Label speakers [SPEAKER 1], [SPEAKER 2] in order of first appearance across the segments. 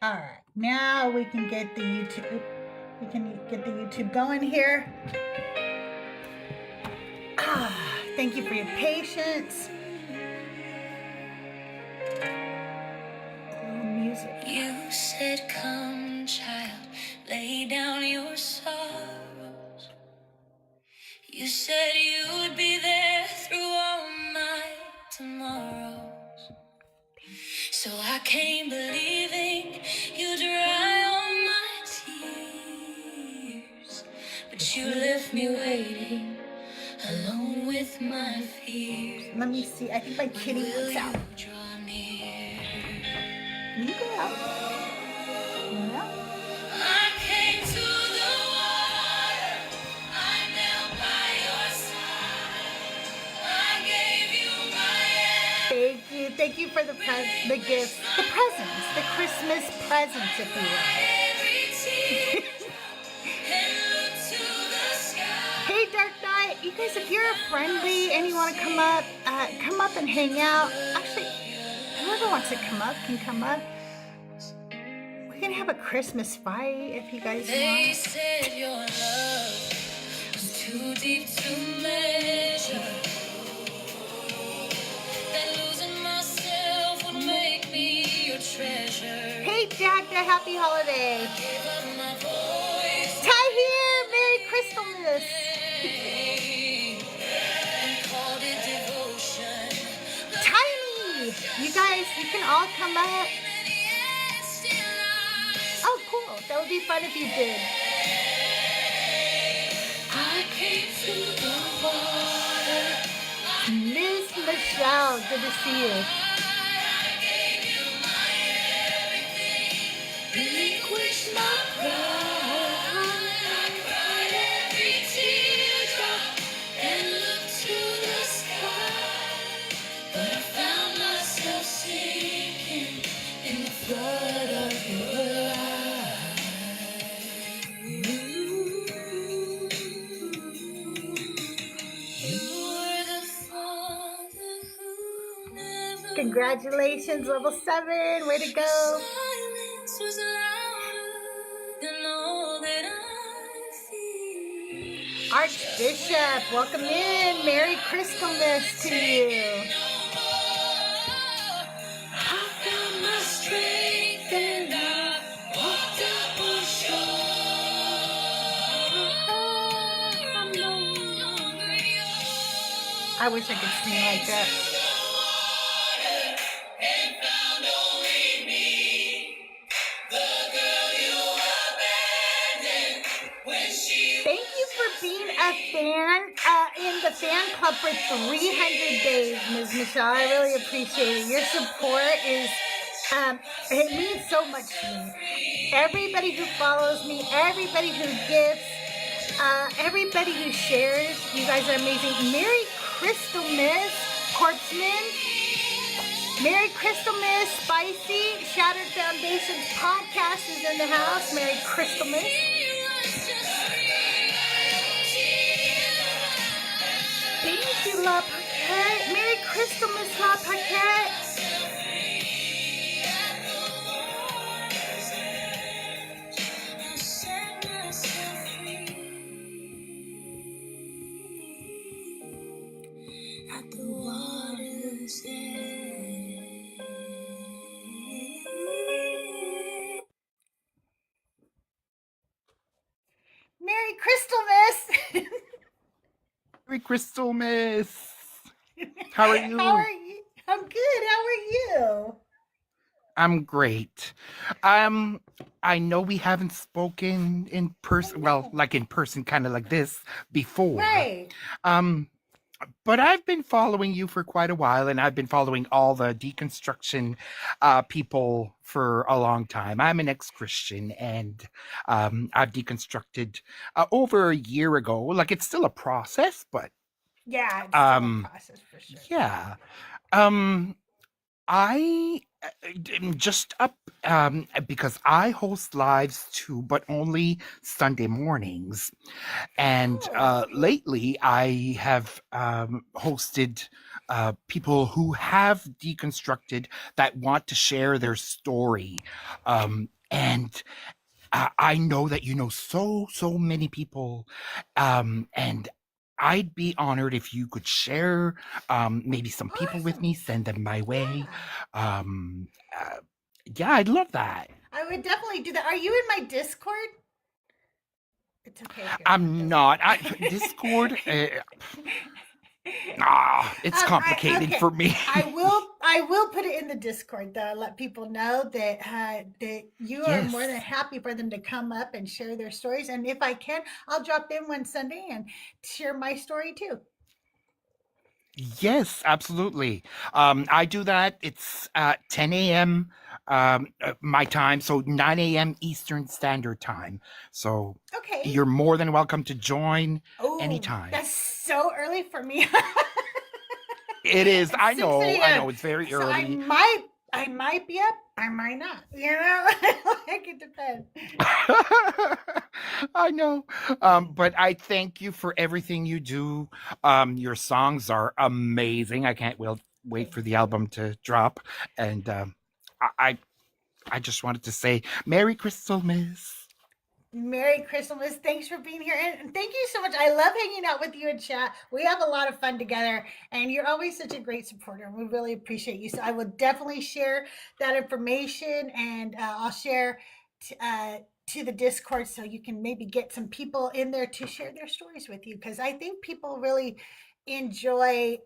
[SPEAKER 1] All right, now we can get the YouTube. We can get the YouTube going here. Thank you for your patience. Music.
[SPEAKER 2] You said, "Come, child, lay down your sorrows." You said you would be there through all my tomorrows. So I came believing you'd dry all my tears, but you left me waiting alone with my fears.
[SPEAKER 1] Let me see. I think my kitty wants out. You go out. Yeah.
[SPEAKER 2] I came to the water. I knelt by your side. I gave you my hand.
[SPEAKER 1] Thank you. Thank you for the gifts, the presents, the Christmas presents, if you will. Hey, Dark Knight. You guys, if you're friendly and you want to come up and hang out. Actually, whoever wants to come up can come up. We can have a Christmas fight if you guys want.
[SPEAKER 2] They said your love was too deep to measure. That losing myself would make me your treasure.
[SPEAKER 1] Hey, Jagda, happy holiday.
[SPEAKER 2] Gave up my voice.
[SPEAKER 1] Ty here, Merry CrystalMas.
[SPEAKER 2] And called it devotion.
[SPEAKER 1] Tiny, you guys, you can all come up. Oh, cool. That would be fun if you did.
[SPEAKER 2] I came to the water.
[SPEAKER 1] Miss Michelle, good to see you.
[SPEAKER 2] I gave you my everything. Relinquished my pride. I cried every teardrop and looked to the sky. But I found myself sinking in the flood of your light. You were the father who never.
[SPEAKER 1] Congratulations, level 7. Way to go.
[SPEAKER 2] Silence was louder than all that I feel.
[SPEAKER 1] Archbishop, welcome in. Merry CrystalMas to you.
[SPEAKER 2] I found my strength and I walked up on shore. I'm no longer yours.
[SPEAKER 1] I wish I could sing like that.
[SPEAKER 2] And found only me, the girl you abandoned when she.
[SPEAKER 1] Thank you for being a fan in the fan club for 300 days, Ms. Michelle. I really appreciate it. Your support is, it means so much to me. Everybody who follows me, everybody who gives, everybody who shares, you guys are amazing. Merry CrystalMas, Corpsman. Merry CrystalMas, Spicy. Shattered Foundations podcast is in the house. Merry CrystalMas. Thank you, La Paquette. Merry CrystalMas, La Paquette.
[SPEAKER 2] At the water's edge.
[SPEAKER 1] Merry CrystalMas.
[SPEAKER 3] Merry CrystalMas. How are you?
[SPEAKER 1] How are you? I'm good. How are you?
[SPEAKER 3] I'm great. I know we haven't spoken in person, well, like in person, kind of like this before.
[SPEAKER 1] Right.
[SPEAKER 3] But I've been following you for quite a while, and I've been following all the deconstruction people for a long time. I'm an ex-Christian, and I've deconstructed over a year ago. Like, it's still a process, but
[SPEAKER 1] Yeah, it's still a process for sure.
[SPEAKER 3] yeah. I Just up because I host lives too, but only Sunday mornings. And
[SPEAKER 1] Oh,
[SPEAKER 3] lately, I have hosted people who have deconstructed that want to share their story. And I know that you know so many people, and I'd be honored if you could share maybe some people with me,
[SPEAKER 1] awesome.
[SPEAKER 3] send them my way.
[SPEAKER 1] Yeah.
[SPEAKER 3] Um, uh, yeah, I'd love that.
[SPEAKER 1] I would definitely do that. Are you in my Discord? It's okay if you're not.
[SPEAKER 3] I'm
[SPEAKER 1] Doesn't
[SPEAKER 3] not. Discord.
[SPEAKER 1] matter.
[SPEAKER 3] It's complicated
[SPEAKER 1] Okay.
[SPEAKER 3] for me.
[SPEAKER 1] I will put it in the Discord though. Let people know that you are more than
[SPEAKER 3] Yes.
[SPEAKER 1] happy for them to come up and share their stories. And if I can, I'll drop in one Sunday and share my story too.
[SPEAKER 3] Yes, absolutely. I do that. It's 10 a.m. My time, so 9 a.m. Eastern Standard Time. So
[SPEAKER 1] Okay.
[SPEAKER 3] you're more than welcome to join
[SPEAKER 1] Oh,
[SPEAKER 3] anytime.
[SPEAKER 1] that's so early for me.
[SPEAKER 3] It is.
[SPEAKER 1] It's 6
[SPEAKER 3] I
[SPEAKER 1] a.m.
[SPEAKER 3] know. It's very
[SPEAKER 1] So
[SPEAKER 3] early.
[SPEAKER 1] I might be up, I might not. You know, like it depends.
[SPEAKER 3] I know. But I thank you for everything you do. Your songs are amazing. I can't wait for
[SPEAKER 1] Thank
[SPEAKER 3] the
[SPEAKER 1] you.
[SPEAKER 3] album to drop. And I, I I just wanted to say Merry CrystalMas.
[SPEAKER 1] Merry Christmas. Thanks for being here. And thank you so much. I love hanging out with you in chat. We have a lot of fun together, and you're always such a great supporter. We really appreciate you. So I will definitely share that information, and I'll share to the Discord so you can maybe get some people in there to share their stories with you, because I think people really enjoy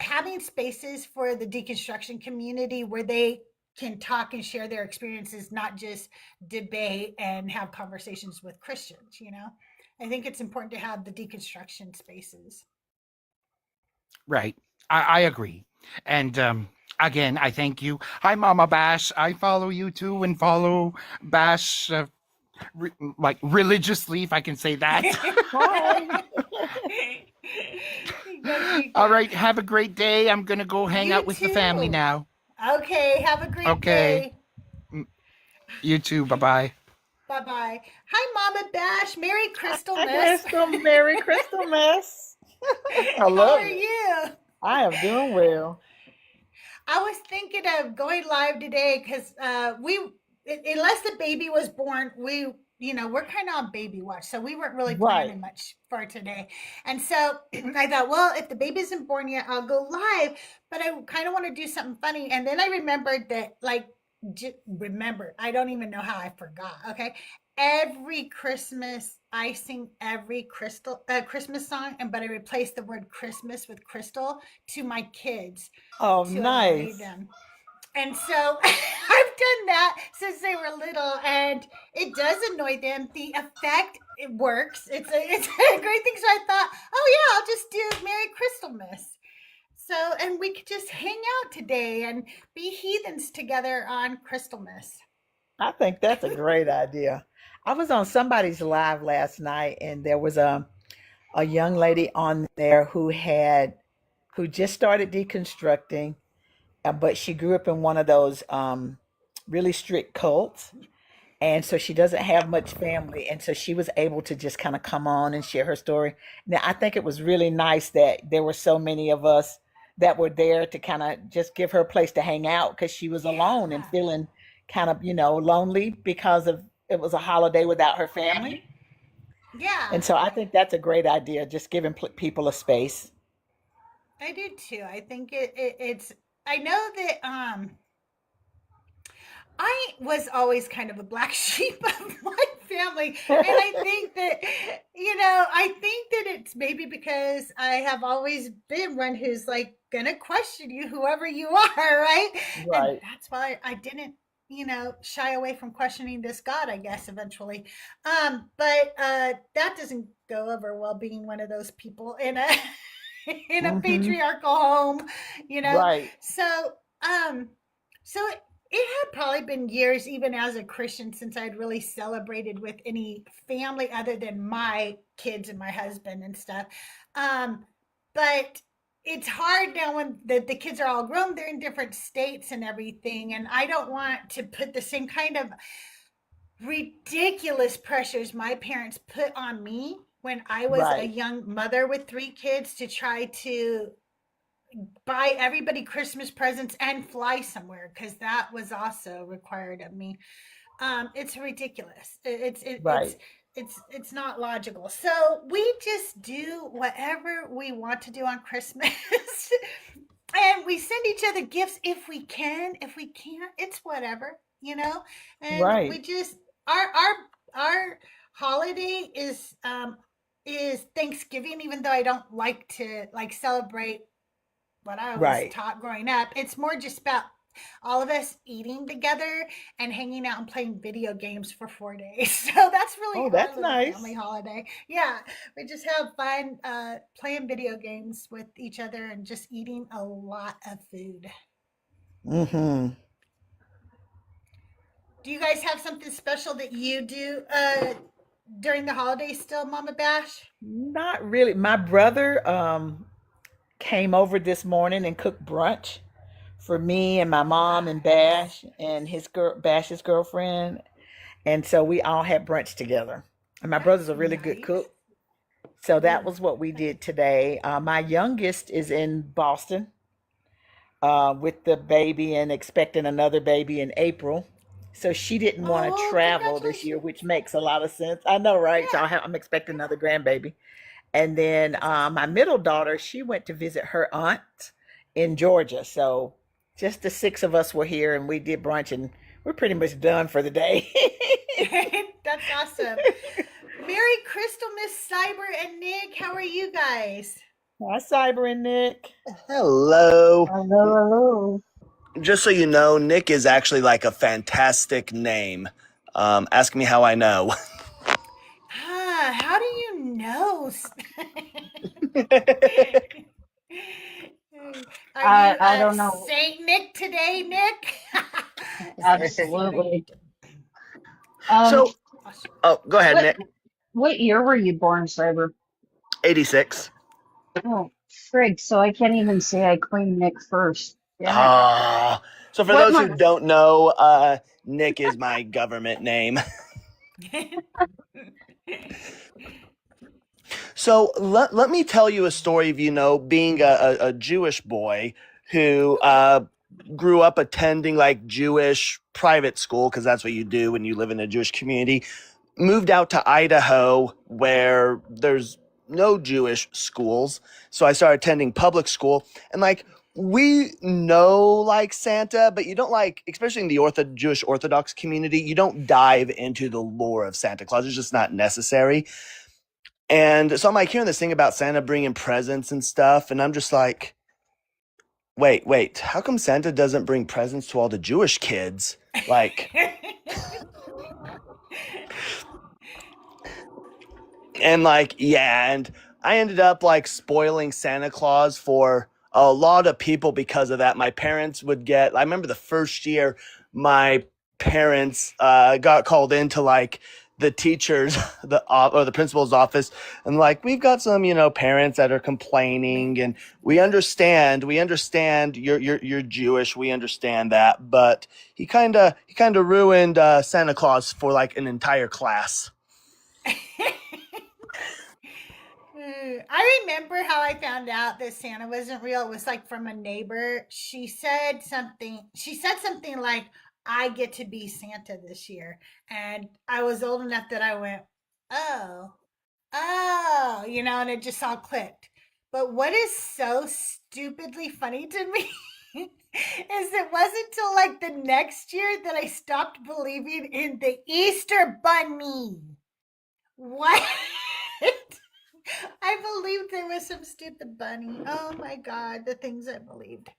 [SPEAKER 1] having spaces for the deconstruction community where they can talk and share their experiences, not just debate and have conversations with Christians, you know? I think it's important to have the deconstruction spaces.
[SPEAKER 3] Right. I agree. And again, I thank you. Hi, Mama Bash. I follow you too and follow Bash like religiously, if I can say that.
[SPEAKER 4] Hi.
[SPEAKER 1] Yes, you
[SPEAKER 3] All
[SPEAKER 1] can.
[SPEAKER 3] right. Have a great day. I'm going to go hang
[SPEAKER 1] You
[SPEAKER 3] out with the family
[SPEAKER 1] too.
[SPEAKER 3] now.
[SPEAKER 1] Okay, have a great
[SPEAKER 3] Okay.
[SPEAKER 1] day.
[SPEAKER 3] You too. Bye bye.
[SPEAKER 1] Bye bye. Hi, Mama Bash. Merry Crystal
[SPEAKER 4] Hi,
[SPEAKER 1] Miss.
[SPEAKER 4] Merry Crystalmas. I
[SPEAKER 1] How
[SPEAKER 4] love
[SPEAKER 1] are
[SPEAKER 4] it.
[SPEAKER 1] you?
[SPEAKER 4] I am doing well.
[SPEAKER 1] I was thinking of going live today because unless the baby was born, we're kind of on baby watch, so we weren't really
[SPEAKER 4] Right.
[SPEAKER 1] planning much for today. And so I thought, well, if the baby isn't born yet, I'll go live. But I kind of want to do something funny, and then I remembered that, like, remember, I don't even know how I forgot. Okay, every Christmas I sing every Christmas song, and but I replace the word Christmas with crystal to my kids
[SPEAKER 4] Oh,
[SPEAKER 1] to annoy
[SPEAKER 4] nice.
[SPEAKER 1] them. And so I've done that since they were little, and it does annoy them. The effect, it works. It's a great thing. So I thought, oh yeah, I'll just do Merry Crystalmas. So, and we could just hang out today and be heathens together on Crystalmas.
[SPEAKER 4] I think that's a great idea. I was on somebody's live last night, and there was a young lady on there who just started deconstructing, but she grew up in one of those really strict cults. And so she doesn't have much family, and so she was able to just kind of come on and share her story. Now I think it was really nice that there were so many of us that were there to kind of just give her a place to hang out, because she was alone and
[SPEAKER 1] Yeah,
[SPEAKER 4] feeling kind of, lonely because of it was a holiday without her family.
[SPEAKER 1] yeah,
[SPEAKER 4] And so I think that's a great idea, just giving people a space.
[SPEAKER 1] I do too. I think it's. I know that I was always kind of a black sheep of my family. And I think that, I think that it's maybe because I have always been one who's like gonna question you, whoever you are, right? And
[SPEAKER 4] Right.
[SPEAKER 1] that's why I didn't, shy away from questioning this God, I guess, eventually. But that doesn't go over well being one of those people in a in a
[SPEAKER 4] Hmm.
[SPEAKER 1] patriarchal home, you know.
[SPEAKER 4] Right.
[SPEAKER 1] So so it had probably been years, even as a Christian, since I'd really celebrated with any family other than my kids and my husband and stuff. Um, but it's hard now when the kids are all grown, they're in different states and everything, and I don't want to put the same kind of ridiculous pressures my parents put on me when I was a
[SPEAKER 4] Right.
[SPEAKER 1] young mother with 3 kids to try to buy everybody Christmas presents and fly somewhere, because that was also required of me. It's ridiculous.
[SPEAKER 4] Right.
[SPEAKER 1] It's not logical. So we just do whatever we want to do on Christmas. And we send each other gifts if we can. If we can't, it's whatever, you know. And we
[SPEAKER 4] Right.
[SPEAKER 1] just our holiday is Thanksgiving, even though I don't like to like celebrate what I was
[SPEAKER 4] Right.
[SPEAKER 1] taught growing up. It's more just about all of us eating together and hanging out and playing video games for 4 days. So that's really
[SPEAKER 4] Oh,
[SPEAKER 1] our
[SPEAKER 4] that's
[SPEAKER 1] little family
[SPEAKER 4] nice.
[SPEAKER 1] holiday. Yeah, we just have fun playing video games with each other and just eating a lot of food.
[SPEAKER 4] Mm-hmm.
[SPEAKER 1] Do you guys have something special that you do during the holidays still, Mama Bash?
[SPEAKER 4] Not really. My brother came over this morning and cooked brunch for me and my mom and
[SPEAKER 1] Nice.
[SPEAKER 4] Bash and his Bash's girlfriend. And so we all had brunch together. And my brother's
[SPEAKER 1] That's
[SPEAKER 4] a really good
[SPEAKER 1] nice.
[SPEAKER 4] cook. So that
[SPEAKER 1] Ooh,
[SPEAKER 4] was what we did today. My youngest is in Boston with the baby and expecting another baby in April. So she didn't want to
[SPEAKER 1] oh,
[SPEAKER 4] travel this year, which
[SPEAKER 1] congratulations.
[SPEAKER 4] makes a lot of sense. I know, right? So
[SPEAKER 1] Yeah,
[SPEAKER 4] I'm expecting another grandbaby. And then
[SPEAKER 1] that's awesome.
[SPEAKER 4] my middle daughter, she went to visit her aunt in Georgia. So just the six of us were here and we did brunch and we're pretty much done for the day.
[SPEAKER 1] That's awesome. Merry Crystal, Miss Cyber and Nick. How are you guys?
[SPEAKER 4] Hi, Cyber and Nick.
[SPEAKER 5] Hello.
[SPEAKER 6] Hello, hello.
[SPEAKER 5] Just so you know, Nick is actually like a fantastic name. Ask me how I know.
[SPEAKER 1] How do you know? Are you
[SPEAKER 6] I don't know.
[SPEAKER 1] Saint Nick today, Nick?
[SPEAKER 6] Absolutely. Um,
[SPEAKER 5] So, oh, go ahead,
[SPEAKER 6] what
[SPEAKER 5] Nick.
[SPEAKER 6] what year were you born, Cyber?
[SPEAKER 5] 86.
[SPEAKER 6] Oh, frig, so I can't even say I claimed Nick first. Damn it.
[SPEAKER 5] Ah. So for
[SPEAKER 6] What
[SPEAKER 5] those who
[SPEAKER 6] month?
[SPEAKER 5] don't know, Nick is my government name. So let me tell you a story of, being a Jewish boy who
[SPEAKER 1] Okay.
[SPEAKER 5] grew up attending like Jewish private school, because that's what you do when you live in a Jewish community. Moved out to Idaho where there's no Jewish schools. So I started attending public school. And like, we know like Santa, but you don't like, especially in the Jewish Orthodox community, you don't dive into the lore of Santa Claus. It's just not necessary. And so I'm like hearing this thing about Santa bringing presents and stuff. And I'm just like, wait, how come Santa doesn't bring presents to all the Jewish kids? Like, and like, yeah, and I ended up like spoiling Santa Claus for a lot of people because of that. My parents would get, I remember the first year my parents got called into like the teachers or the principal's office, and like, we've got some parents that are complaining, and we understand you're Jewish, we understand that, but he kind of ruined Santa Claus for like an entire class.
[SPEAKER 1] I remember how I found out that Santa wasn't real. It was like from a neighbor. She said something like, I get to be Santa this year. And I was old enough that I went, oh, and it just all clicked. But what is so stupidly funny to me is it wasn't till like the next year that I stopped believing in the Easter Bunny. What? I believed there was some stupid bunny. Oh my god, the things I believed.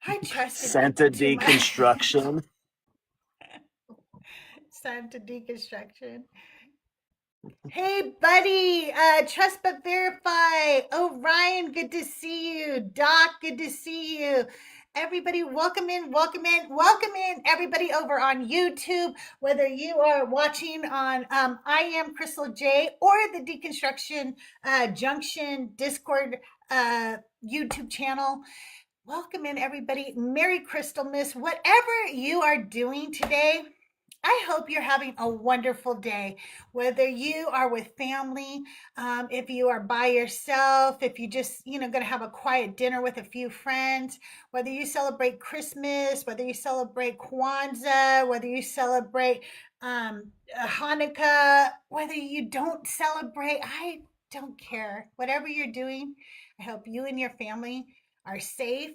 [SPEAKER 1] I trusted
[SPEAKER 5] Santa
[SPEAKER 1] people too much.
[SPEAKER 5] deconstruction.
[SPEAKER 1] It's time to deconstruction. Hey, buddy. Trust but verify. Oh, Ryan, good to see you. Doc, good to see you. Everybody, welcome in, welcome in, welcome in. Everybody over on YouTube, whether you are watching on I am CrystalJae or the Deconstruction Junction Discord YouTube channel. Welcome in, everybody. Merry CrystalMas. Whatever you are doing today, I hope you're having a wonderful day. Whether you are with family, if you are by yourself, if you just, going to have a quiet dinner with a few friends, whether you celebrate Christmas, whether you celebrate Kwanzaa, whether you celebrate Hanukkah, whether you don't celebrate, I don't care. Whatever you're doing, I hope you and your family are safe.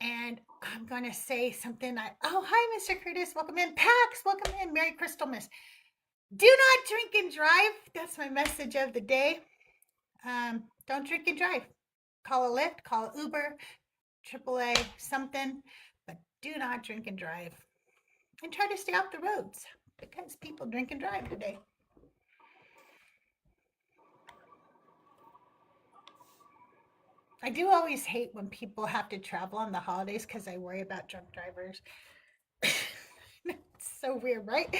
[SPEAKER 1] And I'm going to say something. Oh, hi, Mr. Curtis. Welcome in. Pax, welcome in. Merry CrystalMas. Do not drink and drive. That's my message of the day. Don't drink and drive. Call a Lyft, call Uber, AAA, something. But do not drink and drive. And try to stay off the roads because people drink and drive today. I do always hate when people have to travel on the holidays because I worry about drunk drivers. It's so weird, right?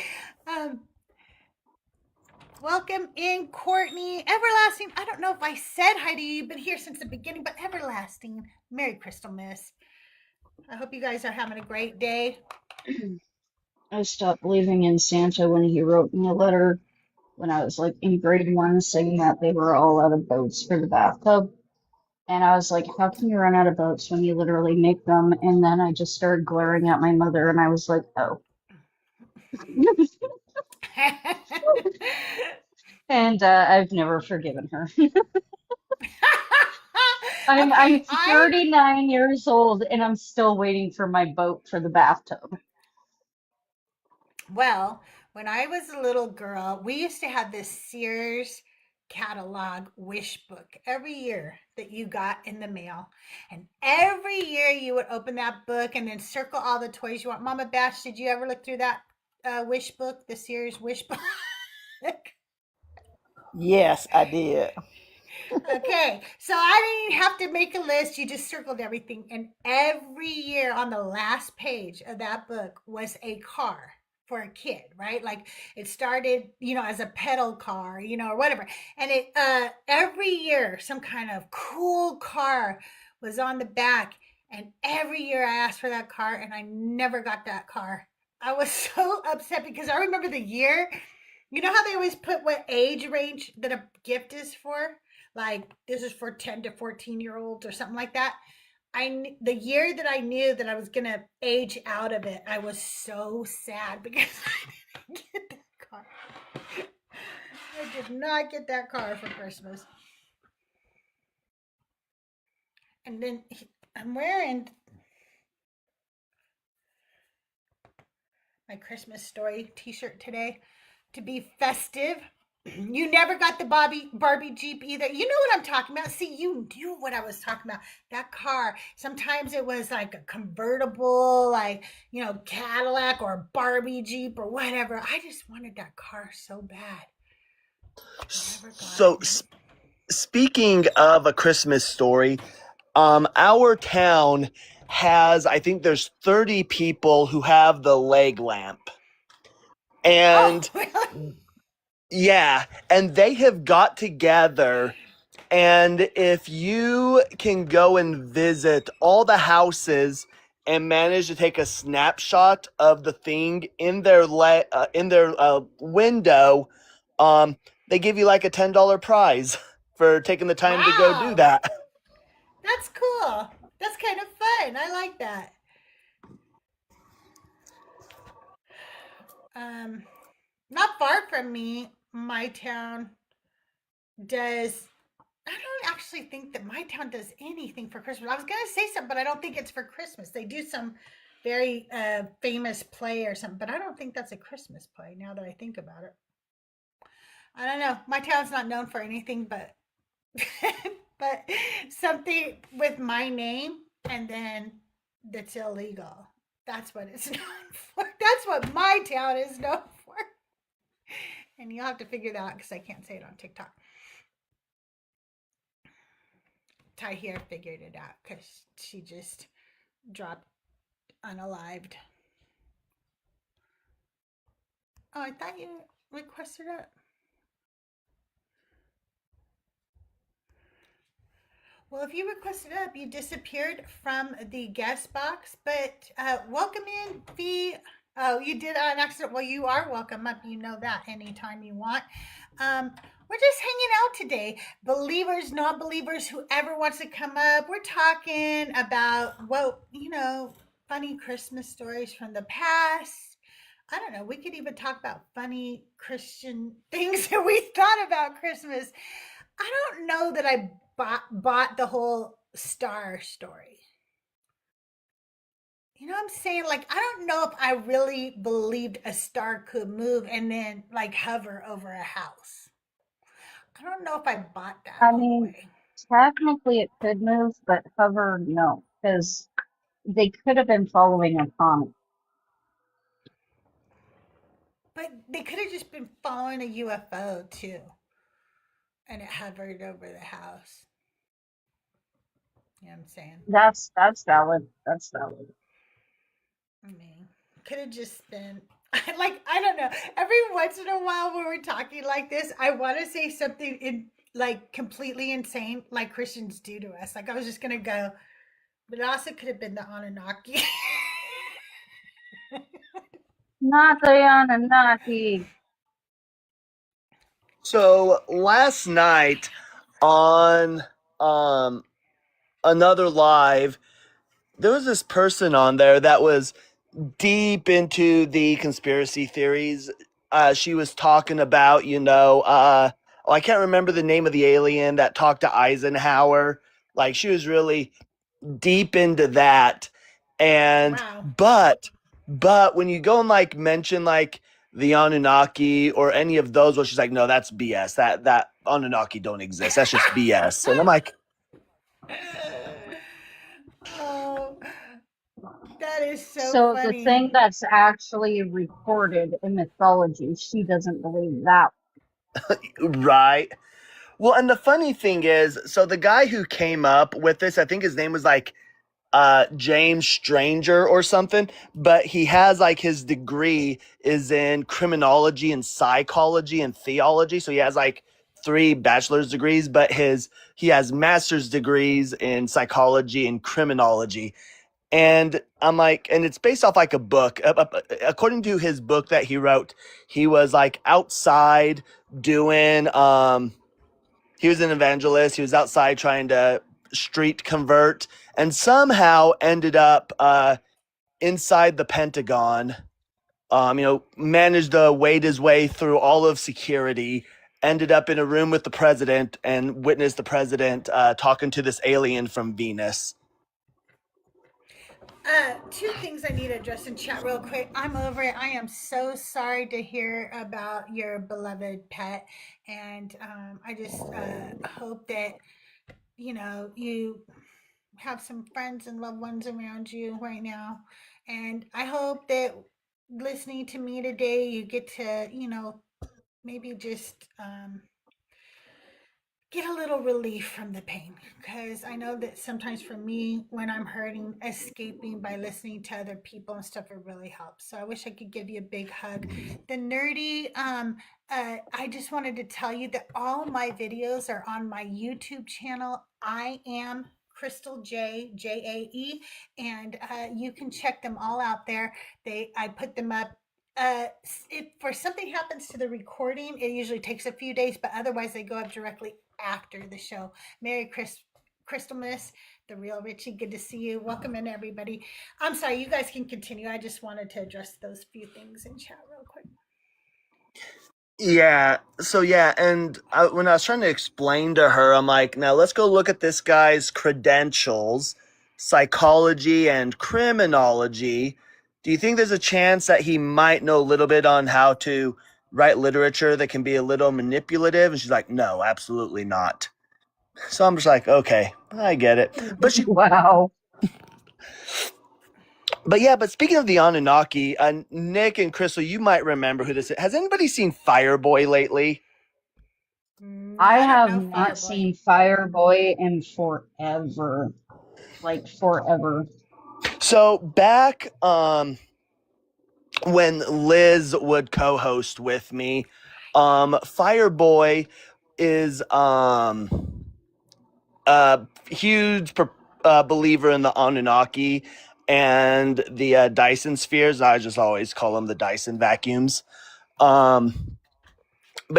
[SPEAKER 1] Welcome in, Courtney. Everlasting. I don't know if I said hi to you. You've been here since the beginning, but Everlasting. Merry CrystalMas. I hope you guys are having a great day.
[SPEAKER 6] I stopped believing in Santa when he wrote me a letter when I was like in grade 1 saying that they were all out of boats for the bathtub. And I was like, how can you run out of boats when you literally make them? And then I just started glaring at my mother and I was like, oh. And I've never forgiven her. I'm
[SPEAKER 1] Okay,
[SPEAKER 6] 39 years old and I'm still waiting for my boat for the bathtub.
[SPEAKER 1] Well, when I was a little girl, we used to have this Sears catalog wish book every year that you got in the mail. And every year you would open that book and then circle all the toys you want. Mama Bash, did you ever look through that wish book, the Sears wish book?
[SPEAKER 4] Yes, I did.
[SPEAKER 1] Okay, so I didn't have to make a list. You just circled everything. And every year on the last page of that book was a car for a kid, right? Like it started, as a pedal car, or whatever. And it every year some kind of cool car was on the back. And every year I asked for that car and I never got that car. I was so upset because I remember the year. You know how they always put what age range that a gift is for? Like this is for 10 to 14-year-olds or something like that. The year that I knew that I was gonna age out of it, I was so sad because I didn't get that car. I did not get that car for Christmas. And then I'm wearing my Christmas story t-shirt today to be festive. You never got the Barbie Jeep either. You know what I'm talking about. See, you knew what I was talking about. That car. Sometimes it was like a convertible, like, Cadillac or Barbie Jeep or whatever. I just wanted that car so bad. Never got
[SPEAKER 5] So,
[SPEAKER 1] it.
[SPEAKER 5] speaking of A Christmas Story, our town has, I think there's 30 people who have the leg lamp.
[SPEAKER 1] Oh,
[SPEAKER 5] And
[SPEAKER 1] really?
[SPEAKER 5] yeah, and they have got together. And if you can go and visit all the houses and manage to take a snapshot of the thing in their window, they give you like a $10 prize for taking the time to go do
[SPEAKER 1] Wow.
[SPEAKER 5] that.
[SPEAKER 1] That's cool. That's kind of fun. I like that. Um, Not far from me, my town does. I don't actually think that my town does anything for Christmas. I was gonna say something, but I don't think it's for Christmas. They do some very famous play or something, but I don't think that's a Christmas play. Now that I think about it, I don't know. My town's not known for anything, but but something with my name and then that's illegal. That's what it's known for. That's what my town is known for. And you'll have to figure that out because I can't say it on TikTok. Ty here figured it out because she just dropped unalived. Oh, I thought you requested it. Well, if you requested up, you disappeared from the guest box, but welcome in, V. Oh, you did an accident. Well, you are welcome up. You know that anytime you want. We're just hanging out today. Believers, non believers, whoever wants to come up, we're talking about, well, funny Christmas stories from the past. I don't know. We could even talk about funny Christian things that we thought about Christmas. I don't know that I bought the whole star story. You know what I'm saying? Like, I don't know if I really believed a star could move and then like hover over a house. I don't know if I bought that
[SPEAKER 6] I
[SPEAKER 1] all the
[SPEAKER 6] mean,
[SPEAKER 1] way.
[SPEAKER 6] technically it could move, but hover, no, because they could have been following a comet.
[SPEAKER 1] But they could have just been following a UFO too, and it hovered over the house. You know what I'm saying?
[SPEAKER 6] That's valid. That's valid.
[SPEAKER 1] I mean, could have just been like, I don't know. Every once in a while when we're talking like this, I want to say something in like completely insane, like Christians do to us. Like I was just gonna go, but it also could have been the Anunnaki.
[SPEAKER 6] Not the Anunnaki.
[SPEAKER 5] So last night on another live, there was this person on there that was deep into the conspiracy theories. She was talking about, I can't remember the name of the alien that talked to Eisenhower. Like she was really deep into that. And
[SPEAKER 1] Wow.
[SPEAKER 5] but when you go and like mention like the Anunnaki or any of those, well, she's like, no, that's BS. That Anunnaki don't exist. That's just BS. And I'm like,
[SPEAKER 1] Oh, that is so
[SPEAKER 6] So the
[SPEAKER 1] funny.
[SPEAKER 6] thing that's actually recorded in mythology, she doesn't believe that.
[SPEAKER 5] right. Well, and the funny thing is, so the guy who came up with this, I think his name was like James Stranger or something, but he has like his degree is in criminology and psychology and theology. So he has like three bachelor's degrees, but he has master's degrees in psychology and criminology. And I'm like, and it's based off like a book. According to his book that he wrote, he was like outside doing he was an evangelist. He was outside trying to street convert and somehow ended up inside the Pentagon. Managed to wade his way through all of security, ended up in a room with the president and witnessed the president talking to this alien from Venus.
[SPEAKER 1] Two things I need to address in chat real quick. I'm over it. I am so sorry to hear about your beloved pet, and I just hope that you have some friends and loved ones around you right now, and I hope that listening to me today, you get to maybe just get a little relief from the pain, because I know that sometimes for me when I'm hurting, escaping by listening to other people and stuff, it really helps. So I wish I could give you a big hug. The nerdy, I just wanted to tell you that all my videos are on my YouTube channel. I am CrystalJae, JAE, and you can check them all out there. I put them up. If for something happens to the recording, it usually takes a few days, but otherwise they go up directly after the show. Merry CrystalMas, the real Richie. Good to see you. Welcome in, everybody. I'm sorry, you guys can continue. I just wanted to address those few things in chat real quick.
[SPEAKER 5] Yeah. So yeah, and when I was trying to explain to her, I'm like, now let's go look at this guy's credentials, psychology and criminology. Do you think there's a chance that he might know a little bit on how to write literature that can be a little manipulative? And she's like, no, absolutely not. So I'm just like, okay, I get it.
[SPEAKER 6] Wow.
[SPEAKER 5] But speaking of the Anunnaki, Nick and Crystal, you might remember who this is. Has anybody seen Fireboy lately?
[SPEAKER 6] I
[SPEAKER 1] I don't
[SPEAKER 6] have
[SPEAKER 1] know
[SPEAKER 6] not
[SPEAKER 1] Fireboy.
[SPEAKER 6] seen Fireboy in forever. Like forever.
[SPEAKER 5] So back when Liz would co-host with me, Fireboy is huge believer in the Anunnaki and the Dyson spheres. I just always call them the Dyson vacuums. But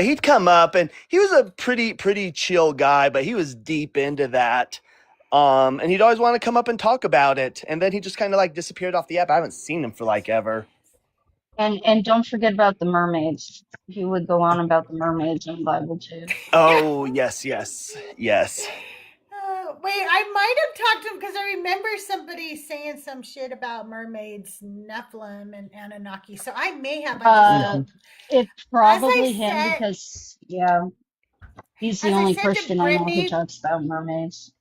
[SPEAKER 5] he'd come up and he was a pretty chill guy, but he was deep into that. And he'd always want to come up and talk about it. And then he just kind of like disappeared off the app. I haven't seen him for like ever.
[SPEAKER 6] And don't forget about the mermaids. He would go on about the mermaids in the Bible too.
[SPEAKER 5] Oh, yes.
[SPEAKER 1] Wait, I might have talked to him because I remember somebody saying some shit about mermaids, Nephilim, and Anunnaki. So I may have.
[SPEAKER 6] It's probably
[SPEAKER 1] As I
[SPEAKER 6] him
[SPEAKER 1] said-
[SPEAKER 6] because he's the
[SPEAKER 1] As I
[SPEAKER 6] only
[SPEAKER 1] said to
[SPEAKER 6] Christian I know who
[SPEAKER 1] Brittany-
[SPEAKER 6] talks about mermaids.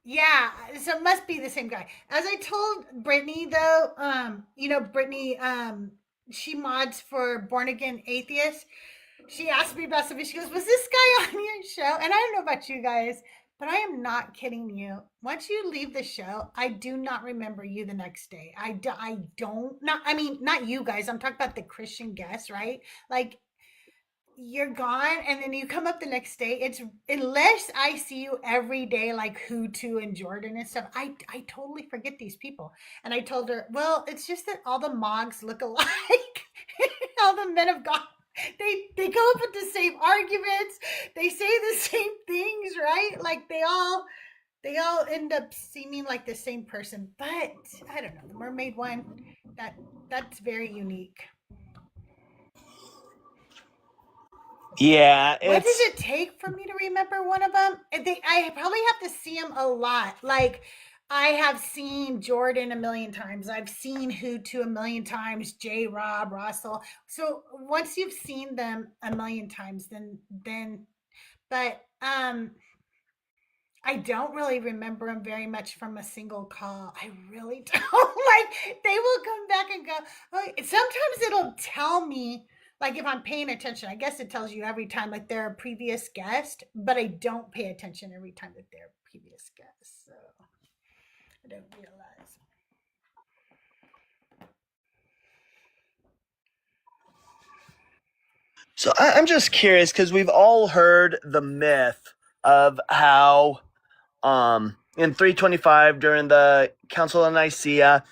[SPEAKER 1] Yeah, so it must be the same guy. As I told Brittany, though, Brittany, she mods for Born Again Atheist. She asked me about something. She goes, "Was this guy on your show?" And I don't know about you guys, but I am not kidding you. Once you leave the show, I do not remember you the next day. I don't. Not you guys. I'm talking about the Christian guests, right? Like, you're gone, and then you come up the next day. It's unless I see you every day, like Hutu and Jordan and stuff. I totally forget these people. And I told her, well, it's just that all the Mogs look alike. All the men of God. They go up with the same arguments. They say the same things, right? Like they all end up seeming like the same person. But I don't know, the mermaid one, that's very unique.
[SPEAKER 5] Yeah.
[SPEAKER 1] What does it take for me to remember one of them? I probably have to see them a lot. Like, I have seen Jordan a million times. I've seen Hutu a million times, J. Rob, Russell. So once you've seen them a million times, but I don't really remember them very much from a single call. I really don't. Like, they will come back and go, oh, sometimes it'll tell me, like, if I'm paying attention. I guess it tells you every time, like, they're a previous guest, but I don't pay attention every time that they're a previous guest. So I don't realize.
[SPEAKER 5] So I'm just curious because we've all heard the myth of how in 325 during the Council of Nicaea,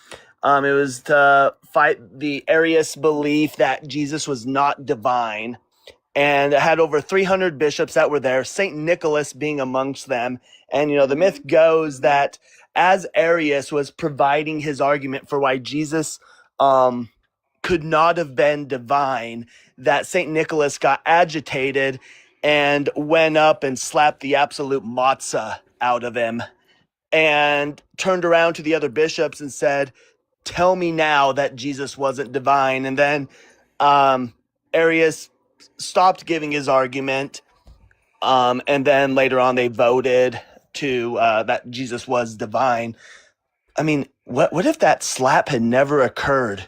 [SPEAKER 5] it was to fight the Arius belief that Jesus was not divine. And it had over 300 bishops that were there, St. Nicholas being amongst them. And, the myth goes that as Arius was providing his argument for why Jesus could not have been divine, that St. Nicholas got agitated and went up and slapped the absolute matzah out of him and turned around to the other bishops and said, "Tell me now that Jesus wasn't divine." And then Arius stopped giving his argument. And then later on they voted to that Jesus was divine. I mean, what if that slap had never occurred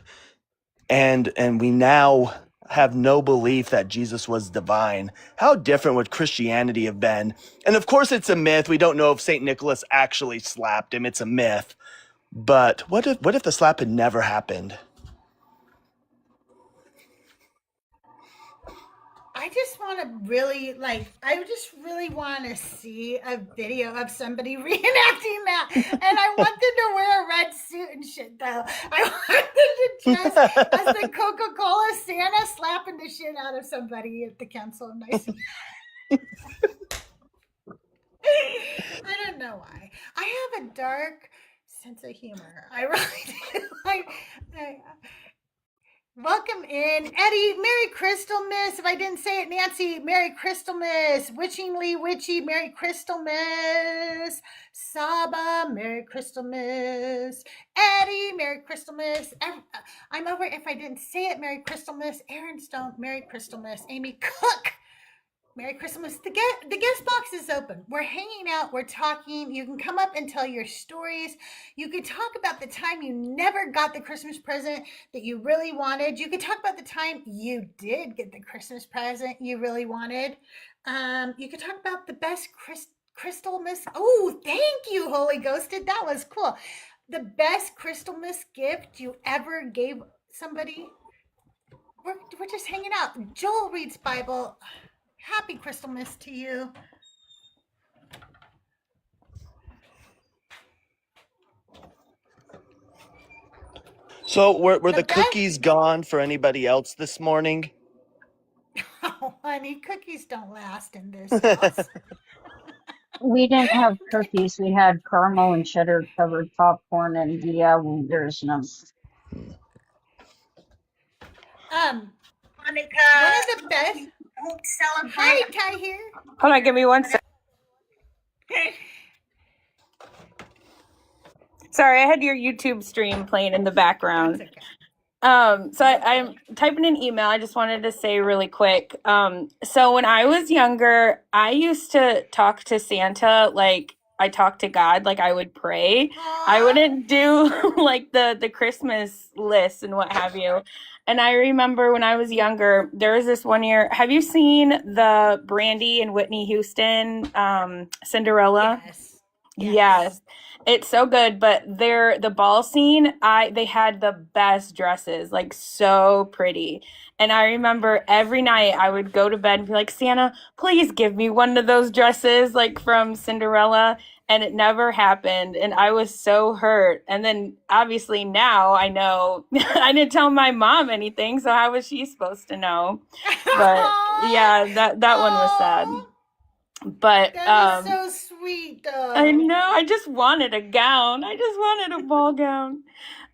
[SPEAKER 5] and we now have no belief that Jesus was divine? How different would Christianity have been? And of course it's a myth. We don't know if St. Nicholas actually slapped him. It's a myth. But what if the slap had never happened?
[SPEAKER 1] I just want really want to see a video of somebody reenacting that. And I want them to wear a red suit and shit, though. I want them to dress as the Coca-Cola Santa slapping the shit out of somebody at the Council of Nicaea. I don't know why. I have a dark sense of humor. I really do. Welcome in, Eddie. Merry CrystalMas. If I didn't say it, Nancy. Merry CrystalMas. Witchingly Witchy. Merry CrystalMas. Saba. Merry CrystalMas. Eddie. Merry CrystalMas. I'm over. If I didn't say it, Merry CrystalMas. Aaron Stone. Merry CrystalMas. Amy Cook. Merry Christmas. The guest box is open. We're hanging out. We're talking. You can come up and tell your stories. You could talk about the time you never got the Christmas present that you really wanted. You could talk about the time you did get the Christmas present you really wanted. You could talk about the best CrystalMas. Oh, thank you, Holy Ghosted. That was cool. The best CrystalMas gift you ever gave somebody. We're just hanging out. Joel reads Bible. Happy CrystalMas to you.
[SPEAKER 5] So were
[SPEAKER 1] The
[SPEAKER 5] the
[SPEAKER 1] best.
[SPEAKER 5] cookies gone for anybody else this morning?
[SPEAKER 1] Oh, honey, cookies don't last in this house.
[SPEAKER 6] We didn't have cookies. We had caramel and cheddar covered popcorn, and yeah, there's no.
[SPEAKER 1] One of the best. Hi, Ty here.
[SPEAKER 7] Hold on, give me 1 second. Sorry, I had your YouTube stream playing in the background.
[SPEAKER 1] That's okay.
[SPEAKER 7] So I'm typing an email. I just wanted to say really quick. So when I was younger, I used to talk to Santa like I talked to God, like I would pray. I
[SPEAKER 1] Aw.
[SPEAKER 7] wouldn't do like the Christmas list and what have you. And I remember when I was younger, there was this one year. Have you seen the Brandy and Whitney Houston Cinderella?
[SPEAKER 1] Yes.
[SPEAKER 7] Yes. It's so good, but the ball scene, they had the best dresses, like so pretty. And I remember every night I would go to bed and be like, Santa, please give me one of those dresses like from Cinderella. And it never happened. And I was so hurt. And then obviously now I know I didn't tell my mom anything, so how was she supposed to know? But yeah, that one was sad. But
[SPEAKER 1] That is so sweet, though.
[SPEAKER 7] I know. I just wanted a gown. I just wanted a ball gown.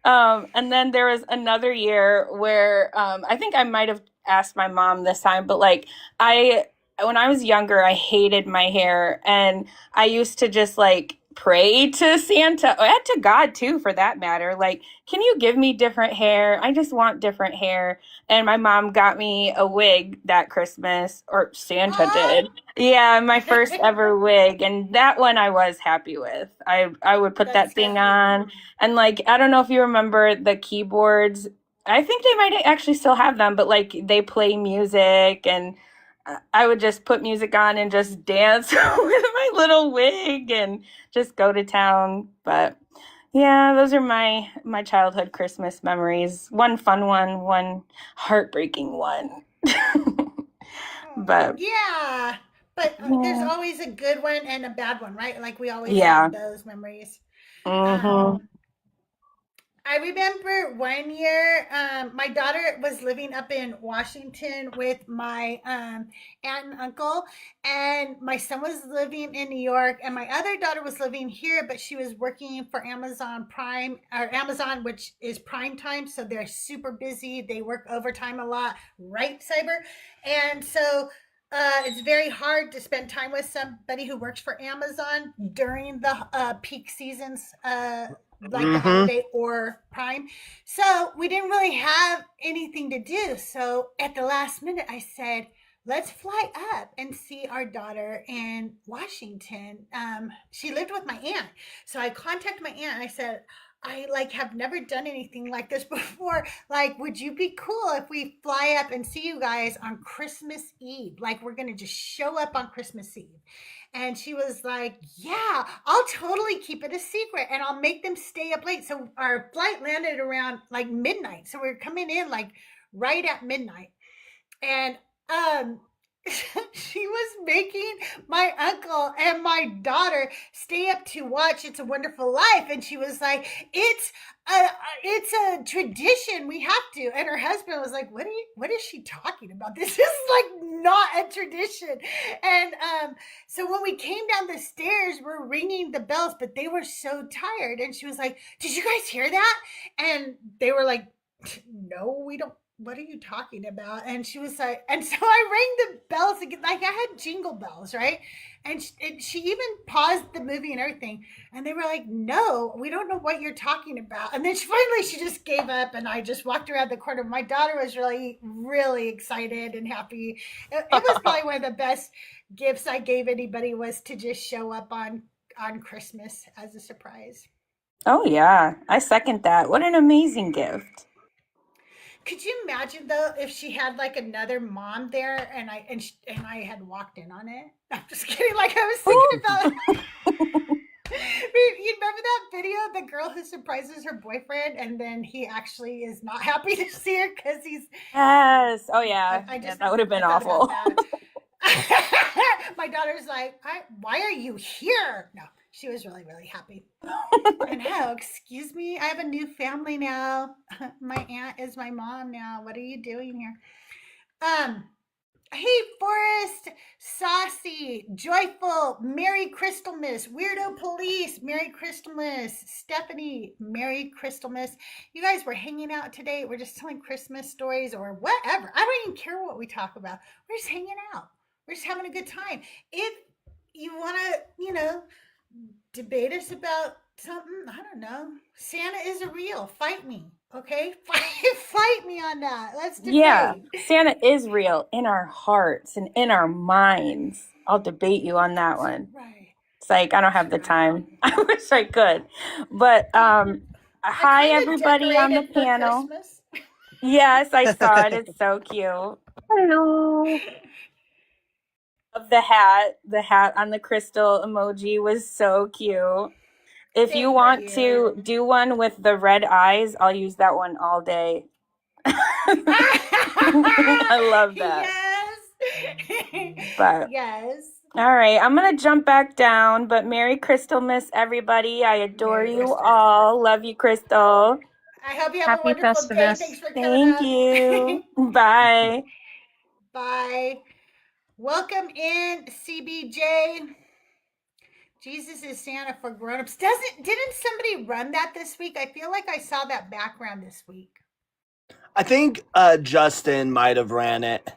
[SPEAKER 7] And then there was another year where I think I might have asked my mom this time, but like when I was younger, I hated my hair, and I used to just like pray to Santa and to God too, for that matter. Like, can you give me different hair? I just want different hair. And my mom got me a wig that Christmas, or Santa did. Yeah, my first ever wig, and that one I was happy with. I would put that thing on, and like I don't know if you remember the keyboards. I think they might actually still have them, but like they play music, and I would just put music on and just dance with my little wig and just go to town. But yeah, those are my childhood Christmas memories. One fun one heartbreaking one. But
[SPEAKER 1] yeah, but there's always a good one and a bad one, right? Like we always have those memories. I remember one year, my daughter was living up in Washington with my aunt and uncle, and my son was living in New York, and my other daughter was living here, but she was working for Amazon Prime, or Amazon, which is prime time, so they're super busy. They work overtime a lot, right, Cyber? And so it's very hard to spend time with somebody who works for Amazon during the peak seasons, like the holiday or prime. So we didn't really have anything to do. So at the last minute, I said, let's fly up and see our daughter in Washington. She lived with my aunt. So I contacted my aunt and I said, I like have never done anything like this before. Like, would you be cool if we fly up and see you guys on Christmas Eve? Like, we're going to just show up on Christmas Eve. And she was like, yeah, I'll totally keep it a secret and I'll make them stay up late. So our flight landed around like midnight. So we were coming in like right at midnight. And she was making my uncle and my daughter stay up to watch It's a Wonderful Life, and she was like, it's a tradition, we have to. And her husband was like, what is she talking about? This is like not a tradition. And so when we came down the stairs, we're ringing the bells, but they were so tired, and she was like, did you guys hear that? And they were like, no, we don't. What are you talking about? And she was like, and so I rang the bells again, like I had jingle bells, right? And she even paused the movie and everything. And they were like, no, we don't know what you're talking about. And then she just gave up, and I just walked around the corner. My daughter was really, really excited and happy. It was probably one of the best gifts I gave anybody, was to just show up on Christmas as a surprise.
[SPEAKER 7] Oh yeah, I second that. What an amazing gift.
[SPEAKER 1] Could you imagine though if she had like another mom there, and I had walked in on it? I'm just kidding. Like I was thinking about. You remember that video of the girl who surprises her boyfriend, and then he actually is not happy to see her because he's.
[SPEAKER 7] Yes. Oh yeah. That would have been
[SPEAKER 1] I
[SPEAKER 7] awful.
[SPEAKER 1] My daughter's like, why are you here? No, she was really, really happy. I know. Excuse me. I have a new family now. My aunt is my mom now. What are you doing here? Um, Hey, Forrest, Saucy, Joyful, Merry Crystalmas, Weirdo Police, Merry Crystalmas, Stephanie, Merry Crystalmas. You guys were hanging out today. We're just telling Christmas stories or whatever. I don't even care what we talk about. We're just hanging out. We're just having a good time. If you want to, debate us about something, I don't know. Santa is a real. Fight me, okay? Fight me on that. Let's
[SPEAKER 7] Yeah,
[SPEAKER 1] debate.
[SPEAKER 7] Santa is real in our hearts and in our minds. I'll debate you on that one.
[SPEAKER 1] Right.
[SPEAKER 7] It's like I don't have the time. I wish I could. But
[SPEAKER 1] I
[SPEAKER 7] hi
[SPEAKER 1] kind of
[SPEAKER 7] everybody on the
[SPEAKER 1] decorated for
[SPEAKER 7] panel.
[SPEAKER 1] Christmas.
[SPEAKER 7] Yes, I saw it. It's so cute.
[SPEAKER 6] Hello.
[SPEAKER 7] Of the hat. The hat on the crystal emoji was so cute. If you
[SPEAKER 1] Thank
[SPEAKER 7] want
[SPEAKER 1] you.
[SPEAKER 7] to do one with the red eyes, I'll use that one all day. I love that.
[SPEAKER 1] Yes.
[SPEAKER 7] But
[SPEAKER 1] Yes.
[SPEAKER 7] all right, I'm gonna jump back down. But Merry Crystalmas, everybody! I adore
[SPEAKER 1] Merry
[SPEAKER 7] you
[SPEAKER 1] Christmas.
[SPEAKER 7] all. Love you, Crystal.
[SPEAKER 1] I hope you have a
[SPEAKER 6] Happy
[SPEAKER 1] wonderful day.
[SPEAKER 6] Festivus.
[SPEAKER 1] Thanks for coming
[SPEAKER 7] Thank
[SPEAKER 1] up.
[SPEAKER 7] you. Bye.
[SPEAKER 1] Bye. Welcome in, CBJ. Jesus is Santa for grown-ups. Didn't somebody run that this week? I feel like I saw that background this week.
[SPEAKER 5] I think Justin might have ran it.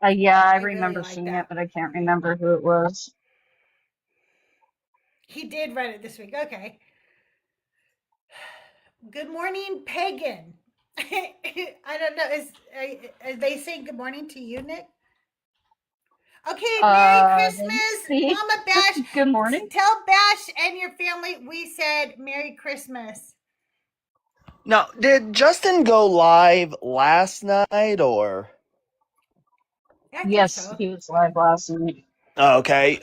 [SPEAKER 6] Yeah, I
[SPEAKER 1] I really
[SPEAKER 6] remember
[SPEAKER 1] like
[SPEAKER 6] seeing it,
[SPEAKER 1] that.
[SPEAKER 6] but I can't remember who it was.
[SPEAKER 1] He did run it this week. Okay. Good morning, pagan. I don't know. Are they saying good morning to you, Nick? Okay, Merry
[SPEAKER 6] They
[SPEAKER 1] Christmas,
[SPEAKER 6] see.
[SPEAKER 1] Mama Bash.
[SPEAKER 6] Good morning.
[SPEAKER 1] Tell Bash and your family we said Merry Christmas.
[SPEAKER 5] Now, did Justin go live last night or?
[SPEAKER 1] I think
[SPEAKER 6] Yes,
[SPEAKER 1] so.
[SPEAKER 6] he was live last night.
[SPEAKER 5] Oh, okay.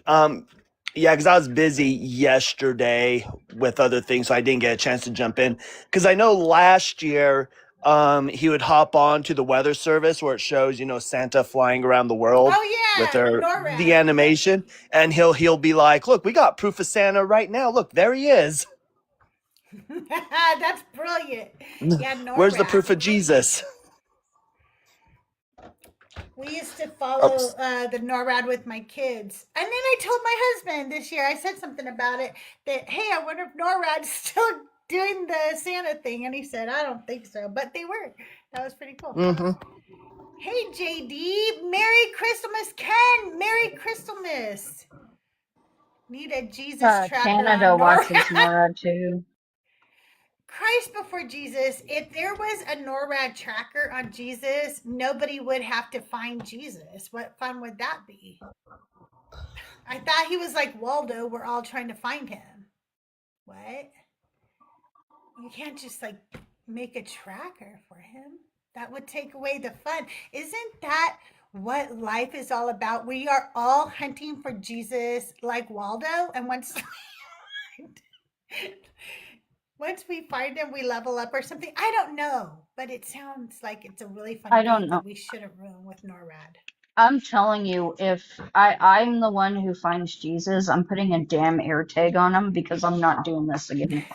[SPEAKER 5] Yeah, because I was busy yesterday with other things, so I didn't get a chance to jump in. Because I know last year, he would hop on to the weather service where it shows, Santa flying around the world
[SPEAKER 1] Oh
[SPEAKER 5] with
[SPEAKER 1] yeah,
[SPEAKER 5] the
[SPEAKER 1] NORAD.
[SPEAKER 5] animation, and he'll be like, "Look, we got proof of Santa right now. Look, there he is.
[SPEAKER 1] That's brilliant. Yeah,
[SPEAKER 5] Where's the proof
[SPEAKER 1] NORAD.
[SPEAKER 5] of Jesus?"
[SPEAKER 1] We used to follow
[SPEAKER 5] Oops.
[SPEAKER 1] the NORAD with my kids. And then I told my husband this year, I said something about it, that, hey, I wonder if NORAD's still doing the Santa thing. And he said, I don't think so. But they were. That was pretty cool.
[SPEAKER 5] Mm-hmm.
[SPEAKER 1] Hey, JD. Merry Christmas, Ken. Merry Christmas. Need a Jesus tracker
[SPEAKER 6] Canada
[SPEAKER 1] on
[SPEAKER 6] watches
[SPEAKER 1] NORAD.
[SPEAKER 6] NORAD too.
[SPEAKER 1] Christ before Jesus, if there was a NORAD tracker on Jesus, nobody would have to find Jesus. What fun would that be? I thought he was like Waldo. We're all trying to find him. What? You can't just like make a tracker for him. That would take away the fun. Isn't that what life is all about? We are all hunting for Jesus like Waldo. And once we find him, we level up or something. I don't know. But it sounds like it's a really fun
[SPEAKER 6] I don't
[SPEAKER 1] game
[SPEAKER 6] know.
[SPEAKER 1] that we shouldn't ruin with NORAD.
[SPEAKER 6] I'm telling you, if I'm the one who finds Jesus, I'm putting a damn air tag on him because I'm not doing this again.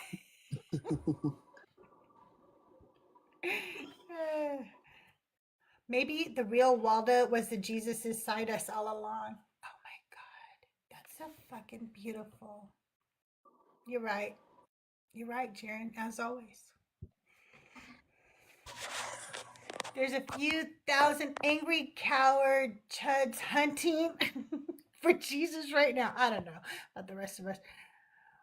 [SPEAKER 1] Maybe the real Waldo was the Jesus inside us all along. Oh my God. That's so fucking beautiful. You're right. You're right, Jaren, as always. There's a few thousand angry coward chuds hunting for Jesus right now. I don't know about the rest of us.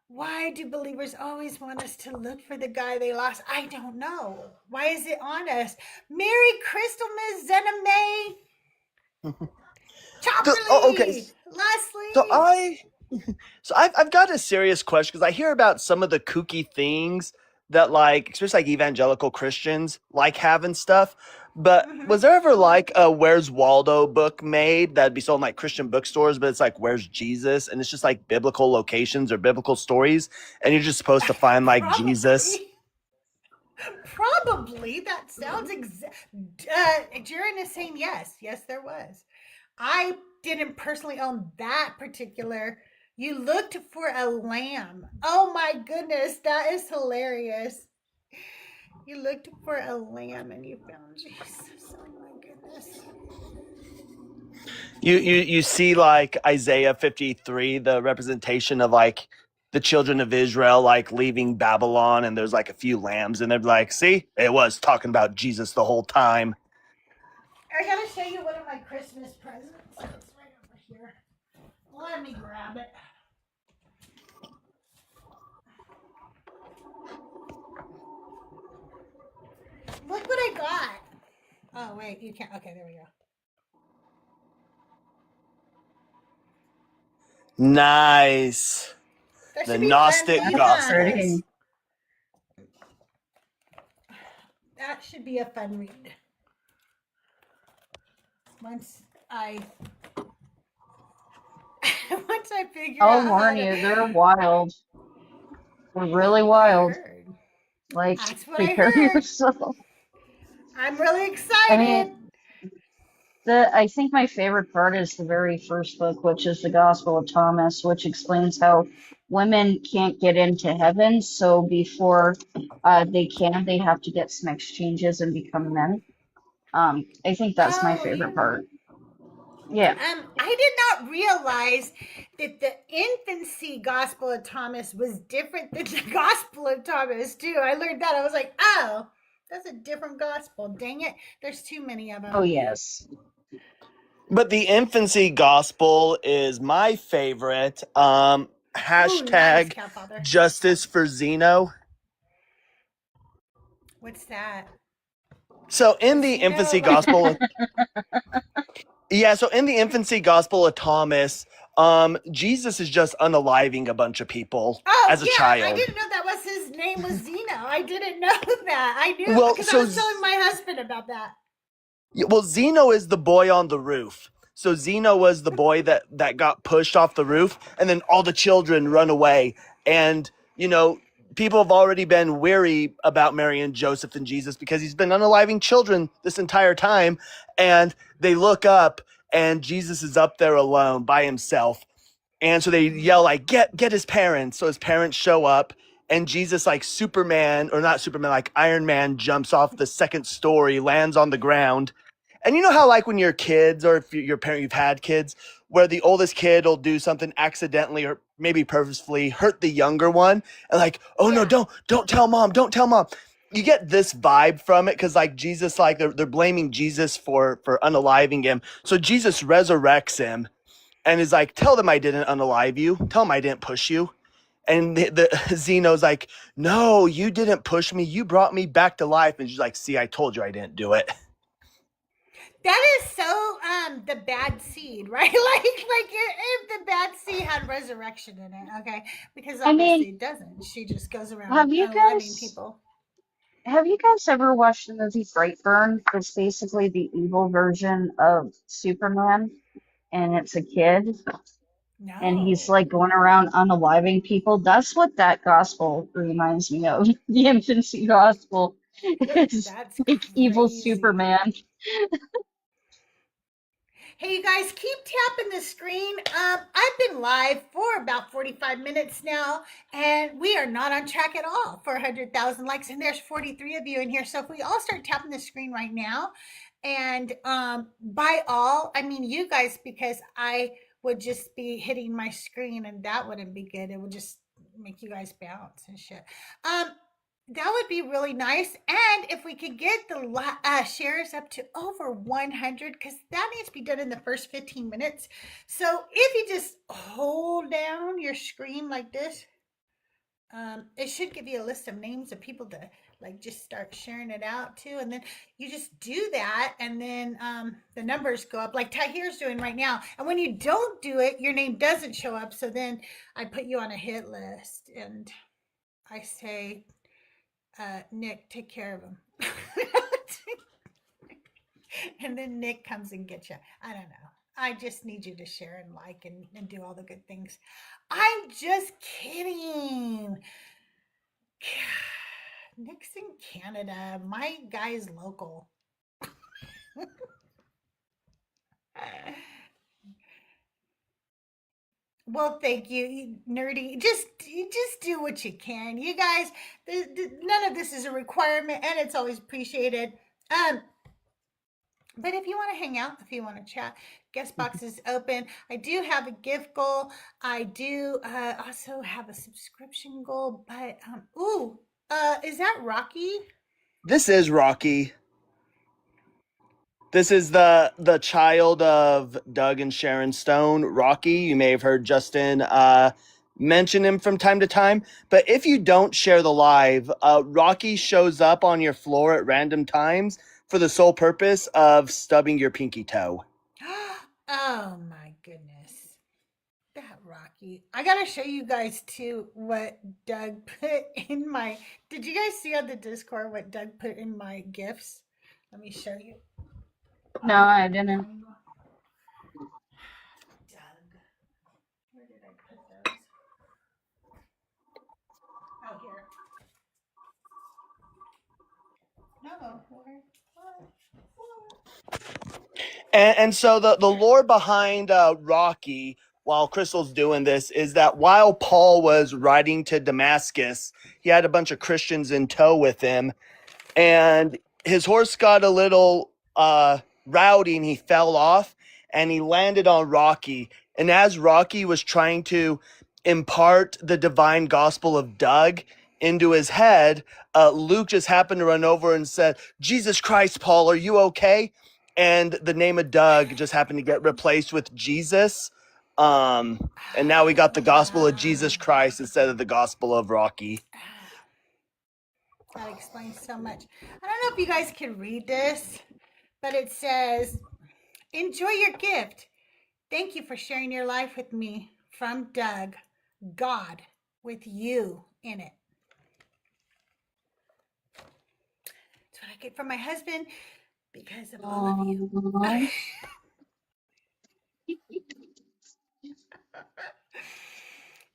[SPEAKER 1] Why do believers always want us to look for the guy they lost? I don't know. Why is it on us? Merry Crystalmas, Zename,
[SPEAKER 5] Okay.
[SPEAKER 1] Chopperly,
[SPEAKER 5] So
[SPEAKER 1] Leslie.
[SPEAKER 5] I've got a serious question because I hear about some of the kooky things that especially like evangelical Christians like having stuff. But
[SPEAKER 1] Mm-hmm.
[SPEAKER 5] was there ever like a Where's Waldo book made that'd be sold in like Christian bookstores, but it's like Where's Jesus? And it's just like biblical locations or biblical stories, and you're just supposed to find like Jesus.
[SPEAKER 1] Probably. That sounds Jaren is saying yes. Yes, there was. I didn't personally own that particular You looked for a lamb. Oh my goodness, that is hilarious. You looked for a lamb and you found Jesus. Oh my goodness.
[SPEAKER 5] You see like Isaiah 53, the representation of like the children of Israel like leaving Babylon, and there's like a few lambs, and they're like, see, it was talking about Jesus the whole time.
[SPEAKER 1] I gotta show you one of my Christmas presents. It's right over here. Let me grab it. Look what I got. Oh wait, you can't. Okay, there we go.
[SPEAKER 5] Nice.
[SPEAKER 1] That
[SPEAKER 5] The
[SPEAKER 1] should be a fun
[SPEAKER 5] Gnostic
[SPEAKER 1] read,
[SPEAKER 6] That's
[SPEAKER 1] huh?
[SPEAKER 5] Gospels.
[SPEAKER 6] pretty.
[SPEAKER 1] That should be a fun read. Once I once I figure
[SPEAKER 6] I'll
[SPEAKER 1] out how
[SPEAKER 6] warn
[SPEAKER 1] to.
[SPEAKER 6] you, they're wild. They're really
[SPEAKER 1] I
[SPEAKER 6] wild.
[SPEAKER 1] heard.
[SPEAKER 6] Like,
[SPEAKER 1] That's what I
[SPEAKER 6] prepare
[SPEAKER 1] heard.
[SPEAKER 6] yourself.
[SPEAKER 1] I'm really
[SPEAKER 6] I
[SPEAKER 1] excited.
[SPEAKER 6] mean, I think my favorite part is the very first book, which is the Gospel of Thomas, which explains how women can't get into heaven, so before they can, they have to get some exchanges and become men. I think that's my
[SPEAKER 1] Oh yeah.
[SPEAKER 6] favorite part. Yeah.
[SPEAKER 1] I did not realize that the infancy Gospel of Thomas was different than the Gospel of Thomas too. I learned that. I was like, oh, that's a different gospel. Dang it. There's too many of
[SPEAKER 6] Oh,
[SPEAKER 1] them.
[SPEAKER 6] yes.
[SPEAKER 5] But the infancy gospel is my favorite.
[SPEAKER 1] Ooh, nice,
[SPEAKER 5] Hashtag
[SPEAKER 1] Cow Father.
[SPEAKER 5] justice for Zeno.
[SPEAKER 1] What's that?
[SPEAKER 5] So in the
[SPEAKER 1] Zeno,
[SPEAKER 5] infancy
[SPEAKER 1] like.
[SPEAKER 5] gospel, yeah, so in the infancy gospel of Thomas, Jesus is just unaliving a bunch of people
[SPEAKER 1] Oh
[SPEAKER 5] as a
[SPEAKER 1] yeah, I
[SPEAKER 5] child.
[SPEAKER 1] didn't know that was his name was Zeno. I didn't know that. I knew
[SPEAKER 5] Well,
[SPEAKER 1] because I was telling my husband about that.
[SPEAKER 5] Zeno is the boy on the roof. So Zeno was the boy that got pushed off the roof, and then all the children run away. And people have already been weary about Mary and Joseph and Jesus because he's been unaliving children this entire time. And they look up, and Jesus is up there alone by himself. And so they yell like, get his parents. So his parents show up, and Jesus, like Superman, or not Superman, like Iron Man, jumps off the second story, lands on the ground. And you know how like when you're kids, or if you're a parent, you've had kids, where the oldest kid will do something accidentally or maybe purposefully hurt the younger one, and like, oh no,
[SPEAKER 1] Yeah.
[SPEAKER 5] don't tell mom, don't tell mom. You get this vibe from it because like Jesus, like they're blaming Jesus for unaliving him. So Jesus resurrects him and is like, tell them I didn't unalive you. Tell them I didn't push you. And the Zeno's like, no, you didn't push me. You brought me back to life. And she's like, see, I told you I didn't do it.
[SPEAKER 1] That is so the bad seed, right? like if the bad seed had resurrection in it, okay? Because
[SPEAKER 6] I
[SPEAKER 1] obviously
[SPEAKER 6] mean,
[SPEAKER 1] it doesn't. She just goes around
[SPEAKER 6] have you
[SPEAKER 1] loving
[SPEAKER 6] guys
[SPEAKER 1] people.
[SPEAKER 6] have you guys ever watched the movie Brightburn? It's basically the evil version of Superman, and it's a kid, and he's
[SPEAKER 1] No,
[SPEAKER 6] like going around unaliving people. That's what that gospel reminds me of. The infancy gospel is
[SPEAKER 1] that's
[SPEAKER 6] like evil
[SPEAKER 1] crazy.
[SPEAKER 6] Superman.
[SPEAKER 1] Hey, you guys, keep tapping the screen. I've been live for about 45 minutes now, and we are not on track at all for 100,000 likes. And there's 43 of you in here. So if we all start tapping the screen right now, and by all, I mean you guys, because I would just be hitting my screen, and that wouldn't be good. It would just make you guys bounce and shit. Um, that would be really nice. And if we could get the shares up to over 100, because that needs to be done in the first 15 minutes. So if you just hold down your screen like this, it should give you a list of names of people to like just start sharing it out to. And then you just do that. And then the numbers go up like Tahir's doing right now. And when you don't do it, your name doesn't show up. So then I put you on a hit list and I say, Nick, take care of him. And then Nick comes and gets you. I don't know. I just need you to share and like and do all the good things. I'm just kidding. Nick's in Canada. My guy's local. Well, thank you, nerdy. Just do what you can, you guys. None of this is a requirement, and it's always appreciated. Um, but if you want to hang out, if you want to chat, guest box is open. I do have a gift goal. I do also have a subscription goal. But is that Rocky?
[SPEAKER 5] This is Rocky. This is the child of Doug and Sharon Stone, Rocky. You may have heard Justin mention him from time to time. But if you don't share the live, Rocky shows up on your floor at random times for the sole purpose of stubbing your pinky toe.
[SPEAKER 1] Oh my goodness. That Rocky. I gotta show you guys too what Doug put in my. Did you guys see on the Discord what Doug put in my gifts? Let me show you.
[SPEAKER 6] No, I didn't.
[SPEAKER 1] Doug. Where did I put those? Oh, here. No, where?
[SPEAKER 5] And so the lore behind Rocky, while Crystal's doing this, is that while Paul was riding to Damascus, he had a bunch of Christians in tow with him, and his horse got a little rowdy and he fell off and he landed on Rocky. And as Rocky was trying to impart the divine gospel of Doug into his head, Luke just happened to run over and said, "Jesus Christ, Paul, are you okay?" And the name of Doug just happened to get replaced with Jesus. And now we got the gospel of Jesus Christ instead of the gospel of Rocky.
[SPEAKER 1] That explains so much. I don't know if you guys can read this, but it says, "Enjoy your gift. Thank you for sharing your life with me. From Doug, God with you in it." That's what I get from my husband because of all of you.
[SPEAKER 6] Aw.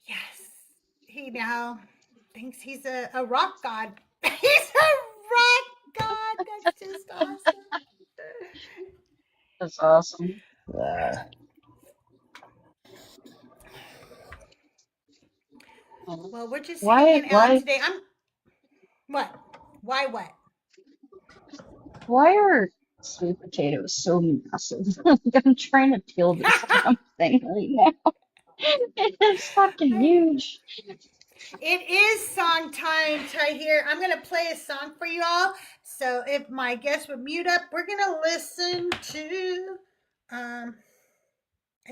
[SPEAKER 1] Yes, he now thinks he's a rock god. He's a rock god. That's just awesome.
[SPEAKER 6] That's awesome.
[SPEAKER 1] Well, we're just
[SPEAKER 6] Why?
[SPEAKER 1] hanging out
[SPEAKER 6] Why?
[SPEAKER 1] today. What? Why what?
[SPEAKER 6] Why are sweet potatoes so massive? Like, I'm trying to peel this damn thing right now. It's fucking huge.
[SPEAKER 1] It is song time, Tahir. I'm going to play a song for you all. So if my guests would mute up, we're going to listen to, I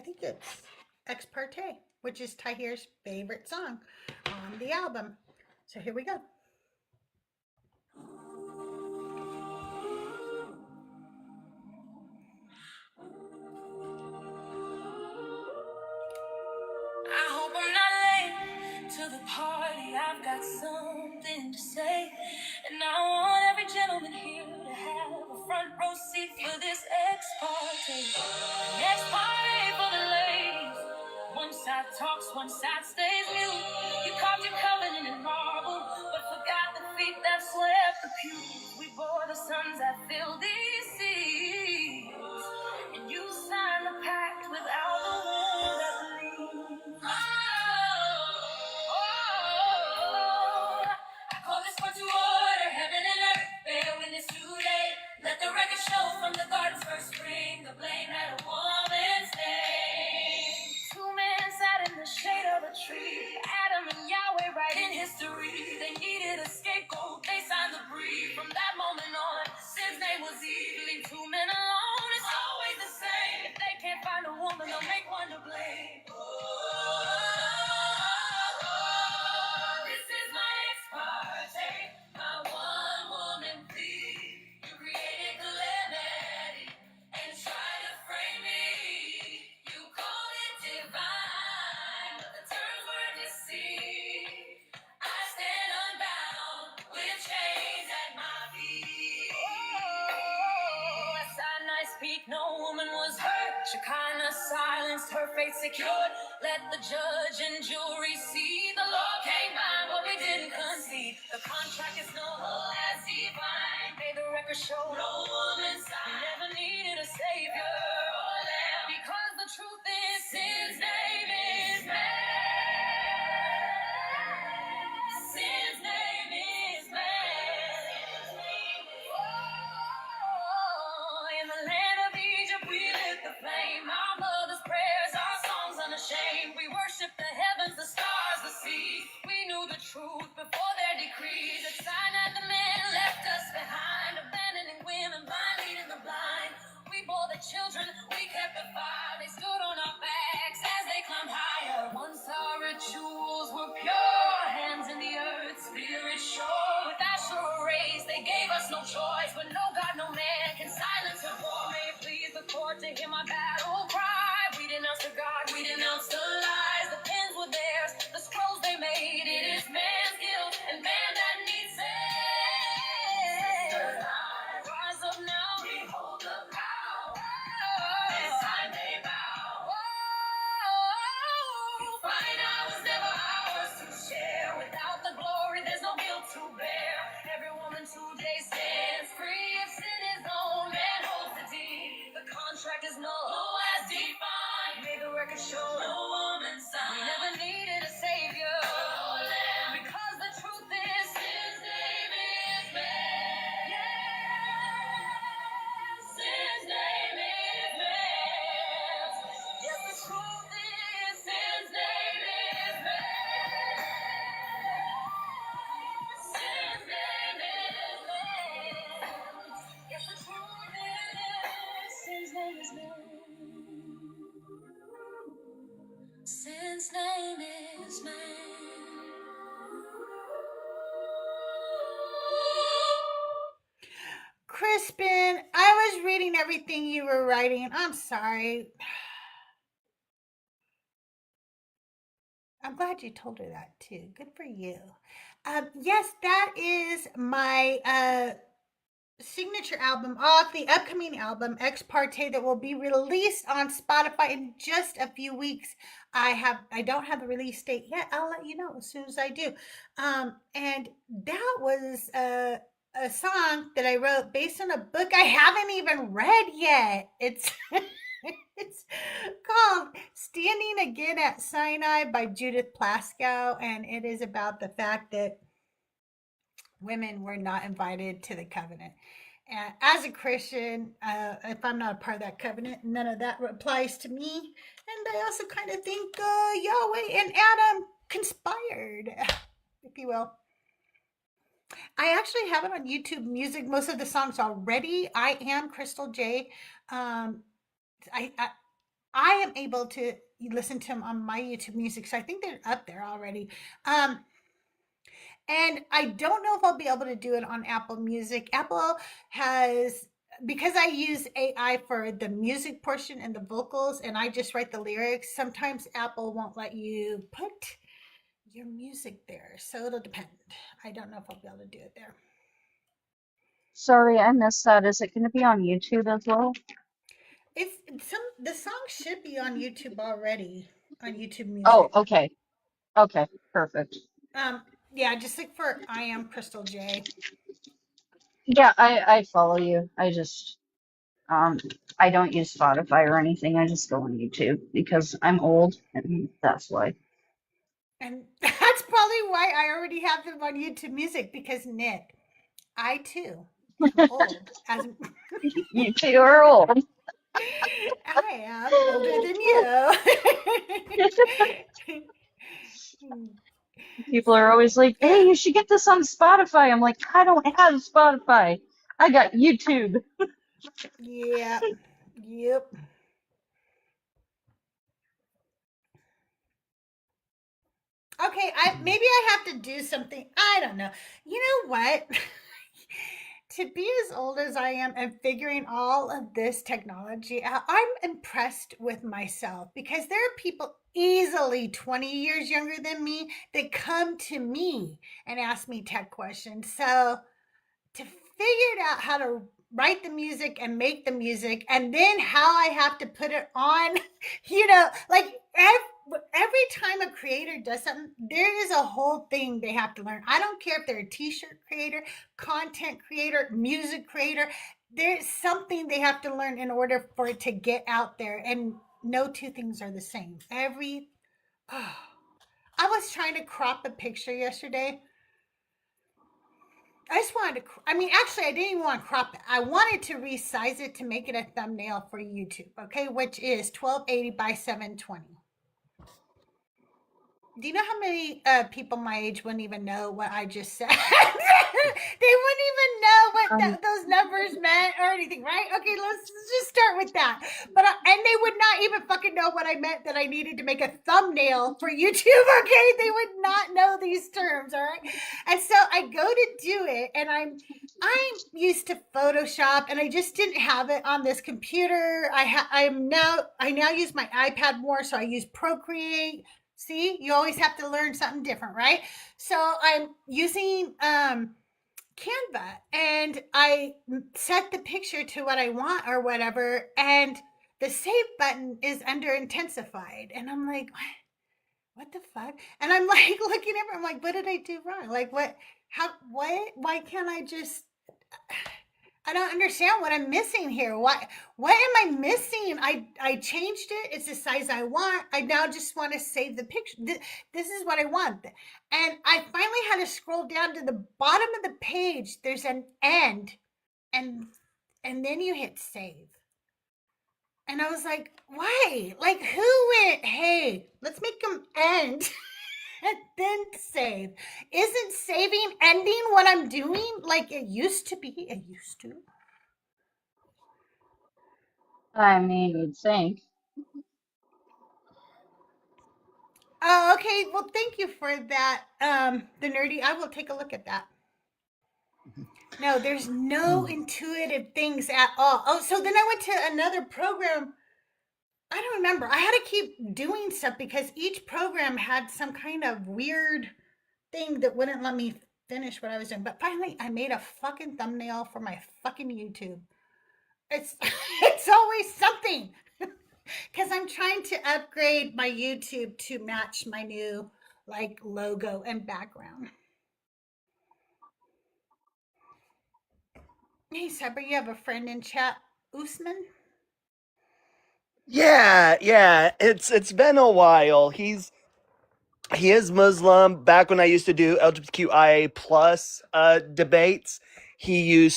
[SPEAKER 1] think it's Ex Parte, which is Tahir's favorite song on the album. So here we go.
[SPEAKER 2] I hope I'm not late to the party. I've got something to say. And I want every gentleman here to have a front row seat for this ex-party. An ex-party for the ladies. One side talks, one side stays mute. You carved your covenant in marble, but forgot the feet that swept the pews. We bore the sons that filled these seas. And you signed the pact without the one that believes. I call this one to order, heaven and earth, bear witness today. Let the record show from the garden's first spring, the blame had a woman's name. Two men sat in the shade of a tree, Adam and Yahweh right in history. They needed a scapegoat, they signed the brief. From that moment on, sin's name was Eve. Leave two men alone, it's always the same. If they can't find a woman, they'll make one to blame. This is my ex-party, my one-woman plea. You created calamity and tried to frame me. You called it divine, but the terms were deceit. I stand unbound with chains at my feet. Oh, as I speak, no woman was hurt. Shekinah silenced, her fate secured. Let the judge and jury see. The law came by, but we didn't concede. The contract is noble as divine. May the record show no woman side. We never needed a savior or lamb. Because the truth is, sin's name is man. grace. They gave us no choice, but no God, no man can silence her voice. May it please the court to hear my battle cry. We denounce the God, we denounce the lies. The pens were theirs, the scrolls they made. It is man's guilt and man that needs saved. Rise up now, behold the power. It's time they bow. Right now is never ours to share. Without the glory, there's no guilt to bear. Every woman today stands free. If sin is known, man holds the deed. The contract is null as defined. May the record show no woman sign. We never needed a savior. Because the truth is, sin's name is man. Yes, sin's name is man. Yes, the truth is, sin's name is man. Sin's name is man. Yes, the truth is, sin's name is man. Sin's name is man.
[SPEAKER 1] Crispin, I was reading everything you were writing. I'm sorry. I'm glad you told her that too. Good for you. Yes, that is my signature album off the upcoming album Ex Parte that will be released on Spotify in just a few weeks. I don't have a release date yet. I'll let you know as soon as I do. And that was a song that I wrote based on a book I haven't even read yet. It's it's called Standing Again at Sinai by Judith Plaskow, and it is about the fact that women were not invited to the covenant. And as a Christian, if I'm not a part of that covenant, none of that applies to me. And I also kind of think Yahweh and Adam conspired, if you will. I actually have it on YouTube Music, most of the songs already. I am CrystalJae. I am able to listen to them on my YouTube Music, so I think they're up there already. And I don't know if I'll be able to do it on Apple Music. Apple has, because I use AI for the music portion and the vocals, and I just write the lyrics, sometimes Apple won't let you put your music there. So it'll depend. I don't know if I'll be able to do it there.
[SPEAKER 6] Sorry, I missed that. Is it going to be on YouTube as well?
[SPEAKER 1] The song should be on YouTube already, on YouTube Music.
[SPEAKER 6] Oh, okay. Okay, perfect.
[SPEAKER 1] Yeah, just look for I Am CrystalJae.
[SPEAKER 6] Yeah, I follow you. I just I don't use Spotify or anything. I just go on YouTube because I'm old and that's why.
[SPEAKER 1] And that's probably why I already have them on YouTube Music, because Nick, I too am old.
[SPEAKER 6] You two are old.
[SPEAKER 1] I am older than you.
[SPEAKER 6] People are always like, "Hey, you should get this on Spotify." I'm like, "I don't have Spotify. I got YouTube."
[SPEAKER 1] Yeah. Yep. Okay, maybe I have to do something. I don't know. You know what? To be as old as I am and figuring all of this technology out, I'm impressed with myself, because there are people easily 20 years younger than me that come to me and ask me tech questions. So to figure out how to write the music and make the music, and then how I have to put it on, like every time a creator does something, there is a whole thing they have to learn. I don't care if they're a t-shirt creator, content creator, music creator. There's something they have to learn in order for it to get out there, and no two things are the same. I was trying to crop a picture yesterday. I just wanted to, actually, I didn't even want to crop it. I wanted to resize it to make it a thumbnail for YouTube, okay, which is 1280 by 720. Do you know how many people my age wouldn't even know what I just said? They wouldn't even know what those numbers meant or anything, right? Okay, let's just start with that. But and they would not even fucking know what I meant, that I needed to make a thumbnail for YouTube. Okay, they would not know these terms. All right, and so I go to do it, and I'm used to Photoshop, and I just didn't have it on this computer. I now use my iPad more, so I use Procreate. See, you always have to learn something different, right? So I'm using Canva, and I set the picture to what I want or whatever, and the save button is under intensified, and I'm like, what the fuck? And I'm like looking at it, I'm like, what did I do wrong? Like, why can't I just, I don't understand what I'm missing here. What am I missing? I changed it. It's the size I want. I now just want to save the picture. This is what I want. And I finally had to scroll down to the bottom of the page. There's an end, and then you hit save. And I was like, why? Like, who went, hey, let's make them end and then save? Isn't saving ending what I'm doing like it used to be? It used to.
[SPEAKER 6] I mean, you'd think.
[SPEAKER 1] Oh, okay. Well, thank you for that. The nerdy. I will take a look at that. No, there's no intuitive things at all. Oh, so then I went to another program. I don't remember. I had to keep doing stuff because each program had some kind of weird thing that wouldn't let me finish what I was doing. But finally, I made a fucking thumbnail for my fucking YouTube. It's it's always something. Because I'm trying to upgrade my YouTube to match my new like logo and background. Hey, Sabra, you have a friend in chat, Usman?
[SPEAKER 5] Yeah. It's been a while. He is Muslim. Back when I used to do LGBTQIA plus debates, he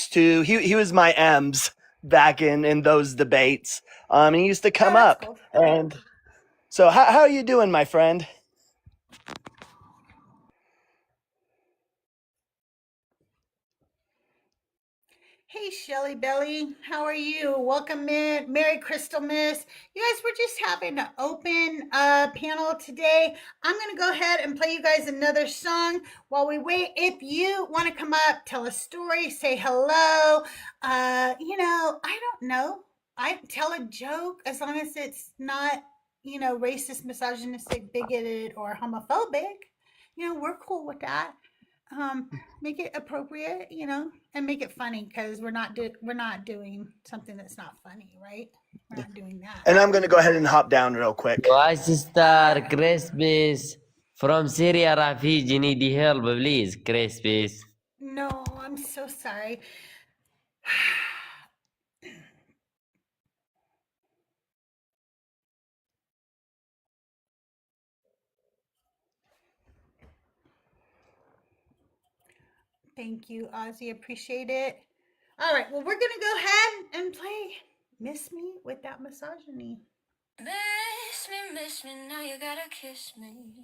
[SPEAKER 5] was my M's back in those debates. And he used to come
[SPEAKER 1] Oh, that's
[SPEAKER 5] up.
[SPEAKER 1] cool.
[SPEAKER 5] And so how are you doing, my friend?
[SPEAKER 1] Hey, Shelly Belly, how are you? Welcome in. Merry CrystalMas. You guys, we're just having an open panel today. I'm going to go ahead and play you guys another song while we wait. If you want to come up, tell a story, say hello. I don't know. I tell a joke as long as it's not, racist, misogynistic, bigoted, or homophobic. We're cool with that. Make it appropriate, and make it funny because we're not doing something that's not funny, right? We're not doing that.
[SPEAKER 5] And I'm going to go ahead and hop down real quick.
[SPEAKER 8] My sister, Crispis from Syria refugee need help, please, Crispis.
[SPEAKER 1] No, I'm so sorry. Thank you, Ozzy. Appreciate it. All right, well, we're gonna go ahead and play "Miss Me" with that misogyny.
[SPEAKER 2] Miss me, now you gotta kiss me.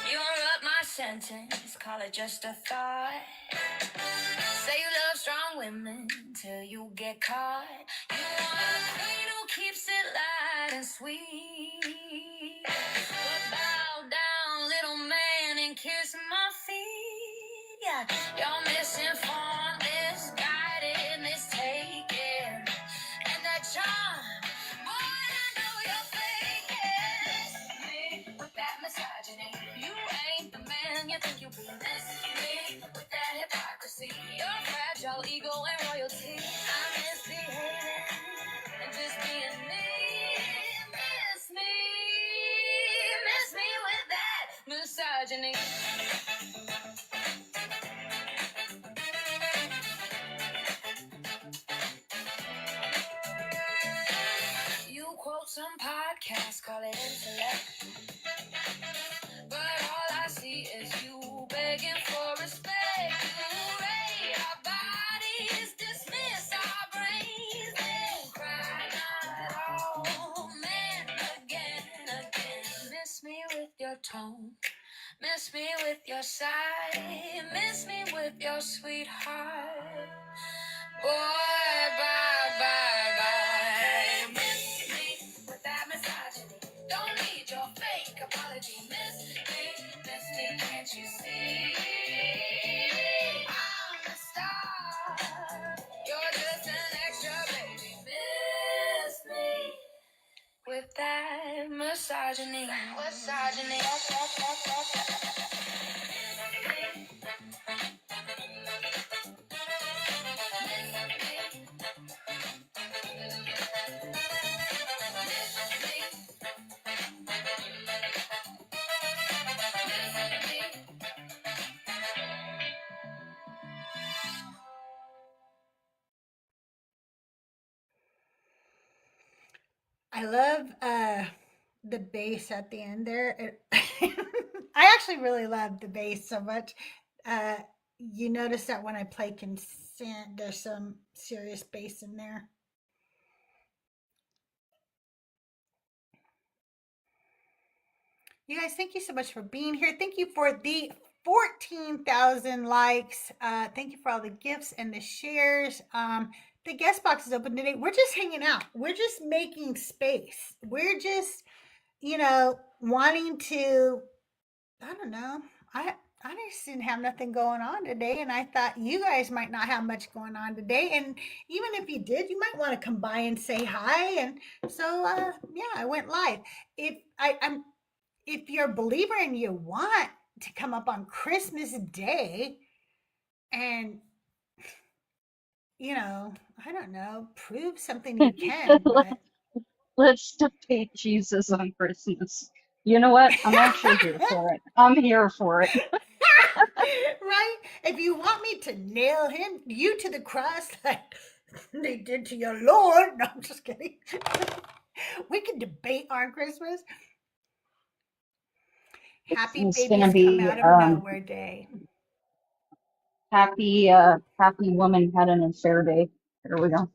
[SPEAKER 2] You interrupt my sentence, call it just a thought. Say you love strong women till you get caught. You want a queen who keeps it light and sweet. But bow down, little man, and kiss my feet. Yeah, you're misinformed, misguided, mistaken. And that charm, boy, I know you're faking. Me with that misogyny. You ain't the man you think you be. This me with that hypocrisy. Your fragile ego and royalty. I'm misbehaving and just being me. Miss me with that misogyny. You quote some podcast, call it intellect. But all I see is you begging for respect. You rate our bodies, dismiss our brains, then cry not all men again. Miss me with your tone. Miss me with your sigh, miss me with your sweetheart. Boy, bye, bye, bye. Miss me with that misogyny. Don't need your fake apology. Miss me, can't you see? I'm a star. You're just an extra, baby. Miss me with that misogyny. Misogyny.
[SPEAKER 1] I love the bass at the end there. I actually really love the bass so much. Uh, you notice that when I play consent, there's some serious bass in there. You guys, thank you so much for being here. Thank you for the 14,000 likes. Thank you for all the gifts and the shares. The guest box is open today. We're just hanging out. We're just making space. We're just, wanting to, I don't know. I just didn't have nothing going on today, and I thought you guys might not have much going on today. And even if you did, you might want to come by and say hi. And so, yeah, I went live. If you're a believer and you want to come up on Christmas Day and, I don't know, prove something you can, but
[SPEAKER 6] Let's debate Jesus on Christmas. You know what? I'm actually here for it. I'm here for it.
[SPEAKER 1] right? If you want me to nail you to the cross like they did to your Lord, no, I'm just kidding. We can debate on Christmas. Happy
[SPEAKER 6] It's gonna
[SPEAKER 1] babies come
[SPEAKER 6] be
[SPEAKER 1] out of nowhere day.
[SPEAKER 6] happy woman had an affair day. There we go.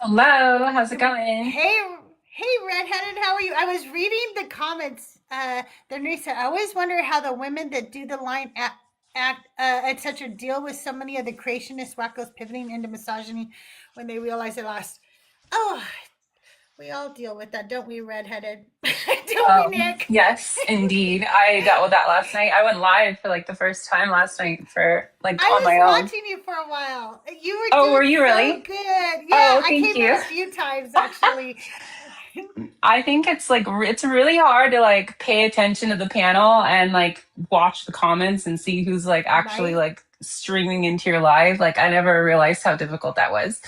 [SPEAKER 7] Hello, how's it going?
[SPEAKER 1] Hey, redheaded, how are you? I was reading the comments. Denise said, I always wonder how the women that do the line act etc. deal with so many of the creationist wackos pivoting into misogyny when they realize they lost. Oh, we all deal with that, don't we, redheaded? Don't we, Nick?
[SPEAKER 7] Yes, indeed. I dealt with that last night. I went live for like the first time last night for like
[SPEAKER 1] I
[SPEAKER 7] on
[SPEAKER 1] was
[SPEAKER 7] my own.
[SPEAKER 1] watching you for a while. You were
[SPEAKER 7] Oh, were
[SPEAKER 1] doing
[SPEAKER 7] you
[SPEAKER 1] so
[SPEAKER 7] really?
[SPEAKER 1] good. Yeah,
[SPEAKER 7] Oh,
[SPEAKER 1] I
[SPEAKER 7] thank
[SPEAKER 1] came in
[SPEAKER 7] you.
[SPEAKER 1] a few times actually.
[SPEAKER 7] I think it's like it's really hard to like pay attention to the panel and like watch the comments and see who's like actually
[SPEAKER 1] Right?
[SPEAKER 7] like streaming into your live. Like I never realized how difficult that was.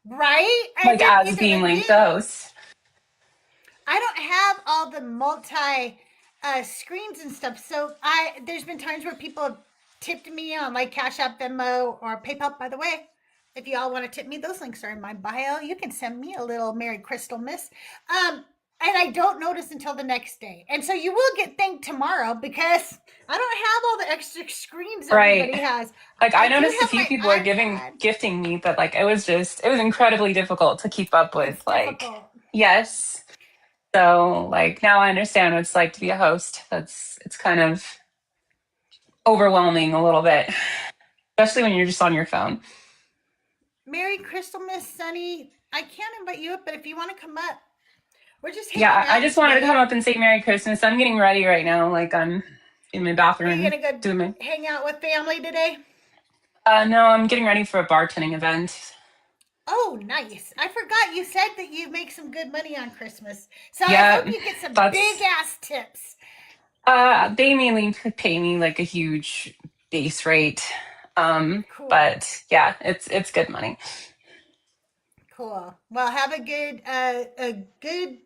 [SPEAKER 1] Right? I
[SPEAKER 7] Like
[SPEAKER 1] didn't
[SPEAKER 7] as
[SPEAKER 1] either.
[SPEAKER 7] being
[SPEAKER 1] And
[SPEAKER 7] like the
[SPEAKER 1] then
[SPEAKER 7] host.
[SPEAKER 1] I don't have all the multi screens and stuff. So there's been times where people have tipped me on like Cash App, Venmo, or PayPal. By the way, if you all want to tip me, those links are in my bio. You can send me a little Merry CrystalMas. And I don't notice until the next day. And so you will get thanked tomorrow because I don't have all the extra screens
[SPEAKER 7] Right.
[SPEAKER 1] everybody has.
[SPEAKER 7] Like I
[SPEAKER 1] I do
[SPEAKER 7] noticed a
[SPEAKER 1] have
[SPEAKER 7] few
[SPEAKER 1] my
[SPEAKER 7] people are
[SPEAKER 1] iPad.
[SPEAKER 7] gifting me, but like it was incredibly difficult to keep up with.
[SPEAKER 1] It's
[SPEAKER 7] Like,
[SPEAKER 1] difficult.
[SPEAKER 7] yes. So like now I understand what it's like to be a host. It's kind of overwhelming a little bit, especially when you're just on your phone.
[SPEAKER 1] Merry CrystalMas, Sunny. I can't invite you up, but if you want to come up, we're just
[SPEAKER 7] Yeah,
[SPEAKER 1] hanging
[SPEAKER 7] I
[SPEAKER 1] out
[SPEAKER 7] just wanted to come
[SPEAKER 1] today.
[SPEAKER 7] up and say Merry Christmas. I'm getting ready right now. Like I'm in my
[SPEAKER 1] Are you
[SPEAKER 7] bathroom
[SPEAKER 1] gonna go
[SPEAKER 7] doing my.
[SPEAKER 1] hang out with family today?
[SPEAKER 7] No, I'm getting ready for a bartending event.
[SPEAKER 1] Oh, nice. I forgot you said that you make some good money on Christmas. So I hope
[SPEAKER 7] Yeah,
[SPEAKER 1] you get some big
[SPEAKER 7] that's.
[SPEAKER 1] ass tips.
[SPEAKER 7] They mainly pay me like a huge base rate.
[SPEAKER 1] Cool.
[SPEAKER 7] But yeah, it's good money.
[SPEAKER 1] Cool. Well, have a good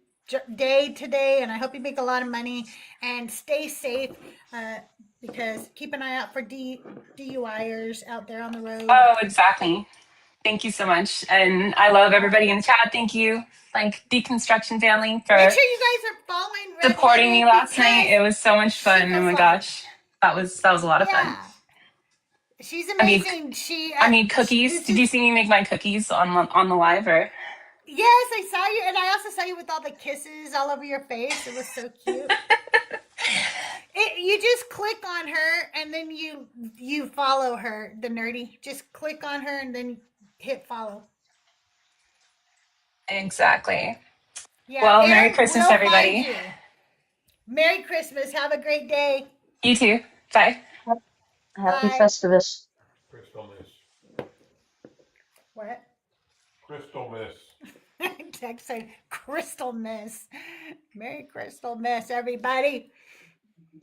[SPEAKER 1] day today, and I hope you make a lot of money and stay safe. Because keep an eye out for DUIers out there on the road.
[SPEAKER 7] Oh, exactly. Thank you so much. And I love
[SPEAKER 1] All right.
[SPEAKER 7] everybody in the chat. Thank you, like Deconstruction family,
[SPEAKER 1] Make
[SPEAKER 7] for
[SPEAKER 1] sure you guys are following
[SPEAKER 7] supporting me
[SPEAKER 1] Redheaded
[SPEAKER 7] last night.
[SPEAKER 1] because
[SPEAKER 7] It was so much
[SPEAKER 1] she
[SPEAKER 7] fun. Oh
[SPEAKER 1] goes
[SPEAKER 7] my
[SPEAKER 1] live.
[SPEAKER 7] gosh. That was a lot of fun.
[SPEAKER 1] Yeah. She's
[SPEAKER 7] I mean,
[SPEAKER 1] amazing.
[SPEAKER 7] cookies.
[SPEAKER 1] This
[SPEAKER 7] Did you
[SPEAKER 1] is
[SPEAKER 7] see me make my cookies on the live? Or
[SPEAKER 1] yes, I saw you, and I also saw you with all the kisses all over your face. It was so cute. You just click on her, and then you follow her. The nerdy, just click on her, and then hit follow.
[SPEAKER 7] exactly.
[SPEAKER 1] Yeah,
[SPEAKER 7] Well, Merry
[SPEAKER 1] Aaron
[SPEAKER 7] Christmas,
[SPEAKER 1] will find
[SPEAKER 7] everybody.
[SPEAKER 1] you. Merry Christmas. Have a great day.
[SPEAKER 7] You too. Bye.
[SPEAKER 6] Happy
[SPEAKER 1] Bye.
[SPEAKER 6] Festivus.
[SPEAKER 9] CrystalMas.
[SPEAKER 1] What?
[SPEAKER 9] CrystalMas.
[SPEAKER 1] Text saying CrystalMas. Merry CrystalMas, everybody.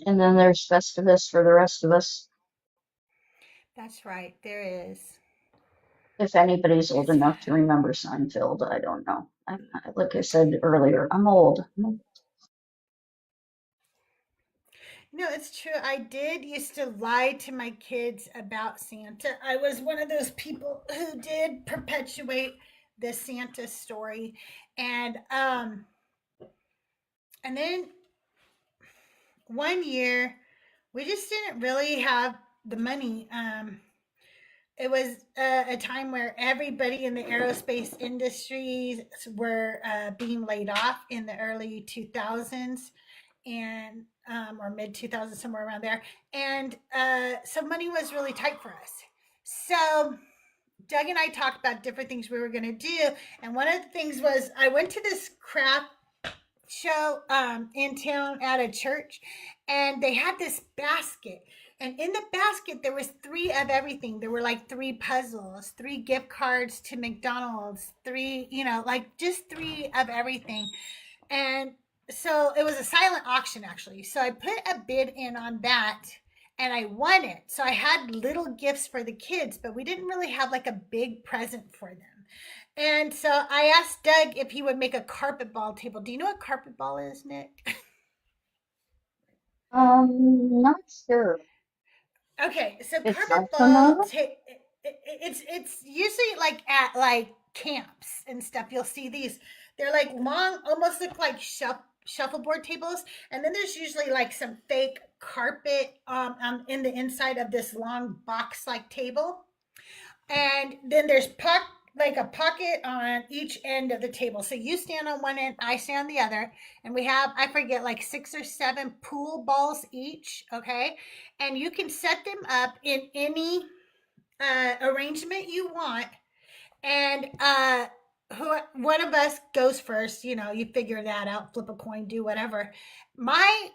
[SPEAKER 6] And then there's Festivus for the rest of us.
[SPEAKER 1] That's right. There is.
[SPEAKER 6] If anybody's old
[SPEAKER 1] That's
[SPEAKER 6] enough to remember Seinfeld, I don't know. Like I said earlier, I'm old.
[SPEAKER 1] No, it's true. I did used to lie to my kids about Santa. I was one of those people who did perpetuate the Santa story. And then one year we just didn't really have the money. It was a time where everybody in the aerospace industries were being laid off in the early 2000s and or mid 2000s, somewhere around there. And so money was really tight for us. So Doug and I talked about different things we were going to do. And one of the things was I went to this craft show in town at a church, and they had this basket, and in the basket there was three of everything. There were like three puzzles, three gift cards to McDonald's, three, like just three of everything. And so it was a silent auction, actually. So I put a bid in on that, and I won it. So I had little gifts for the kids, but we didn't really have like a big present for them. And so I asked Doug if he would make a carpet ball table. Do you know what carpet ball is, Nick?
[SPEAKER 6] Not sure.
[SPEAKER 1] Okay, so
[SPEAKER 6] It
[SPEAKER 1] carpet
[SPEAKER 6] sounds
[SPEAKER 1] ball
[SPEAKER 6] familiar.
[SPEAKER 1] it's usually like at like camps and stuff. You'll see these. They're like long, almost look like shuffleboard tables, and then there's usually like some fake carpet in the inside of this long box like table. And then there's like a pocket on each end of the table. So you stand on one end, I stand on the other, and we have, I forget, like 6 or 7 pool balls each. Okay, and you can set them up in any arrangement you want. And one of us goes first. You figure that out, flip a coin, do whatever. My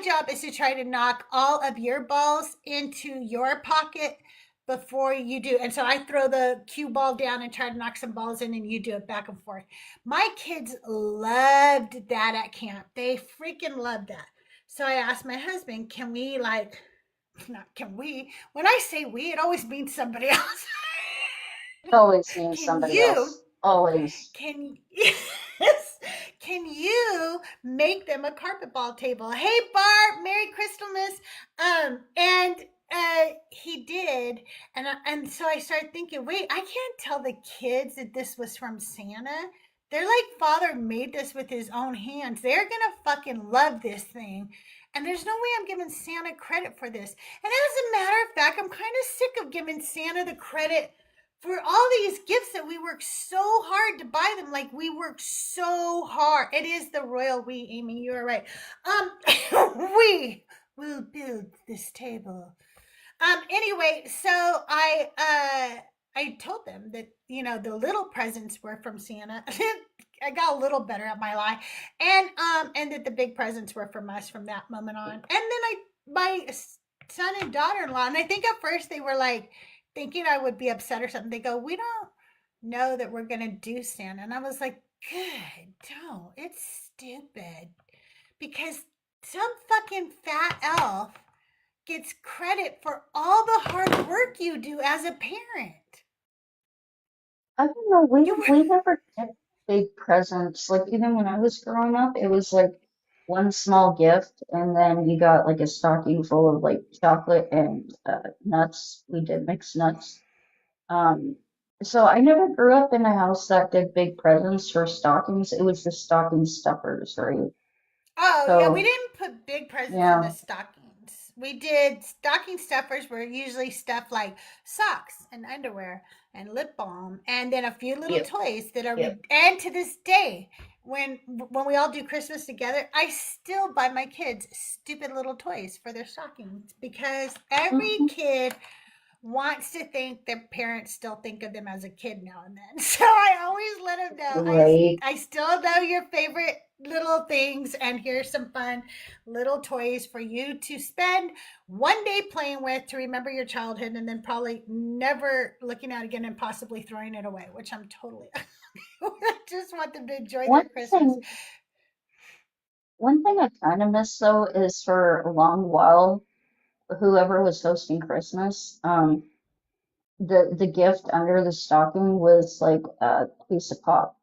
[SPEAKER 1] job is to try to knock all of your balls into your pocket before you do. And so I throw the cue ball down and try to knock some balls in, and you do it back and forth. My kids loved that at camp. They freaking loved that. So I asked my husband, can we, like, not can we, when I say we, it always means somebody else.
[SPEAKER 6] It always means
[SPEAKER 1] Can
[SPEAKER 6] somebody
[SPEAKER 1] you
[SPEAKER 6] else. Always.
[SPEAKER 1] can yes, can you make them a carpet ball table? Hey Bart, Merry Christmas. And he did, and so I started thinking, wait, I can't tell the kids that this was from Santa. They're like, Father made this with his own hands. They're gonna fucking love this thing. And there's no way I'm giving Santa credit for this. And as a matter of fact, I'm kind of sick of giving Santa the credit for all these gifts that we work so hard to buy them. Like, we work so hard. It is the royal we, Amy, you are right. We will build this table. Anyway, so I told them that, the little presents were from Santa. I got a little better at my lie. And that the big presents were from us from that moment on. And then my son and daughter-in-law, and I think at first they were like thinking I would be upset or something. They go, we don't know that we're gonna do Santa. And I was like, good, don't. It's stupid. Because some fucking fat elf gets credit for all the hard work you do as a parent.
[SPEAKER 6] I don't know. We
[SPEAKER 1] You were,
[SPEAKER 6] we never did big presents. Like even when I was growing up, it was like one small gift, and then you got like a stocking full of like chocolate and nuts. We did mix nuts. Um, so I never grew up in a house that did big presents for stockings. It was just stocking stuffers, right?
[SPEAKER 1] oh yeah, we
[SPEAKER 6] So
[SPEAKER 1] didn't put big presents in the
[SPEAKER 6] yeah,
[SPEAKER 1] stockings. we did stocking stuffers were usually stuff like socks and underwear and lip balm, and then a few little
[SPEAKER 6] Yep.
[SPEAKER 1] toys that are.
[SPEAKER 6] Yep.
[SPEAKER 1] And to this day, when we all do Christmas together, I still buy my kids stupid little toys for their stockings because every
[SPEAKER 6] Hmm.
[SPEAKER 1] kid wants to think their parents still think of them as a kid now and then. So I always let them know
[SPEAKER 6] Right.
[SPEAKER 1] I still know your favorite little things, and here's some fun little toys for you to spend one day playing with to remember your childhood, and then probably never looking at again and possibly throwing it away, which I'm totally I just want them to enjoy their
[SPEAKER 6] One
[SPEAKER 1] Christmas.
[SPEAKER 6] thing, one thing I kind of miss though is for a long while, whoever was hosting Christmas, the gift under the stocking was like a piece of pop.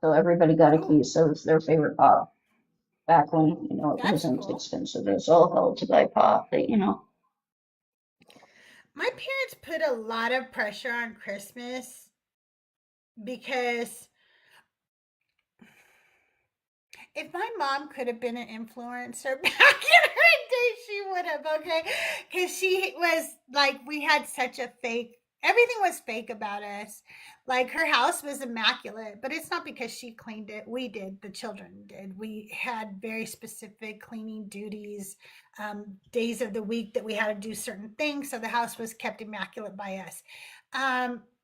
[SPEAKER 6] So everybody got a
[SPEAKER 1] Oh,
[SPEAKER 6] piece of their favorite pop back when, it
[SPEAKER 1] that's
[SPEAKER 6] wasn't
[SPEAKER 1] cool.
[SPEAKER 6] expensive. It was all hell to buy pop, but.
[SPEAKER 1] My parents put a lot of pressure on Christmas because if my mom could have been an influencer back in her day, she would have, okay? Because she was like, we had such a fake, everything was fake about us. Like, her house was immaculate, but it's not because she cleaned it. We did, the children did. We had very specific cleaning duties, days of the week that we had to do certain things. So the house was kept immaculate by us.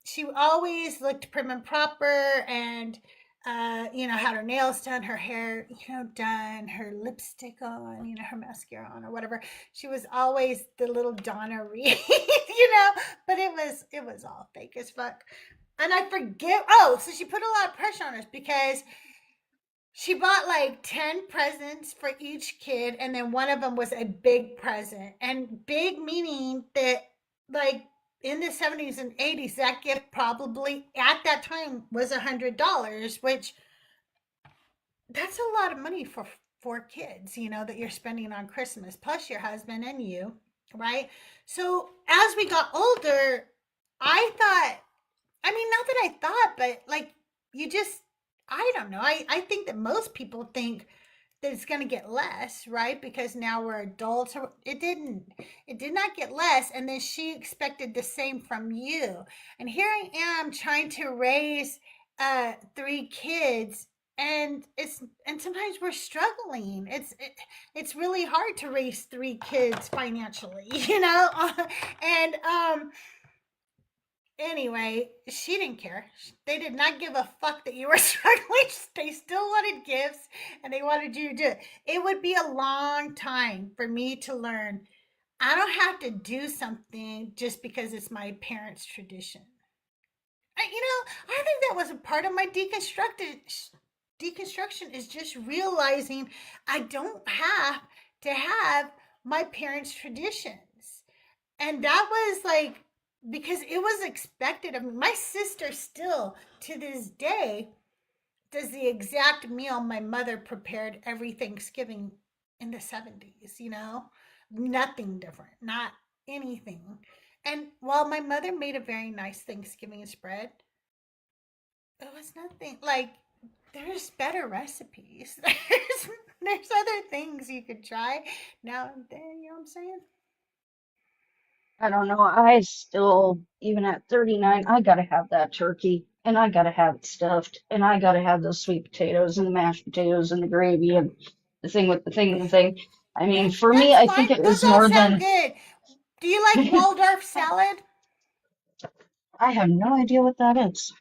[SPEAKER 1] She always looked prim and proper, and had her nails done, her hair, done, her lipstick on, her mascara on or whatever. She was always the little Donna Reed, but it was all fake as fuck. And I forget. Oh, so she put a lot of pressure on us because she bought like 10 presents for each kid, and then one of them was a big present. And big meaning that, like, in the 70s and 80s, that gift probably at that time was $100, which that's a lot of money for kids, that you're spending on Christmas, plus your husband and you, right? So as we got older, I thought, I mean, not that I thought, but like, you just, I don't know. I think that most people think that it's going to get less, right? Because now we're adults. It didn't. It did not get less. And then she expected the same from you. And here I am trying to raise 3 kids, and sometimes we're struggling. It's really hard to raise 3 kids financially, and anyway, she didn't care. They did not give a fuck that you were struggling. They still wanted gifts, and they wanted you to do it. It would be a long time for me to learn I don't have to do something just because it's my parents' tradition. I think that was a part of my deconstruction is just realizing I don't have to have my parents' traditions. And that was like, because it was expected of me. My sister still to this day does the exact meal my mother prepared every Thanksgiving in the 70s, nothing different, not anything. And while my mother made a very nice Thanksgiving spread, it was nothing like, there's better recipes. There's other things you could try now and then, you know what I'm saying?
[SPEAKER 6] I don't know. I still, even at 39, I gotta have that turkey, and I gotta have it stuffed, and I gotta have those sweet potatoes and the mashed potatoes and the gravy and the thing with the thing and the thing. I mean, for me,
[SPEAKER 1] That's
[SPEAKER 6] I think
[SPEAKER 1] fine.
[SPEAKER 6] it
[SPEAKER 1] Those
[SPEAKER 6] was
[SPEAKER 1] all
[SPEAKER 6] more
[SPEAKER 1] sound
[SPEAKER 6] than.
[SPEAKER 1] good. Do you like Waldorf salad?
[SPEAKER 6] I have no idea what that is.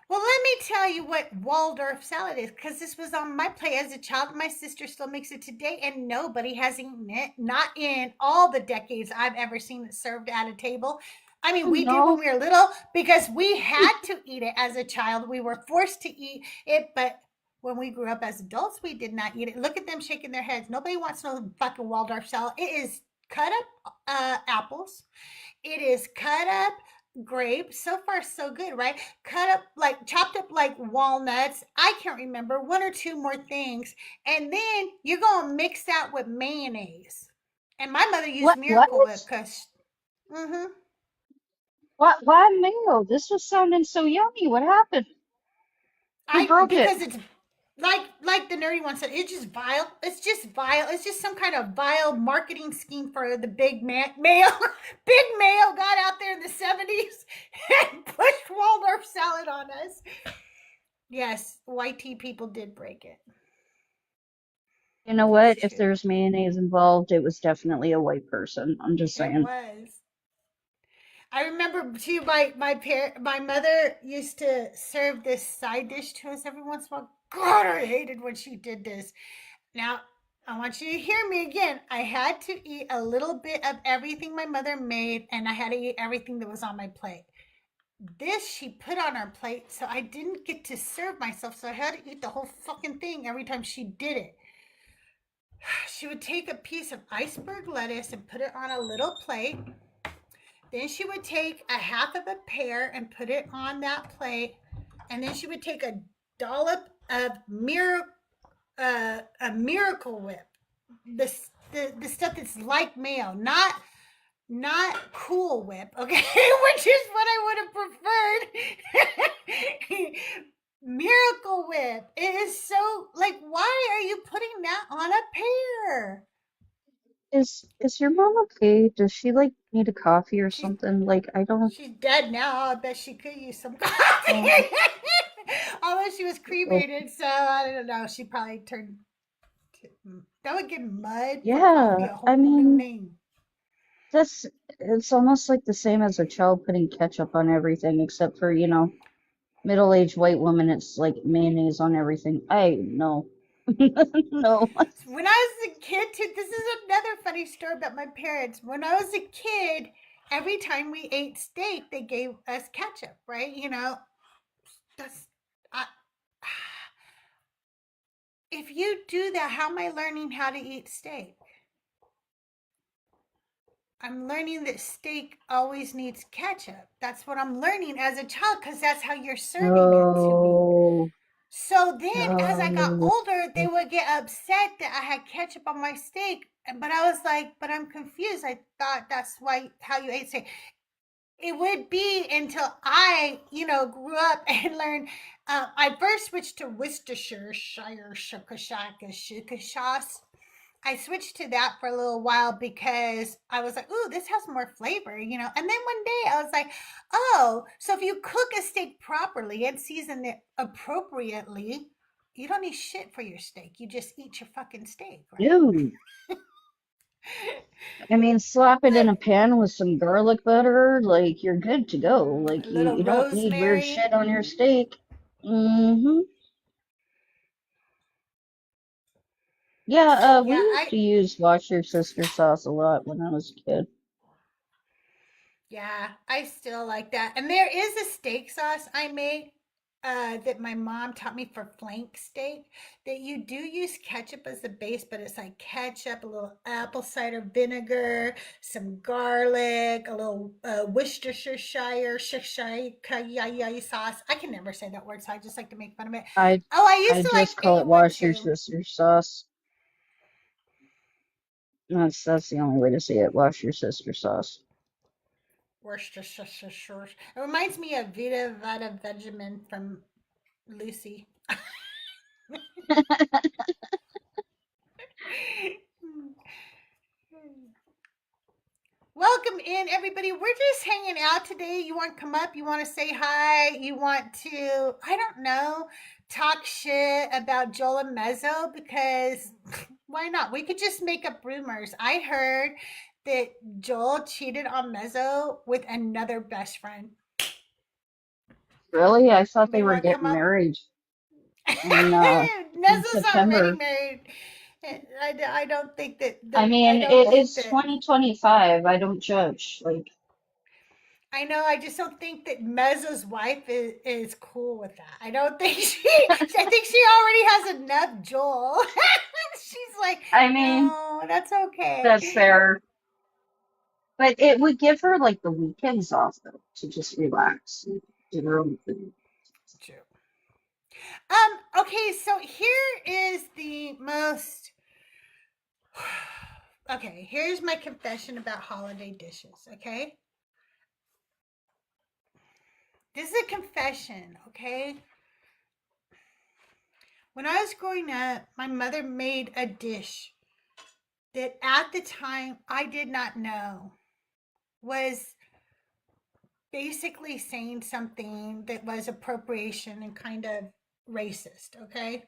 [SPEAKER 1] Well, let me tell you what Waldorf salad is, because this was on my plate as a child. My sister still makes it today, and nobody has eaten it. Not in all the decades I've ever seen it served at a table. I mean,
[SPEAKER 6] Oh
[SPEAKER 1] we did when
[SPEAKER 6] no.
[SPEAKER 1] we were little because we had to eat it as a child. We were forced to eat it, but when we grew up as adults, we did not eat it. Look at them shaking their heads. Nobody wants no fucking Waldorf salad. It is cut up apples. It is cut up grapes. So far, so good, right? Cut up, like chopped up like walnuts. I can't remember, one or two more things. And then you're going to mix that with mayonnaise. And my mother used
[SPEAKER 6] What?
[SPEAKER 1] Miracle Whip because, mm-hmm.
[SPEAKER 6] What? Why mango? This was sounding so yummy. What happened? Who broke it?
[SPEAKER 1] Because it's like the nerdy one said, it's just vile. It's just vile. It's just some kind of vile marketing scheme for the big male. Big male got out there in the 70s and pushed Waldorf salad on us. Yes, YT people did break it.
[SPEAKER 6] You know what?
[SPEAKER 1] It's
[SPEAKER 6] If
[SPEAKER 1] true.
[SPEAKER 6] there's mayonnaise involved, it was definitely a white person. I'm just
[SPEAKER 1] It
[SPEAKER 6] saying.
[SPEAKER 1] was. I remember too. My mother used to serve this side dish to us every once in a while. God, I hated when she did this. Now, I want you to hear me again. I had to eat a little bit of everything my mother made, and I had to eat everything that was on my plate. This she put on our plate, so I didn't get to serve myself, so I had to eat the whole fucking thing every time she did it. She would take a piece of iceberg lettuce and put it on a little plate. Then she would take a half of a pear and put it on that plate. And then she would take a dollop of a Miracle Whip, the stuff that's like mayo, not Cool Whip, okay, which is what I would have preferred. Miracle Whip. It is so like, why are you putting that on a pear?
[SPEAKER 6] Is your mom okay? Does she like need a coffee or
[SPEAKER 1] She's
[SPEAKER 6] something? Like I don't.
[SPEAKER 1] she's dead now. I bet she could use some coffee.
[SPEAKER 6] Oh,
[SPEAKER 1] Although she was
[SPEAKER 6] oh,
[SPEAKER 1] cremated, so I don't know. She probably turned. That would give mud for coffee
[SPEAKER 6] yeah.
[SPEAKER 1] a
[SPEAKER 6] I
[SPEAKER 1] whole new
[SPEAKER 6] mean,
[SPEAKER 1] name.
[SPEAKER 6] that's it's almost like the same as a child putting ketchup on everything, except for, middle-aged white woman, it's like mayonnaise on everything. I no. No.
[SPEAKER 1] When I was a kid, too, this is another funny story about my parents. When I was a kid, every time we ate steak, they gave us ketchup, right? That's. I, if you do that, how am I learning how to eat steak? I'm learning that steak always needs ketchup. That's what I'm learning as a child because that's how you're serving it to me.
[SPEAKER 6] Oh,
[SPEAKER 1] So then, as I got
[SPEAKER 6] oh.
[SPEAKER 1] older, they would get upset that I had ketchup on my steak. But I was like, but I'm confused. I thought that's how you ate steak. It would be until I, grew up and learned. I first switched to Worcestershire sauce. I switched to that for a little while because I was like, ooh, this has more flavor. And then one day I was like, oh, so if you cook a steak properly and season it appropriately, you don't need shit for your steak. You just eat your fucking steak, right?
[SPEAKER 6] Dude. I mean, slap it in
[SPEAKER 1] But
[SPEAKER 6] a pan with some garlic butter, like you're good to go. Like
[SPEAKER 1] a
[SPEAKER 6] you,
[SPEAKER 1] little
[SPEAKER 6] you don't need weird
[SPEAKER 1] rosemary.
[SPEAKER 6] shit on your steak. Mm-hmm. Yeah, we
[SPEAKER 1] Yeah,
[SPEAKER 6] used to use wash your sister sauce a lot when I was a kid.
[SPEAKER 1] I still like that. And there is a steak sauce I made that my mom taught me for flank steak that you do use ketchup as the base, but it's like ketchup, a little apple cider vinegar, some garlic, a little Worcestershire sauce. I can never say that word, so I just like to make fun of it.
[SPEAKER 6] I
[SPEAKER 1] Oh, I
[SPEAKER 6] I
[SPEAKER 1] used to like
[SPEAKER 6] just call
[SPEAKER 1] make
[SPEAKER 6] it
[SPEAKER 1] one
[SPEAKER 6] wash your
[SPEAKER 1] too.
[SPEAKER 6] sister sauce. That's the only way to say it. Wash your sister sauce.
[SPEAKER 1] Worcestershire. It reminds me of Vita Vada Vegemin from Lucy. Welcome in, everybody. We're just hanging out today. You want to come up? You want to say hi? You want to, I don't know, talk shit about Joel and Mezzo? Because why not? We could just make up rumors. I heard that Joel cheated on Mezzo with another best friend.
[SPEAKER 6] Really? I thought they
[SPEAKER 1] Anybody
[SPEAKER 6] were
[SPEAKER 1] want to come
[SPEAKER 6] getting
[SPEAKER 1] up?
[SPEAKER 6] married in
[SPEAKER 1] Mezzo's already
[SPEAKER 6] September.
[SPEAKER 1] married. I don't think
[SPEAKER 6] I
[SPEAKER 1] I
[SPEAKER 6] mean,
[SPEAKER 1] don't think
[SPEAKER 6] it's
[SPEAKER 1] that
[SPEAKER 6] 2025. I don't judge. Like,
[SPEAKER 1] I know. I just don't think that Mezzo's wife is cool with that. I don't think I think she already has enough Joel. She's like,
[SPEAKER 6] I mean,
[SPEAKER 1] no, that's okay.
[SPEAKER 6] that's fair. But it would give her like the weekends off though to just relax and do her own thing.
[SPEAKER 1] True. Okay, so here is the most. Okay, here's my confession about holiday dishes. Okay, this is a confession. Okay, When I was growing up, my mother made a dish that at the time I did not know was basically saying something that was appropriation and kind of racist, okay?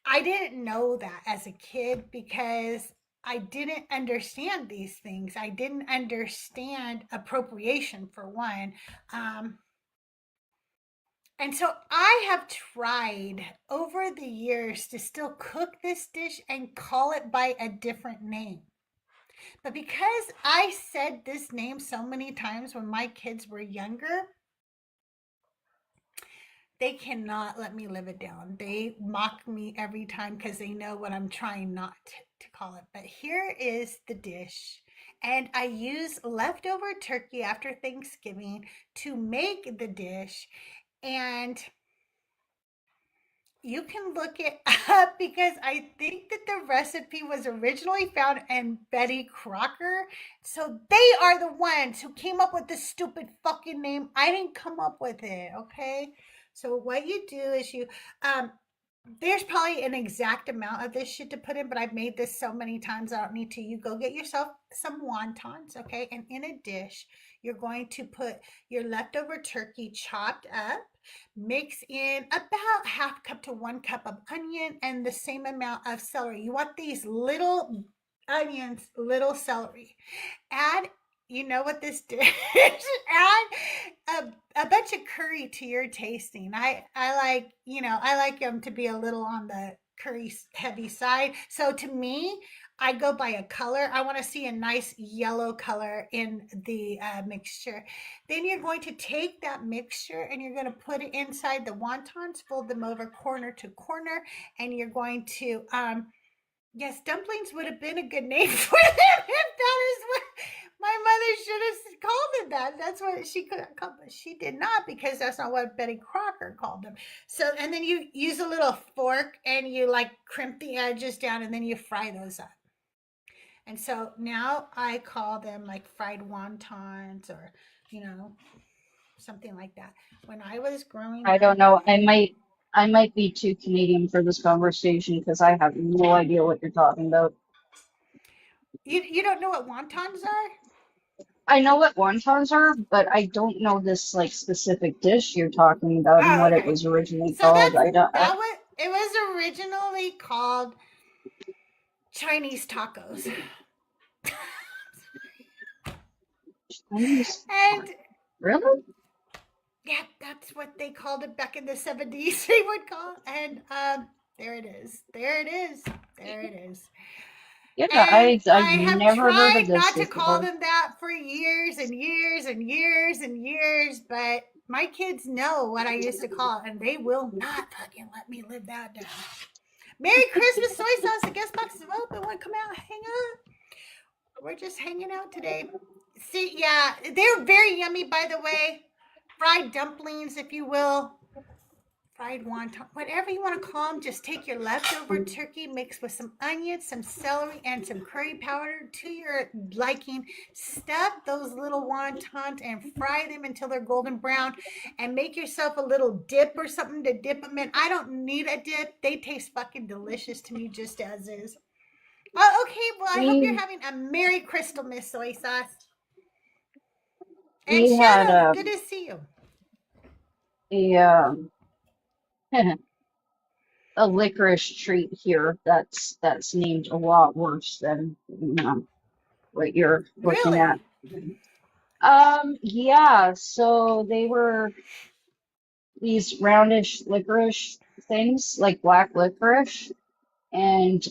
[SPEAKER 1] I didn't know that as a kid because I didn't understand these things. I didn't understand appropriation for one. Um, and so I have tried over the years to still cook this dish and call it by a different name. But because I said this name so many times when my kids were younger, they cannot let me live it down. They mock me every time because they know what I'm trying not to call it. But here is the dish. And I use leftover turkey after Thanksgiving to make the dish. And you can look it up because I think that the recipe was originally found in Betty Crocker. So they are the ones who came up with this stupid fucking name. I didn't come up with it, okay? So what you do is um there's probably an exact amount of this shit to put in, but I've made this so many times I don't need to. You go get yourself some wontons, okay? And in a dish, you're going to put your leftover turkey chopped up, mix in about half cup to 1 cup of onion and the same amount of celery. You want these little onions, little celery. Add, you know what this dish, add a bunch of curry to your tasting. I like, I like them to be a little on the curry heavy side. So to me, I go by a color. I want to see a nice yellow color in the mixture. Then you're going to take that mixture and you're going to put it inside the wontons, fold them over corner to corner, and you're going to yes, dumplings would have been a good name for them if that is what my mother should have called it that. That's what she could have called, but she did not because that's not what Betty Crocker called them. So, and then you use a little fork and you like crimp the edges down and then you fry those up. And so now I call them like fried wontons or, you know, something like that. When I was growing
[SPEAKER 6] I don't
[SPEAKER 1] up,
[SPEAKER 6] know. I might be too Canadian for this conversation because I have no idea what you're talking about.
[SPEAKER 1] you don't know what wontons are?
[SPEAKER 6] I know what wontons are, but I don't know this like specific dish you're talking about and
[SPEAKER 1] Oh,
[SPEAKER 6] what it
[SPEAKER 1] okay.
[SPEAKER 6] was originally
[SPEAKER 1] So
[SPEAKER 6] called. I don't.
[SPEAKER 1] it was originally called Chinese tacos.
[SPEAKER 6] Chinese.
[SPEAKER 1] And
[SPEAKER 6] Really?
[SPEAKER 1] yeah, that's what they called it back in the 70s. They would call, and there it is. There it is. There it is.
[SPEAKER 6] Yeah,
[SPEAKER 1] And
[SPEAKER 6] I've
[SPEAKER 1] I have
[SPEAKER 6] never heard of
[SPEAKER 1] tried
[SPEAKER 6] this
[SPEAKER 1] not to call
[SPEAKER 6] before.
[SPEAKER 1] them that for years and years and years and years, but my kids know what I used to call it, and they will not fucking let me live that down. Merry Christmas, soy sauce. The guest box is open. Want to come out, hang out? We're just hanging out today. See, yeah, they're very yummy, by the way. Fried dumplings, if you will. Fried wonton, whatever you want to call them. Just take your leftover turkey, mix with some onions, some celery, and some curry powder to your liking. Stuff those little wontons and fry them until they're golden brown. And make yourself a little dip or something to dip them in. I don't need a dip. They taste fucking delicious to me just as is. Oh, okay. Well, I hope you're
[SPEAKER 6] We
[SPEAKER 1] having a Merry Crystalmas soy sauce. And
[SPEAKER 6] we had
[SPEAKER 1] Shadow, good to see you.
[SPEAKER 6] a a licorice treat here that's named a lot worse than what you're looking at.
[SPEAKER 1] Really?
[SPEAKER 6] Yeah, so they were these roundish licorice things, like black licorice. And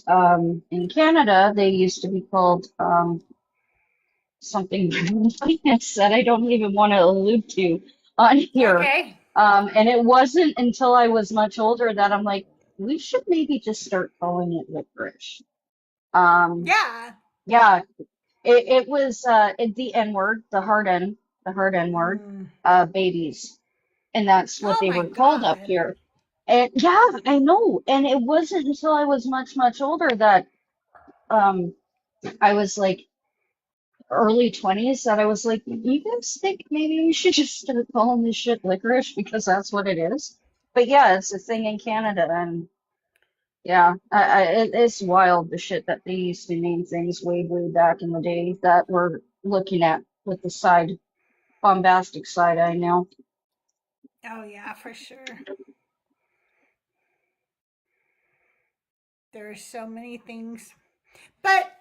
[SPEAKER 6] in Canada, they used to be called something that I don't even want to allude to on here.
[SPEAKER 1] Okay.
[SPEAKER 6] And it wasn't until I was much older that I'm like, we should maybe just start calling it licorice. Um,
[SPEAKER 1] Yeah.
[SPEAKER 6] yeah, it was the N word, the hard N word,
[SPEAKER 1] Mm.
[SPEAKER 6] babies, and that's what
[SPEAKER 1] Oh
[SPEAKER 6] they
[SPEAKER 1] my
[SPEAKER 6] were called up
[SPEAKER 1] God.
[SPEAKER 6] here. And yeah, I know. And it wasn't until I was much older that um I was like early 20s that I was like, you guys think maybe we should just start calling this shit licorice because that's what it is? But yeah, it's a thing in Canada, and Yeah, it's wild the shit that they used to name things way, way back in the day that we're looking at with the bombastic side eye now.
[SPEAKER 1] Oh yeah, for sure. There are so many things. But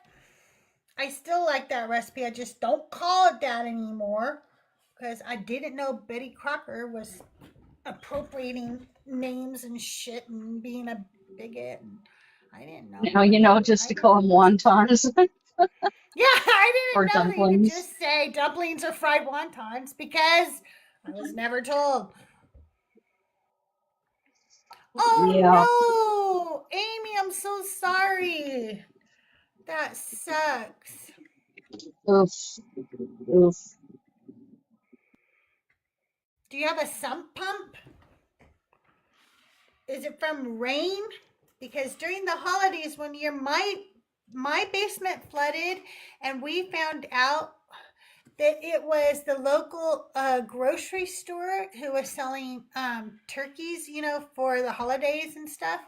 [SPEAKER 1] I still like that recipe. I just don't call it that anymore because I didn't know Betty Crocker was appropriating names and shit and being a bigot. And I didn't know.
[SPEAKER 6] Now you know just
[SPEAKER 1] I
[SPEAKER 6] to
[SPEAKER 1] didn't
[SPEAKER 6] call them
[SPEAKER 1] know.
[SPEAKER 6] wontons
[SPEAKER 1] Yeah, I
[SPEAKER 6] or
[SPEAKER 1] didn't know that you could
[SPEAKER 6] dumplings.
[SPEAKER 1] just say dumplings or fried wontons because I was never told.
[SPEAKER 6] Yeah.
[SPEAKER 1] Oh no, Amy, I'm so sorry. That sucks.
[SPEAKER 6] Oof. Oof.
[SPEAKER 1] Do you have a sump pump? Is it from rain? Because during the holidays, when my basement flooded, and we found out that it was the local grocery store who was selling turkeys, for the holidays and stuff.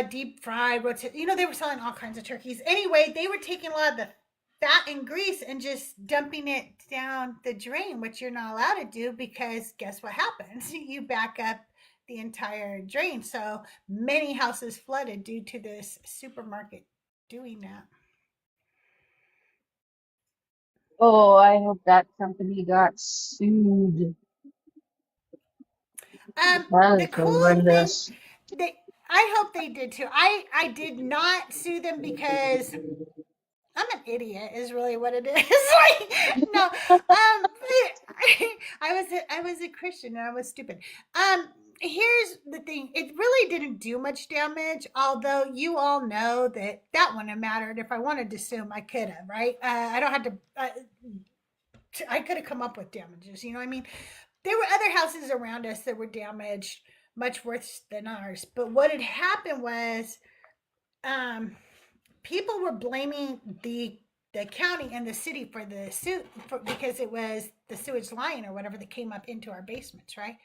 [SPEAKER 1] Deep fried, they were selling all kinds of turkeys. Anyway, they were taking a lot of the fat and grease and just dumping it down the drain, which you're not allowed to do because guess what happens? You back up the entire drain. So many houses flooded due to this supermarket doing that.
[SPEAKER 6] Oh, I hope that company got sued. That
[SPEAKER 1] The
[SPEAKER 6] is
[SPEAKER 1] cool thing,
[SPEAKER 6] horrendous.
[SPEAKER 1] they I hope they did too. I did not sue them because I'm an idiot is really what it is. Like, no, I was a Christian and I was stupid. Here's the thing: it really didn't do much damage. Although you all know that wouldn't have mattered. If I wanted to sue them, I could have. Right? I don't have to. I could have come up with damages. You know what I mean? There were other houses around us that were damaged much worse than ours. But what had happened was, um, people were blaming the county and the city for the suit because it was the sewage line or whatever that came up into our basements, right?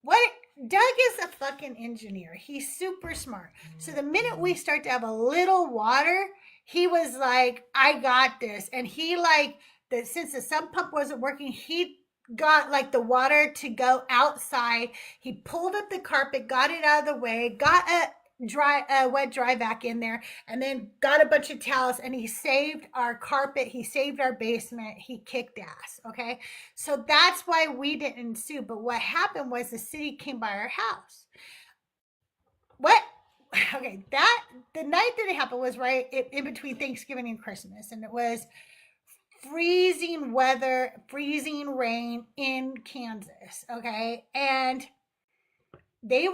[SPEAKER 1] What Doug is a fucking engineer. He's super smart. So the minute we start to have a little water, he was like, "I got this," and he since the sump pump wasn't working, he got like the water to go outside. He pulled up the carpet, got it out of the way, got a wet dry back in there, and then got a bunch of towels, and he saved our carpet, he saved our basement, he kicked ass. Okay, so that's why we didn't sue. But what happened was the city came by our house. What? Okay, the night that it happened was right in between Thanksgiving and Christmas, and it was freezing weather, freezing rain in Kansas. Okay, and the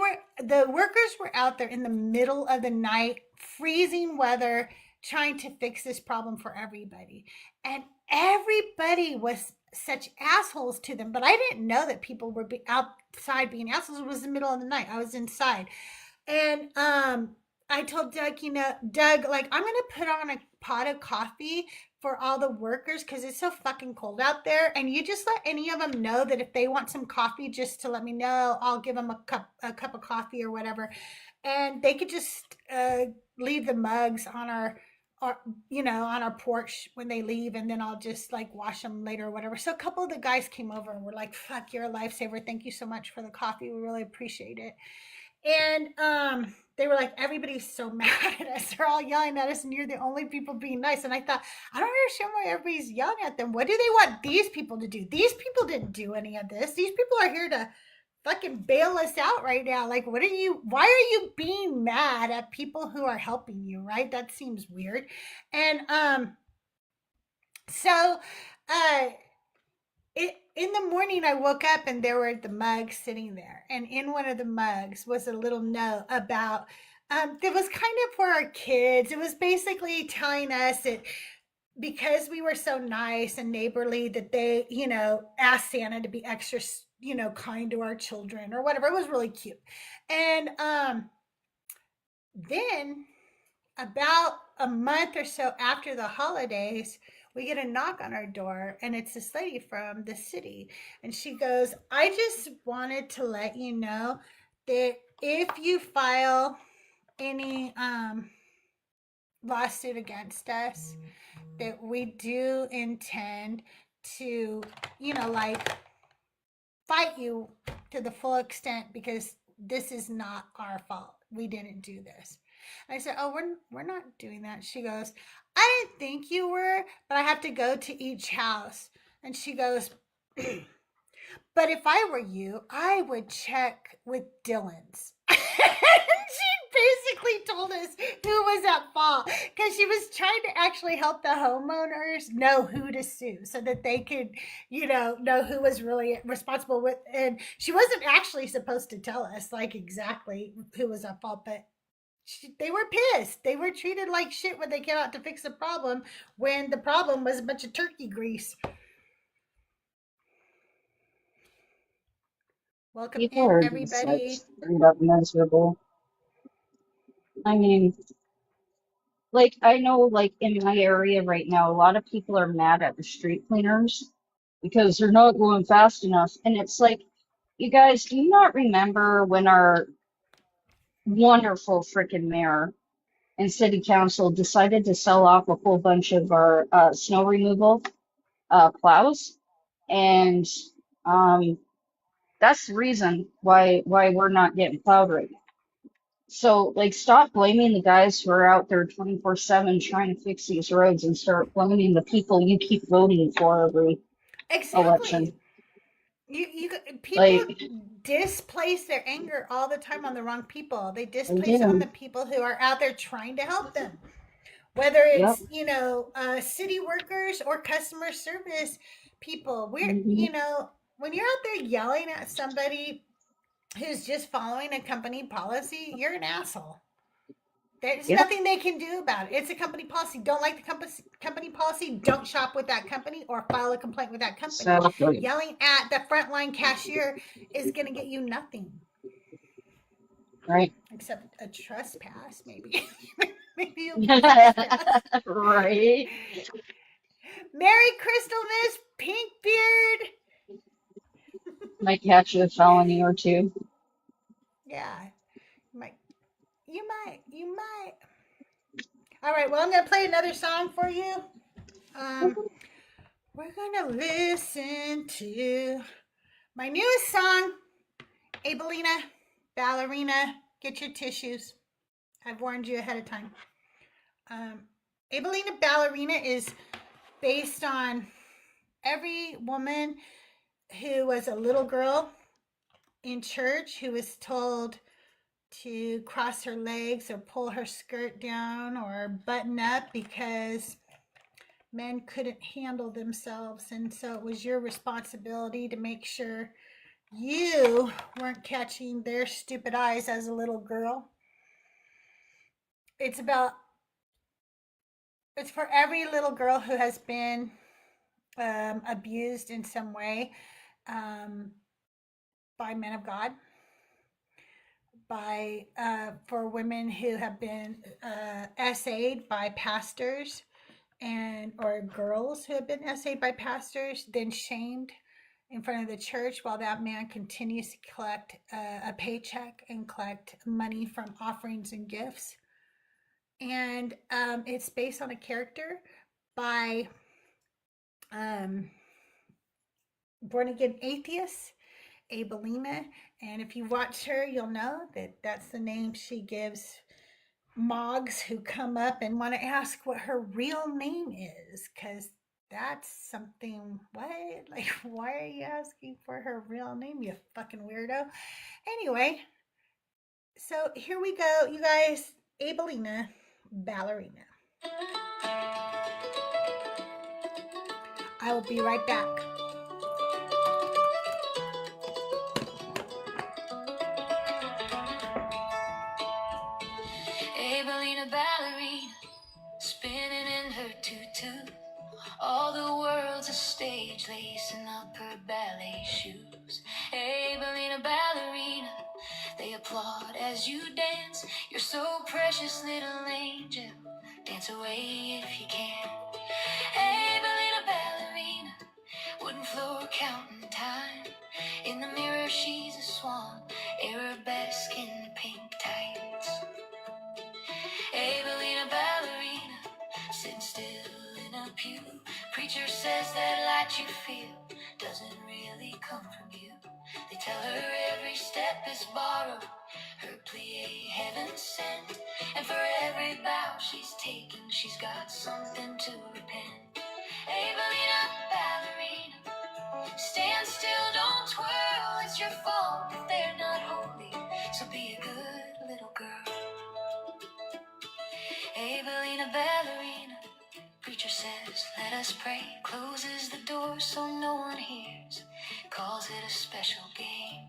[SPEAKER 1] workers were out there in the middle of the night, freezing weather, trying to fix this problem for everybody. And everybody was such assholes to them. But I didn't know that people were outside being assholes. It was the middle of the night. I was inside. And I told Doug, Doug, like, I'm gonna put on a pot of coffee for all the workers because it's so fucking cold out there. And you just let any of them know that if they want some coffee, just to let me know, I'll give them a cup of coffee or whatever. And they could just leave the mugs on on our porch when they leave, and then I'll just like wash them later or whatever. So a couple of the guys came over and were like, "Fuck, you're a lifesaver. Thank you so much for the coffee. We really appreciate it." And they were like, everybody's so mad at us. They're all yelling at us, and you're the only people being nice. And I thought, I don't understand why everybody's yelling at them. What do they want these people to do? These people didn't do any of this. These people are here to fucking bail us out right now. Like, why are you being mad at people who are helping you, right? That seems weird. And so uh in the morning, I woke up and there were the mugs sitting there, and in one of the mugs was a little note about that was kind of for our kids. It was basically telling us that because we were so nice and neighborly, that they, asked Santa to be extra, kind to our children or whatever. It was really cute. And then about a month or so after the holidays, we get a knock on our door, and it's this lady from the city. And she goes, "I just wanted to let you know that if you file any lawsuit against us, that we do intend to, like, fight you to the full extent, because this is not our fault. We didn't do this. I said, oh, we're not doing that. She goes, I didn't think you were, but I have to go to each house. And she goes, but if I were you, I would check with Dylan's. She basically told us who was at fault, because she was trying to actually help the homeowners know who to sue so that they could, know who was really responsible with. And she wasn't actually supposed to tell us like exactly who was at fault, but they were pissed. They were treated like shit when they came out to fix the problem, when the problem was a bunch of turkey grease. Welcome
[SPEAKER 6] People
[SPEAKER 1] in,
[SPEAKER 6] are just like
[SPEAKER 1] everybody.
[SPEAKER 6] straight up miserable. I mean, like, I know, like, in my area right now, a lot of people are mad at the street cleaners because they're not going fast enough. And it's like, you guys, do you not remember when our wonderful freaking mayor and city council decided to sell off a whole bunch of our snow removal plows? And that's the reason why we're not getting plowed right now. So, like, stop blaming the guys who are out there 24/7 trying to fix these roads and start blaming the people you keep voting for every
[SPEAKER 1] Exactly.
[SPEAKER 6] election.
[SPEAKER 1] You people
[SPEAKER 6] Like,
[SPEAKER 1] displace their anger all the time on the wrong people. They
[SPEAKER 6] they
[SPEAKER 1] displace it on the
[SPEAKER 6] do.
[SPEAKER 1] people who are out there trying to help them. Whether
[SPEAKER 6] Yep.
[SPEAKER 1] it's, city workers or customer service people.
[SPEAKER 6] Hmm.
[SPEAKER 1] When you're out there yelling at somebody who's just following a company policy, you're an asshole. There's
[SPEAKER 6] Yep.
[SPEAKER 1] nothing they can do about it. It's a company policy. Don't like the company policy, don't shop with that company or file a complaint with that company.
[SPEAKER 6] Exactly.
[SPEAKER 1] Yelling at the frontline cashier is going to get you nothing,
[SPEAKER 6] Right.
[SPEAKER 1] except a trespass, maybe. Maybe you'll get trespass.
[SPEAKER 6] Right.
[SPEAKER 1] Merry Crystal Miss Pinkbeard.
[SPEAKER 6] Might catch you a felony or two.
[SPEAKER 1] Yeah, you might. All right, well, I'm going to play another song for you. We're going to listen to my newest song, Abelina, Ballerina. Get your tissues. I've warned you ahead of time. Abelina Ballerina is based on every woman who was a little girl in church who was told to cross her legs or pull her skirt down or button up because men couldn't handle themselves. And so it was your responsibility to make sure you weren't catching their stupid eyes as a little girl. It's for every little girl who has been abused in some way by men of God, for women who have been SA'd by pastors, or girls who have been SA'd by pastors, then shamed in front of the church while that man continues to collect a paycheck and collect money from offerings and gifts. And it's based on a character by born again atheist Abelina. And if you watch her, you'll know that that's the name she gives mogs who come up and want to ask what her real name is, because that's something. What? Like, why are you asking for her real name, you fucking weirdo? Anyway, so here we go, you guys. Abelina, Ballerina. I will be right back.
[SPEAKER 2] Abelina ballerina, spinning in her tutu. All the world's a stage, lacing up her ballet shoes. Abelina ballerina, they applaud as you dance. You're so precious, little angel. Dance away if you can. Abelina ballerina, wooden floor counting time. In the mirror, she's a swan, arabesque in the pink tights. Abelina ballerina, sitting still in a pew. Preacher says that light you feel doesn't really come from you. They tell her every step is borrowed, her plie heaven sent. And for every bow she's taking, she's got something to repent. Abelina ballerina, stand still, don't twirl, it's your fault if they're not holy, so be a good little girl. Abelina ballerina, preacher says, let us pray, closes the door so no one hears, calls it a special game.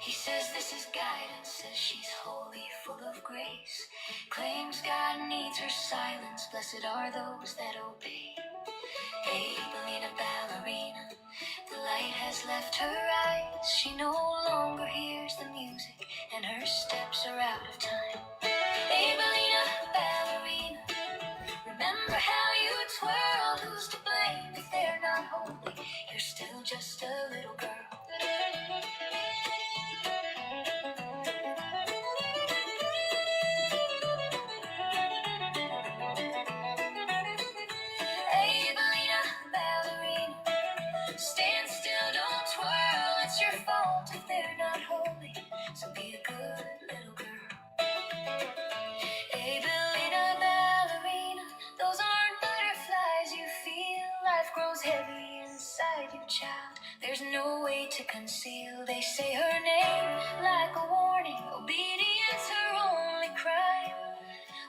[SPEAKER 2] He says this is guidance, says she's holy, full of grace, claims God needs her silence, blessed are those that obey. Abelina ballerina, the light has left her eyes, she no longer hears the music, and her steps are out of time. Abelina ballerina, remember how you twirled, who's to blame if they're not holy, you're still just a little girl. Abelina ballerina, stand still, don't twirl, it's your fault if they're not holy, so be a good little girl. Abelina ballerina, those aren't butterflies you feel, life grows heavy inside you, child, there's no way to conceal. They say her name like a warning, obedience her only crime,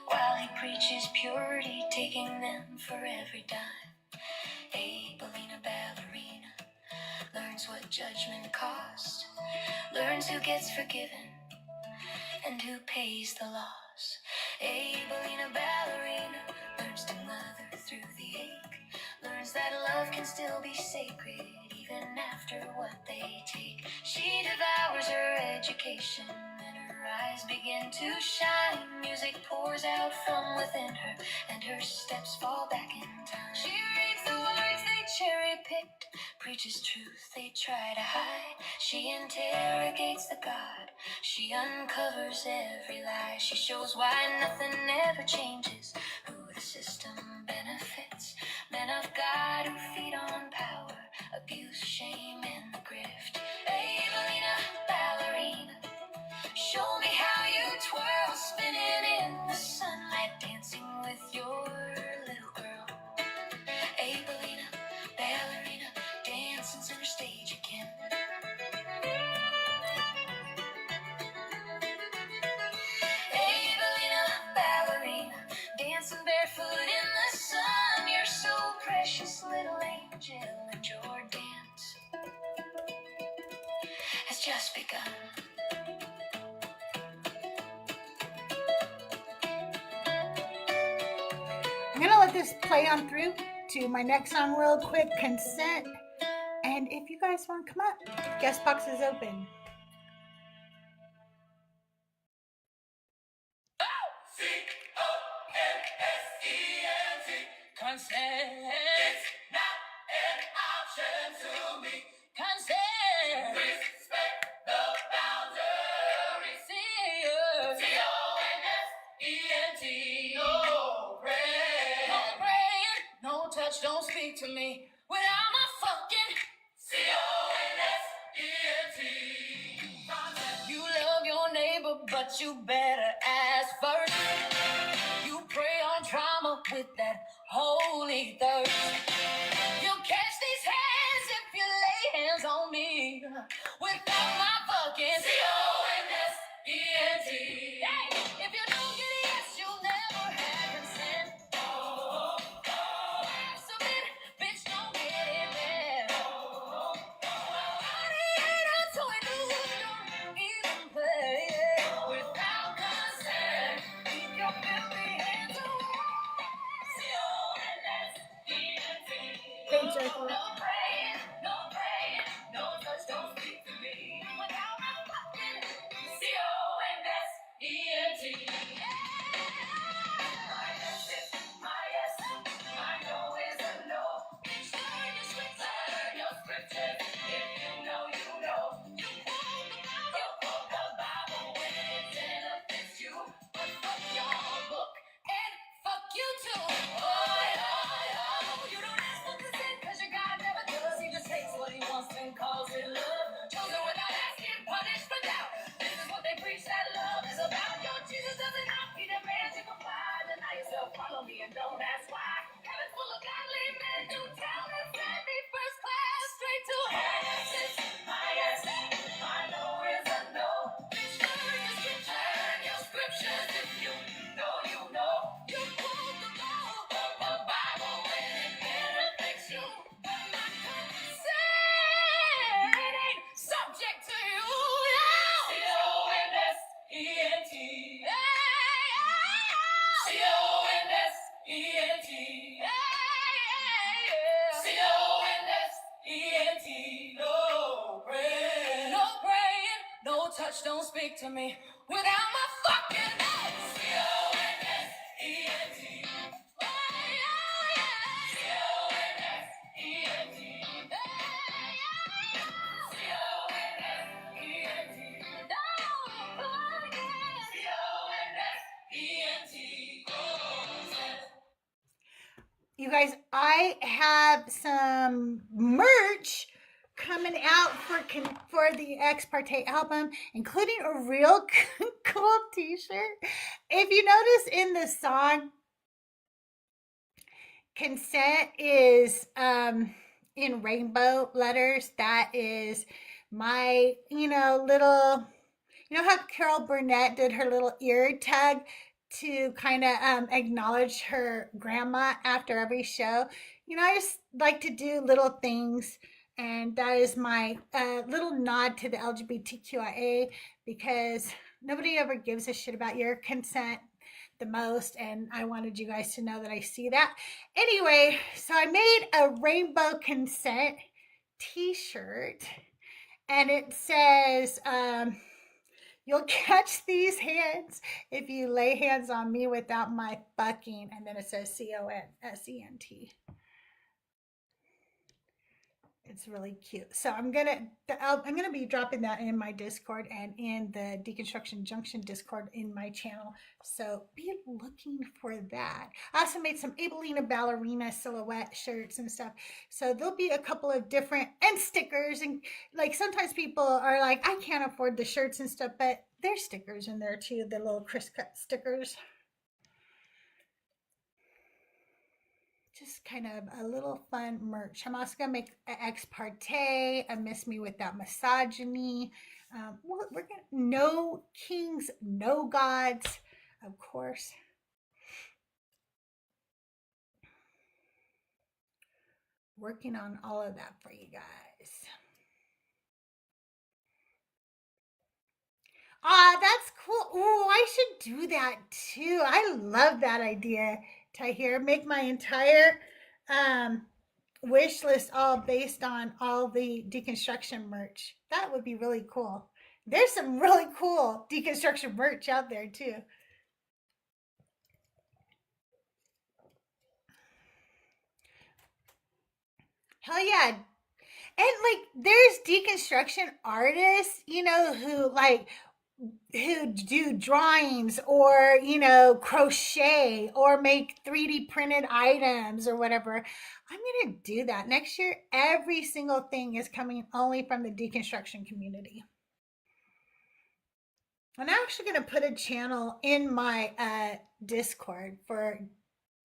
[SPEAKER 2] while he preaches purity, taking them for every dime. Abelina ballerina learns what judgment costs, learns who gets forgiven and who pays the loss. Abelina ballerina learns to mother through the ache, learns that love can still be sacred even after what they take. She devours her education and her eyes begin to shine. Music pours out from within her and her steps fall back in time. She reads the words they cherry-picked, preaches truth they try to hide. She interrogates the God, she uncovers every lie. She shows why nothing ever changes, who the system benefits. Men of God who feed on power, abuse, shame, and the grift. Abelina ballerina, show me how you twirl, spinning in the sunlight, dancing with your little girl. Abelina ballerina, dancing center stage again. Abelina ballerina, dancing barefoot in the sun. You're so precious, little angel, and your dance has just begun.
[SPEAKER 1] I'm gonna let this play on through to my next song real quick, Consent. And if you guys want to come up, guest box is open.
[SPEAKER 2] Consent. It's not an option to me. Consent. Respect the boundaries. C-O-N-S-E-N-T. No praying. No praying. No touch, don't speak to me without my fucking C-O-N-S-E-N-T. You love your neighbor, but you better ask first. You prey on trauma with that holy thirst. You'll catch these hands if you lay hands on me without my fucking C-O-N-S-E-N-T. Hey, if you don't get a yes, you'll never have consent. Submit, bitch, don't get it bad. Body ain't a toy, dude, don't even play without consent. Keep your filthy hands away. C-O-N-S-E-N-T.
[SPEAKER 1] Thanks, Joyful.
[SPEAKER 2] No praying, no praying, no touch, don't speak to me without my fucking C-O-N-S-E-N-T. My yes is my yes, my no is a no. Bitch, learn your scriptures if you know you C-O-N-S-E-N-T. No praying. No praying. No touch, don't speak to me without my fucking name. C-O-N-S-E-N-T.
[SPEAKER 1] You guys, I have some merch coming out for the Ex Parte album, including a real cool t-shirt. If you notice in the song, consent is in rainbow letters. That is my, little, how Carol Burnett did her little ear tug to kind of acknowledge her grandma after every show. I just like to do little things, and that is my little nod to the LGBTQIA, because nobody ever gives a shit about your consent the most, and I wanted you guys to know that I see that. Anyway, so I made a rainbow consent t-shirt, and it says, you'll catch these hands if you lay hands on me without my fucking, and then it says CONSENT. It's really cute. So I'm gonna be dropping that in my Discord and in the Deconstruction Junction Discord in my channel. So be looking for that. I also made some Abelina ballerina silhouette shirts and stuff. So there'll be a couple of different, and stickers, and like sometimes people are like, I can't afford the shirts and stuff, but there's stickers in there too, the little Chris cut stickers. Just kind of a little fun merch. I'm also gonna make an ex parte, a miss me without misogyny. We're gonna no kings, no gods, of course. Working on all of that for you guys. Ah, that's cool. Oh, I should do that too. I love that idea, Tahir. Make my entire wish list all based on all the deconstruction merch. That would be really cool. There's some really cool deconstruction merch out there too. Hell yeah. And like there's deconstruction artists, who do drawings or crochet or make 3D printed items or whatever. I'm gonna do that next year. Every single thing is coming only from the deconstruction community. I'm actually gonna put a channel in my Discord for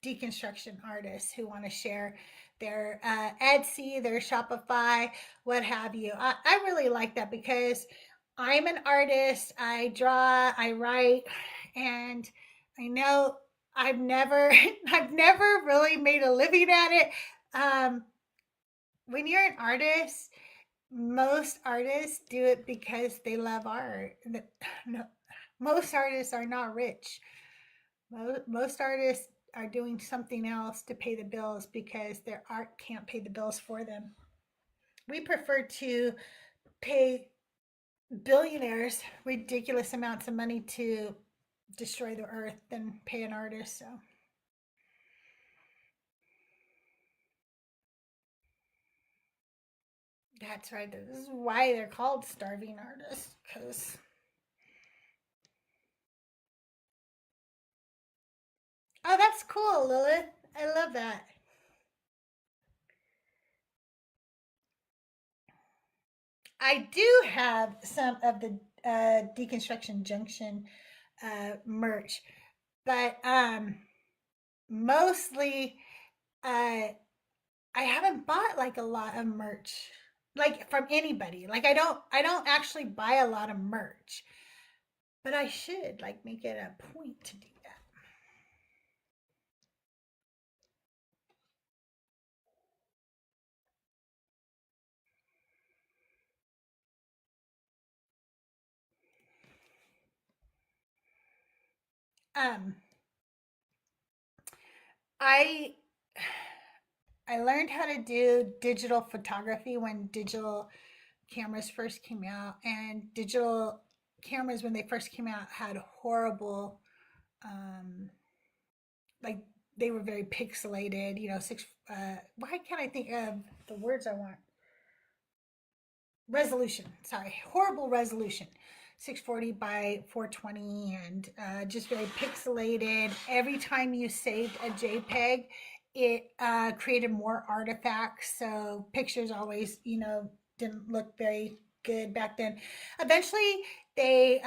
[SPEAKER 1] deconstruction artists who want to share their Etsy, their Shopify, what have you. I really like that because I'm an artist. I draw, I write, and I know I've never I've never really made a living at it. When you're an artist, most artists do it because they love art. No, most artists are not rich. Most artists are doing something else to pay the bills because their art can't pay the bills for them. We prefer to pay billionaires ridiculous amounts of money to destroy the earth than pay an artist. So that's right. This is why they're called starving artists, because oh, that's cool, Lilith. I love that. I do have some of the Deconstruction Junction merch, but mostly I haven't bought like a lot of merch like from anybody. Like I don't actually buy a lot of merch, but I should like make it a point to do that. I learned how to do digital photography when digital cameras first came out, and digital cameras when they first came out had horrible, um, like they were very pixelated. You know, why can't I think of the words I want? Resolution. Sorry, horrible resolution. 640 by 420, and just very pixelated. Every time you saved a JPEG, it created more artifacts. So pictures always, didn't look very good back then. Eventually, they,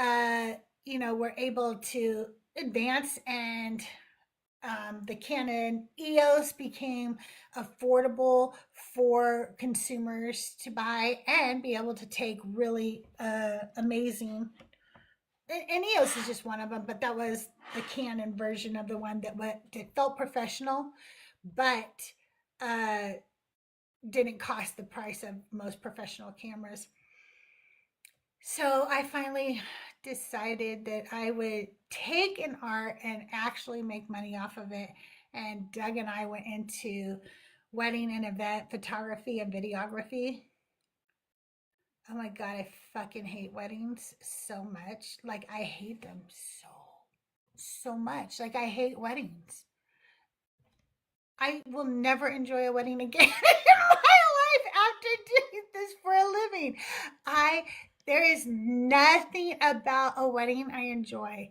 [SPEAKER 1] were able to advance, and the Canon EOS became affordable for consumers to buy and be able to take really amazing. And EOS is just one of them, but that was the Canon version of the one that felt professional, but uh, didn't cost the price of most professional cameras. So I finally decided that I would take an art and actually make money off of it. And Doug and I went into wedding and event photography and videography. Oh my God, I fucking hate weddings so much. Like, I hate them so much. Like, I hate weddings. I will never enjoy a wedding again in my life after doing this for a living. There is nothing about a wedding I enjoy.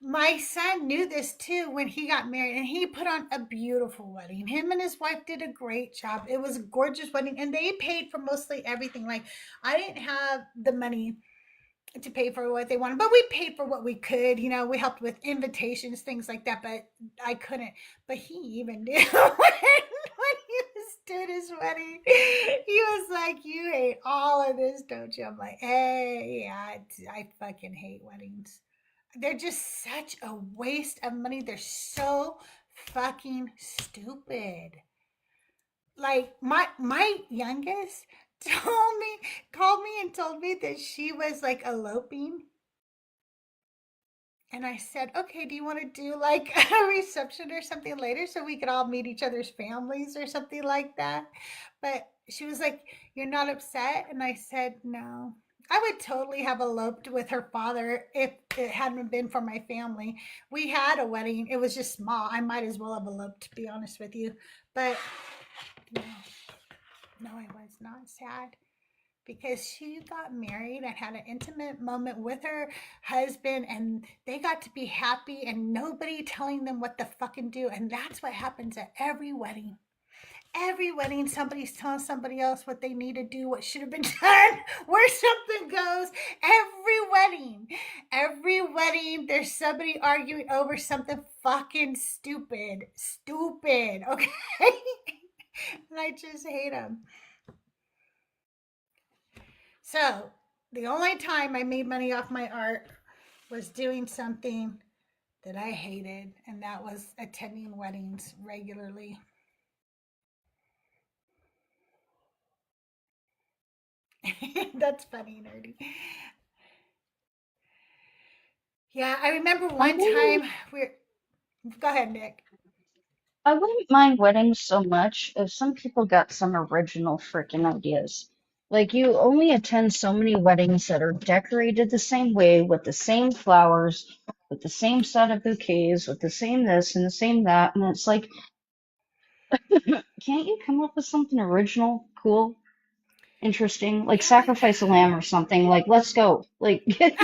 [SPEAKER 1] My son knew this too when he got married, and he put on a beautiful wedding. Him and his wife did a great job. It was a gorgeous wedding, and they paid for mostly everything. Like, I didn't have the money to pay for what they wanted, but we paid for what we could. We helped with invitations, things like that, but I couldn't. But he even did when he was doing his wedding. He was like, "You hate all of this, don't you?" I'm like, "Hey, yeah, I fucking hate weddings. They're just such a waste of money. They're so fucking stupid." Like, my youngest called me and told me that she was like eloping. And I said, "Okay, do you want to do like a reception or something later so we could all meet each other's families or something like that?" But she was like, "You're not upset?" And I said, "No. I would totally have eloped with her father if it hadn't been for my family. We had a wedding. It was just small. I might as well have eloped, to be honest with you." But no, no, I was not sad, because she got married and had an intimate moment with her husband, and they got to be happy and nobody telling them what to fucking do. And that's what happens at every wedding. Every wedding, somebody's telling somebody else what they need to do, what should have been done, where something goes. Every wedding, there's somebody arguing over something fucking stupid. Stupid, okay? And I just hate them. So, the only time I made money off my art was doing something that I hated, and that was attending weddings regularly. That's funny, nerdy. Yeah, I remember
[SPEAKER 6] I
[SPEAKER 1] one
[SPEAKER 6] wouldn't
[SPEAKER 1] time go ahead, Nick.
[SPEAKER 6] I wouldn't mind weddings so much if some people got some original freaking ideas. Like, you only attend so many weddings that are decorated the same way, with the same flowers, with the same set of bouquets, with the same this and the same that, and it's like, can't you come up with something original, cool, interesting? Like,
[SPEAKER 1] Yeah, but
[SPEAKER 6] sacrifice a lamb or something. Like, let's go. Like,
[SPEAKER 1] sacrifice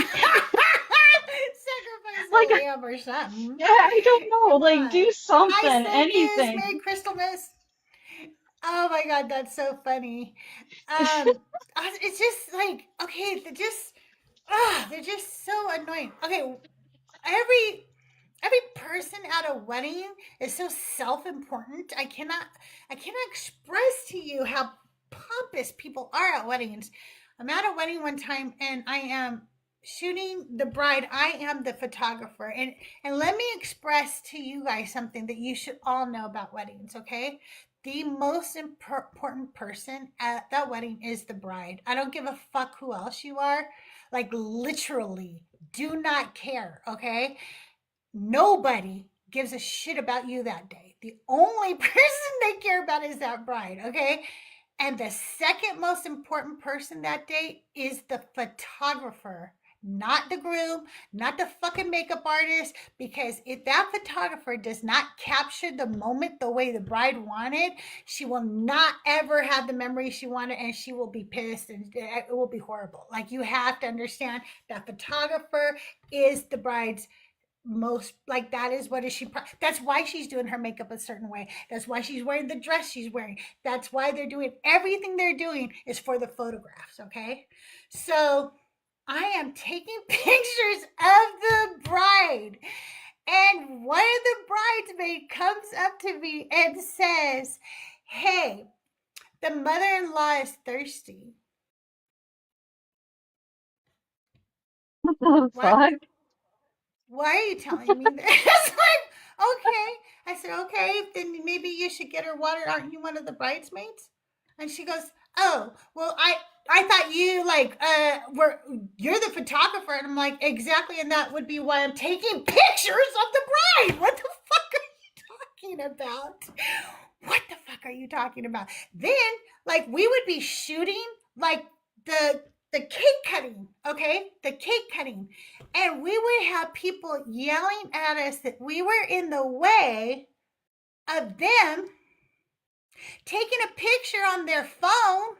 [SPEAKER 1] a
[SPEAKER 6] like,
[SPEAKER 1] lamb or something.
[SPEAKER 6] I don't know.
[SPEAKER 1] Come
[SPEAKER 6] Like,
[SPEAKER 1] on.
[SPEAKER 6] do
[SPEAKER 1] Hi,
[SPEAKER 6] something,
[SPEAKER 1] Circus.
[SPEAKER 6] anything.
[SPEAKER 1] Merry CrystalMas. Oh my God, that's so funny. Um, it's just like, okay, they're just so annoying. Okay, every every person at a wedding is so self-important. I cannot express to you how pompous people are at weddings. I'm at a wedding one time, and I am shooting the bride. I am the photographer, and let me express to you guys something that you should all know about weddings, okay? The most important person at that wedding is the bride. I don't give a fuck who else you are. Like, literally, do not care, okay? Nobody gives a shit about you that day. The only person they care about is that bride, okay? And the second most important person that day is the photographer, not the groom, not the fucking makeup artist, because if that photographer does not capture the moment the way the bride wanted, she will not ever have the memory she wanted, and she will be pissed, and it will be horrible. Like, you have to understand that photographer is the bride's most, like, that is what is she, that's why she's doing her makeup a certain way, that's why she's wearing the dress she's wearing, that's why they're doing everything they're doing is for the photographs. Okay, so I am taking pictures of the bride, and one of the bridesmaids comes up to me and says, hey, the mother-in-law is thirsty.
[SPEAKER 6] What the
[SPEAKER 1] What?
[SPEAKER 6] fuck?
[SPEAKER 1] Why are you telling me this? It's like, okay. I said, okay, then maybe you should get her water. Aren't you one of the bridesmaids? And she goes, oh, well, I thought you you're the photographer. And I'm like, exactly. And that would be why I'm taking pictures of the bride. What the fuck are you talking about? What the fuck are you talking about? Then, like, we would be shooting like the cake cutting, okay? The cake cutting. And we would have people yelling at us that we were in the way of them taking a picture on their phone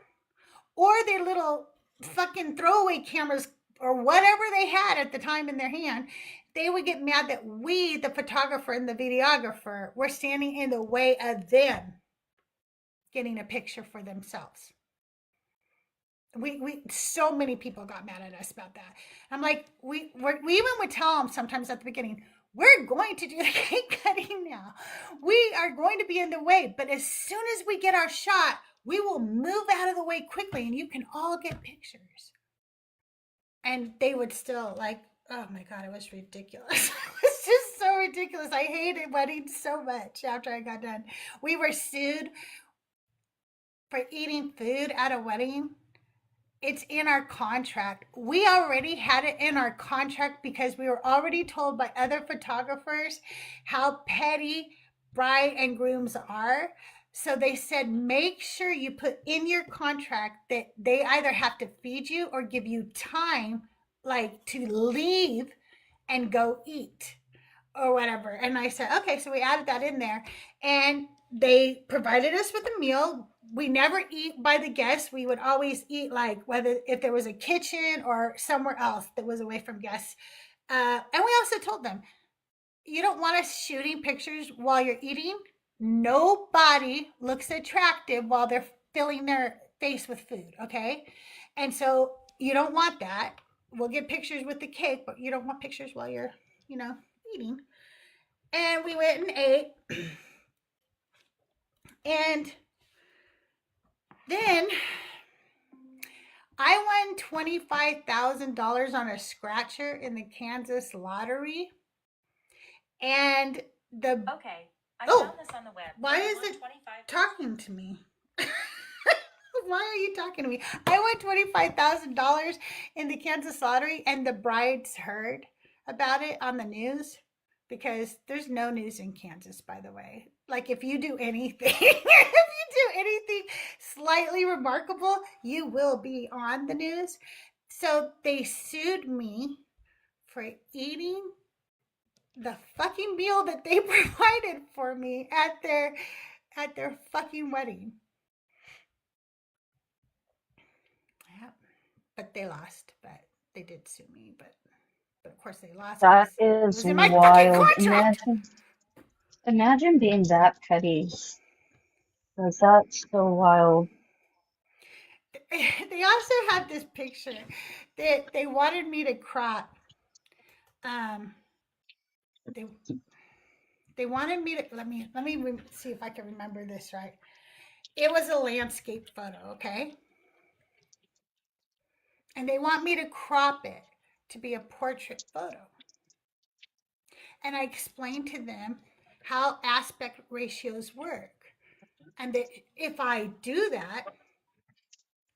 [SPEAKER 1] or their little fucking throwaway cameras or whatever they had at the time in their hand. They would get mad that we, the photographer and the videographer, were standing in the way of them getting a picture for themselves. We so many people got mad at us about that. I'm like, we even would tell them sometimes at the beginning, we're going to do the cake cutting now. We are going to be in the way, but as soon as we get our shot, we will move out of the way quickly and you can all get pictures. And they would still, like, oh my God, it was ridiculous. It was just so ridiculous. I hated weddings so much after I got done. We were sued for eating food at a wedding. It's in our contract. We already had it in our contract because we were already told by other photographers how petty bride and grooms are. So they said, make sure you put in your contract that they either have to feed you or give you time, like, to leave and go eat or whatever. And I said, okay, so we added that in there, and they provided us with a meal. We never eat by the guests. We would always eat, like, whether if there was a kitchen or somewhere else that was away from guests. And we also told them, you don't want us shooting pictures while you're eating. Nobody looks attractive while they're filling their face with food, okay? And so you don't want that. We'll get pictures with the cake, but you don't want pictures while you're, eating. And we went and ate. And then I won $25,000 on a scratcher in the Kansas lottery. And
[SPEAKER 2] Okay, I
[SPEAKER 1] Oh,
[SPEAKER 2] found this on the web.
[SPEAKER 1] why
[SPEAKER 2] You
[SPEAKER 1] is
[SPEAKER 2] won
[SPEAKER 1] it
[SPEAKER 2] 25
[SPEAKER 1] talking to me? Why are you talking to me? I won $25,000 in the Kansas lottery, and the brides heard about it on the news, because there's no news in Kansas, by the way. Like, if you do anything, if you do anything slightly remarkable, you will be on the news. So they sued me for eating the fucking meal that they provided for me at their fucking wedding. Yeah, but they lost. But they did sue me. But of course they lost
[SPEAKER 6] That
[SPEAKER 1] because it
[SPEAKER 6] is
[SPEAKER 1] was in my fucking
[SPEAKER 6] wild.
[SPEAKER 1] contract.
[SPEAKER 6] Imagine being that petty. Like, that's so wild.
[SPEAKER 1] They also had this picture that they wanted me to crop. They they wanted me to let me see if I can remember this right. It was a landscape photo, okay? And they want me to crop it to be a portrait photo. And I explained to them how aspect ratios work. And that if I do that,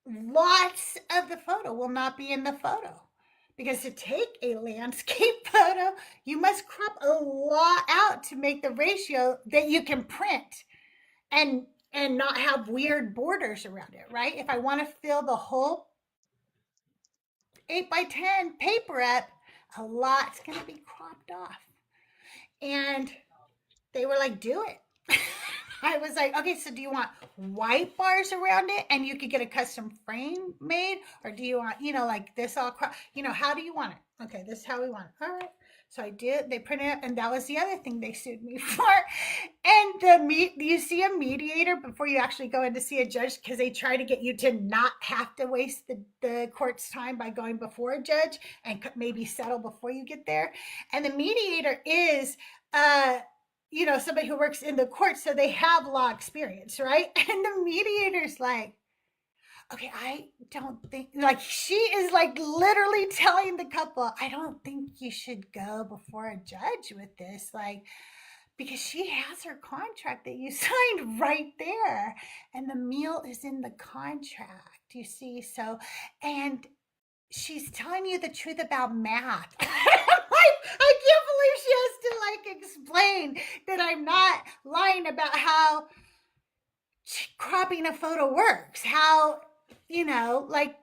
[SPEAKER 1] lots of the photo will not be in the photo. Because to take a landscape photo, you must crop a lot out out to make the ratio that you can print and not have weird borders around it, right? If I want to fill the whole 8 by 10 paper up, a lot's going to be cropped off. And they were like, do it. I was like, okay, so do you want white bars around it and you could get a custom frame made? Or do you want, like this all, how do you want it? Okay, this is how we want it. All right. So I did, they printed it, and that was the other thing they sued me for. And you see a mediator before you actually go in to see a judge, because they try to get you to not have to waste the court's time by going before a judge and maybe settle before you get there. And the mediator is, somebody who works in the court, so they have law experience, right? And the mediator's like, okay, I don't think, like, she is like literally telling the couple, I don't think you should go before a judge with this, like, because she has her contract that you signed right there, and the meal is in the contract, you see. So, and she's telling you the truth about math. I can't believe she has to like explain that I'm not lying about how cropping a photo works. How, like,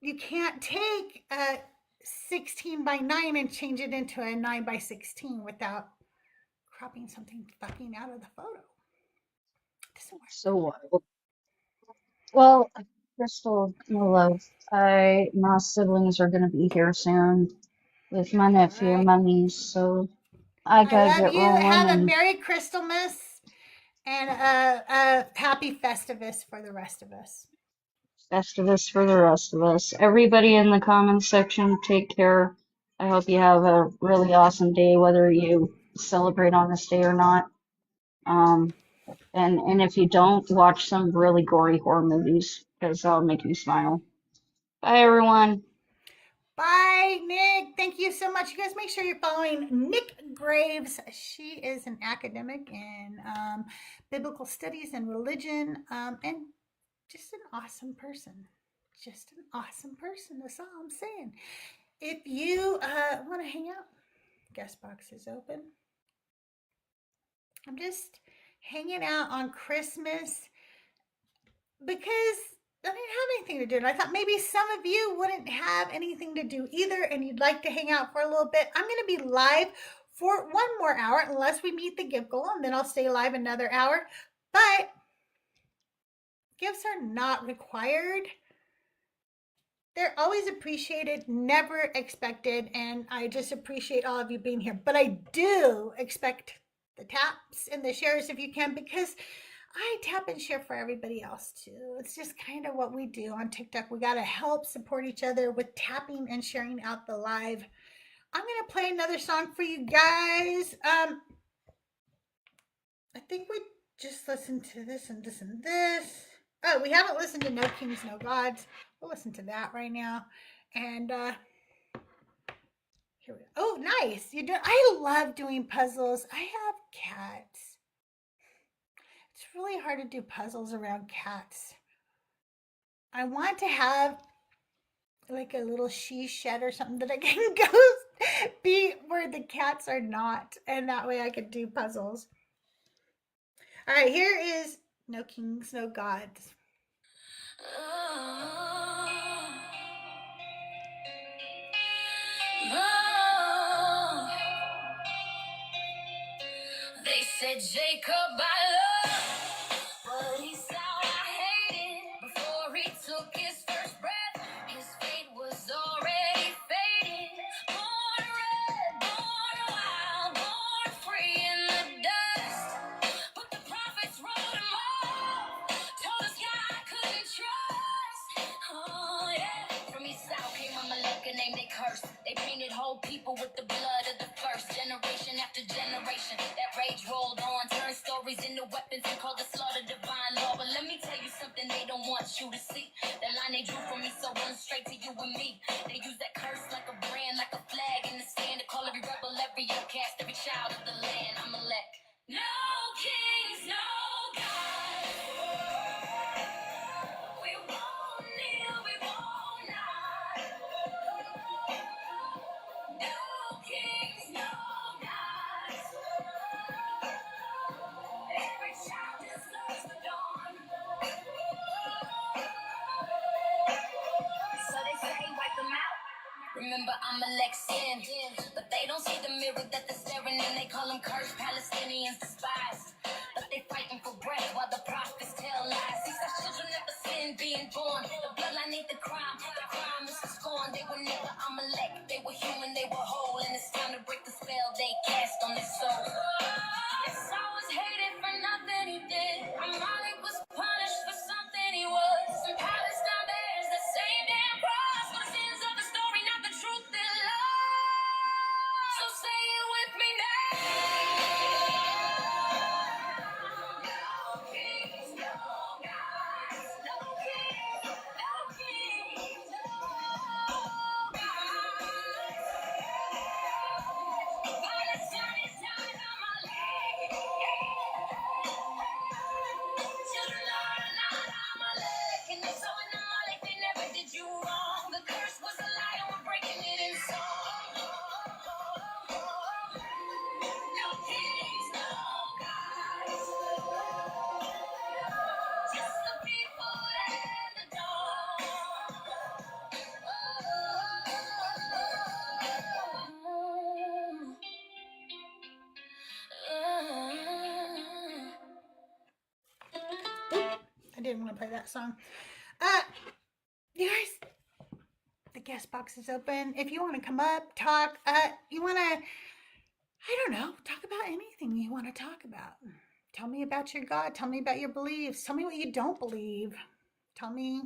[SPEAKER 1] you can't take a 16 by 9 and change it into a 9 by 16 without cropping something fucking out of the photo. It doesn't work.
[SPEAKER 6] So wild. Well, Crystal, my love, my siblings are gonna be here soon with my nephew and
[SPEAKER 1] Right.
[SPEAKER 6] my niece, so I
[SPEAKER 1] I
[SPEAKER 6] gotta
[SPEAKER 1] love
[SPEAKER 6] get
[SPEAKER 1] you.
[SPEAKER 6] rolling.
[SPEAKER 1] Have a
[SPEAKER 6] And
[SPEAKER 1] Merry CrystalMas and a Happy Festivus for the rest of us.
[SPEAKER 6] Festivus for the rest of us. Everybody in the comments section, take care. I hope you have a really awesome day, whether you celebrate on this day or not. And if you don't, watch some really gory horror movies, because that'll make you smile. Bye, everyone.
[SPEAKER 1] Bye, Nick. Thank you so much. You guys make sure you're following Nick Graves. She is an academic in biblical studies and religion, and just an awesome person. Just an awesome person. That's all I'm saying. If you want to hang out, guest box is open. I'm just hanging out on Christmas because I didn't have anything to do. And I thought maybe some of you wouldn't have anything to do either and you'd like to hang out for a little bit. I'm going to be live for one more hour unless we meet the gift goal, and then I'll stay live another hour. But gifts are not required. They're always appreciated, never expected, and I just appreciate all of you being here. But I do expect the taps and the shares if you can, because I tap and share for everybody else too. It's just kind of what we do on TikTok. We got to help support each other with tapping and sharing out the live. I'm going to play another song for you guys. I think we just listened to this and this and this. Oh, we haven't listened to No Kings, No Gods. We'll listen to that right now. And here we go. Oh, nice. I love doing puzzles. I have cats. It's really hard to do puzzles around cats. I want to have like a little she shed or something that I can go be where the cats are not, and that way I could do puzzles. All right, here is No Kings, No Gods.
[SPEAKER 2] They said Jacob I love, but Esau I hated. Before he took his first breath, his fate was already faded. Born red, born wild, born free in the dust. But the prophets wrote him off, told us God couldn't trust. Oh yeah, from Esau came a Malika named they cursed. They painted whole people with the blood of the first generation after generation. That rage rolled on, turned stories into weapons and called the slaughter divine law. But let me tell you something they don't want you to see. The line they drew from me so runs straight to you and me. They use that curse like a brand, like a flag in the sand to call every rebel, every outcast, every child of the land. I'm elect. No kings, no gods. We won't kneel, we won't nod. No kings, no gods. never Amalek sin. But they don't see the mirror that they're staring in. They call them cursed Palestinians despised. But they fighting for bread while the prophets tell lies. These are children never sin being born. The bloodline ain't the crime. The crime is the scorn. They were never Amalek. They were human, they were whole. And it's time to break the spell they cast on their soul. Esau was hated for nothing he did. Amalek was punished for something he was. And Palestine bears the same damn cross. The sins of the story, not the truth in love. So say it with me now. No kings, no gods. No kings, no kings, no gods. Palestine is not Amalek. Children are not Amalek. And they saw in Amalek, they never did you wrong. The curse was a lie, and we're breaking it in song. No kings, no gods. Just the people and the dawn.
[SPEAKER 1] I didn't want to play that song. You guys, the guest box is open. If you want to come up, talk, you want to, I don't know, talk about anything you want to talk about. Tell me about your God. Tell me about your beliefs. Tell me what you don't believe. Tell me,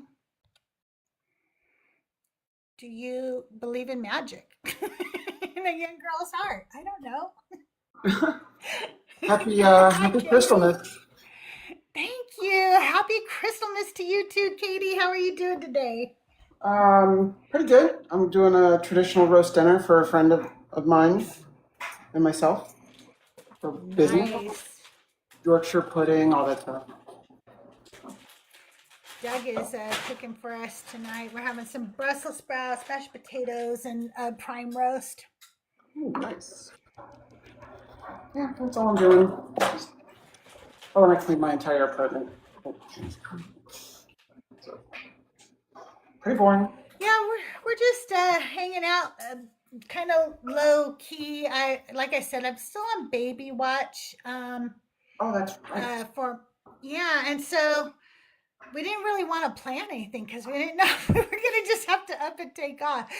[SPEAKER 1] do you believe in magic? In a young girl's heart. I don't know.
[SPEAKER 10] Happy CrystalMas.
[SPEAKER 1] Thank you. Happy Crystalmas to you too, Katie. How are you doing today?
[SPEAKER 10] Pretty good. I'm doing a traditional roast dinner for a friend of mine and myself for business.
[SPEAKER 1] Nice.
[SPEAKER 10] Yorkshire pudding, all that stuff.
[SPEAKER 1] Doug is cooking for us tonight. We're having some Brussels sprouts, mashed potatoes, and prime roast.
[SPEAKER 10] Ooh, nice. Yeah, that's all I'm doing. Oh, and I cleaned my entire apartment. So, pretty boring.
[SPEAKER 1] Yeah, we're just hanging out, kind of low key. Like I said, I'm still on baby watch.
[SPEAKER 10] Oh, that's right.
[SPEAKER 1] And so we didn't really want to plan anything because we didn't know if we were gonna just have to up and take off.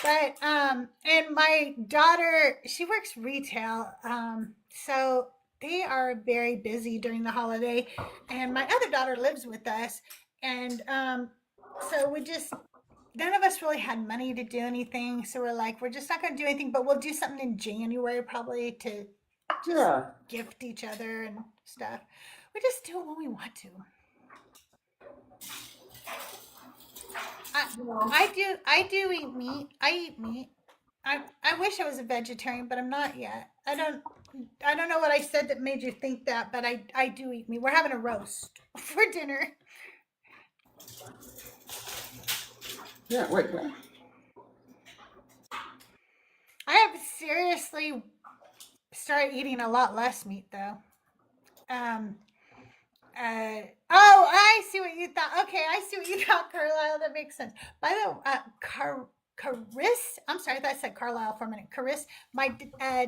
[SPEAKER 1] But and my daughter, she works retail, so they are very busy during the holiday, and my other daughter lives with us, and so we just, none of us really had money to do anything, so we're like, we're just not going to do anything, but we'll do something in January probably to just gift each other and stuff. We just do it when we want to. I do eat meat. I eat meat. I wish I was a vegetarian, but I'm not yet. I don't know what I said that made you think that, but I do eat meat. We're having a roast for dinner.
[SPEAKER 10] Yeah, wait.
[SPEAKER 1] I have seriously started eating a lot less meat though. I see what you thought. Okay, I see what you thought, Carlisle. That makes sense. By the way, Caris, I'm sorry, I thought I said Carlisle for a minute. Caris, my